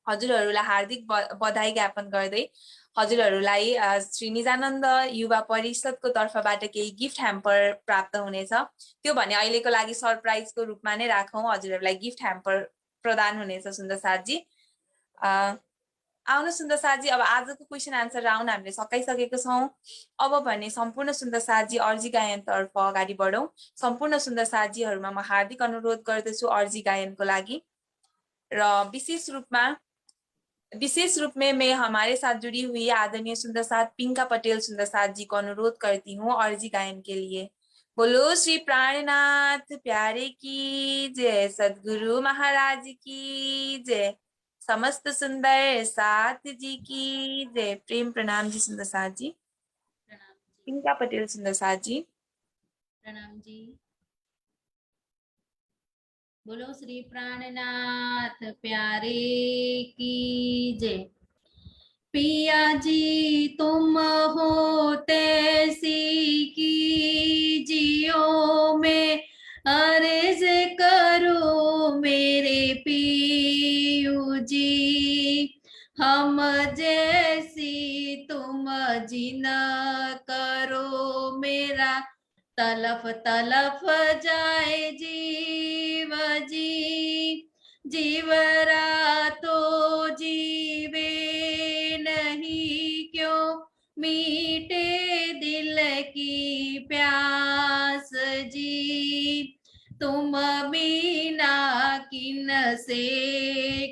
A: हजुरहरूलाई हार्दिक बधाई ज्ञापन गर्दै हजुरहरूलाई श्री निजानन्द युवा परिषदको तर्फबाट केही गिफ्ट ह्याम्पर प्राप्त हुनेछ। त्यो भने अहिलेको लागि सरप्राइजको रूपमा नै राखौँ, हजुरहरूलाई गिफ्ट ह्याम्पर प्रदान हुनेछ सुन्दर साथजी। आउनु सुन्दर साथजी, अब आजको क्वेसन आन्सर राउन्ड हामीले सकाइसकेको छौँ। अब भने सम्पूर्ण सुन्दर साथजी अर्जी गायनतर्फ अगाडि बढौँ। सम्पूर्ण सुन्दर साथजीहरूमा म हार्दिक अनुरोध गर्दछु अर्जी गायनको लागि, र विशेष रूप में मैं हमारे साथ जुड़ी हुई आदरणीय सुंदर साथ पिंका पटेल सुंदर साथ जी को अनुरोध करती हूँ अर्जी गायन के लिए। बोलो श्री प्राणनाथ प्यारे की जय, सद्गुरु महाराज की जय, समस्त सुंदर साथ जी की जय। प्रेम प्रणाम जी सुंदर साथ जी। पिंका पटेल सुंदर साथ जी।
D: प्रणाम जी। बोलो श्री प्राणनाथ प्यारे की जय। पिया जी तुम हो तैसी की जियो में अर्ज करो मेरे पियू जी, हम जैसी तुम जिन करो मेरा तलफ तलफ जाए जीव जी, जीवरा तो जीवे नहीं क्यों मीटे दिल की प्यास जी, तुम बिना किन से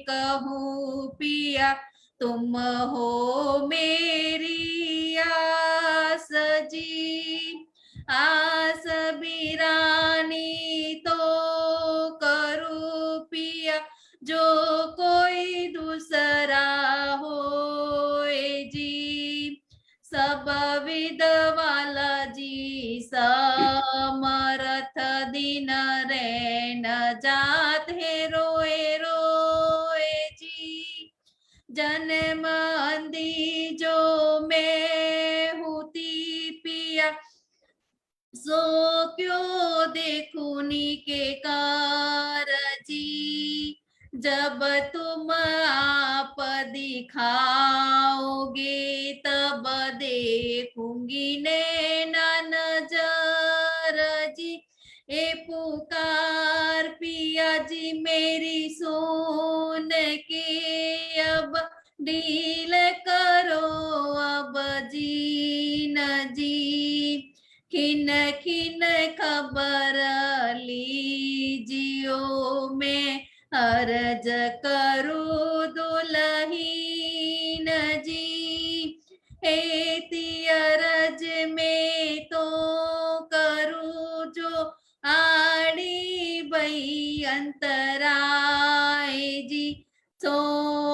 D: कहूँ पिया, तुम हो मेरी आस जी, आस बिरानी तो करूँ पिया, जो कोई दूसरा होए जी, सब विद वाला जी समरथ दिन रैन जात है रोए रोए जी, जन्म अंधी जो मैं होती पिया, सो क्यों देखूनी के कार जी, जब तुम आप दिखाओगे तब देखूंगी नैना नजर जी, ए पुकार पिया जी मेरी सुन के अब डील करो अब जी न जी, खिन खिन खबर लीजियो मैं अर्ज करूँ दुलही एती अरज में तो करूँ जो आड़ी बई अंतराय जी, सो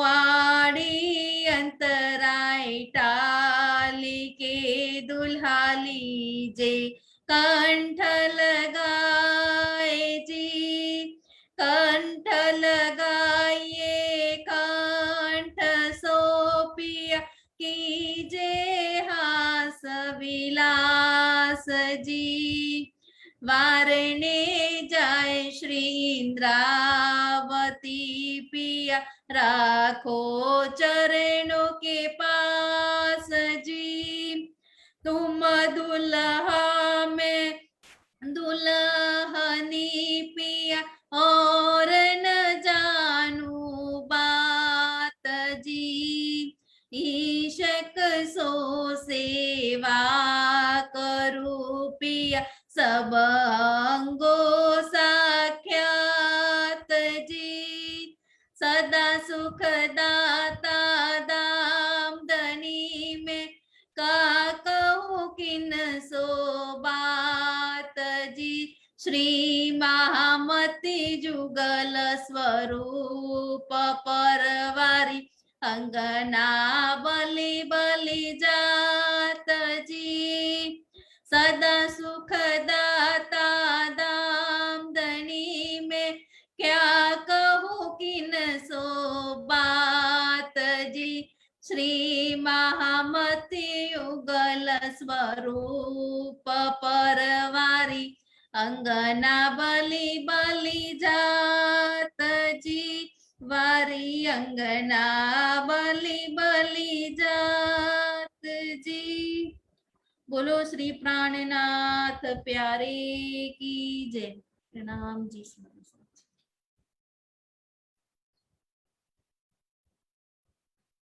D: आड़ी अंतराय टाली के दुल्हा लीजे कंठ लगाए जी, कंठ लगाइए कंठ सोपिया कीजे हास विलास जी, वारने जाए श्री इंद्रावती पिया राखो चरणों के पास जी, तुम दुल्हा में दुल्हनी पिया और न जानू बात जी, ईशक सो सेवा करू पिया सब अंगो साख्यात जी, सदा सुख दाता दाम दनी में का कहूँ किन सो बात जी, श्री महामती जुगल स्वरूप परवारी अंगना बलि बलि जात जी, सदा सुख दाता दाम दनी में क्या कहूँ किन सो बात जी, श्री महामती युगल स्वरूप परवारी अंगना बलि बलि जात जी, वारी अंगना बलि बलि जात जी। बोलो श्री प्राणनाथ प्यारे की जय। प्रणाम जी।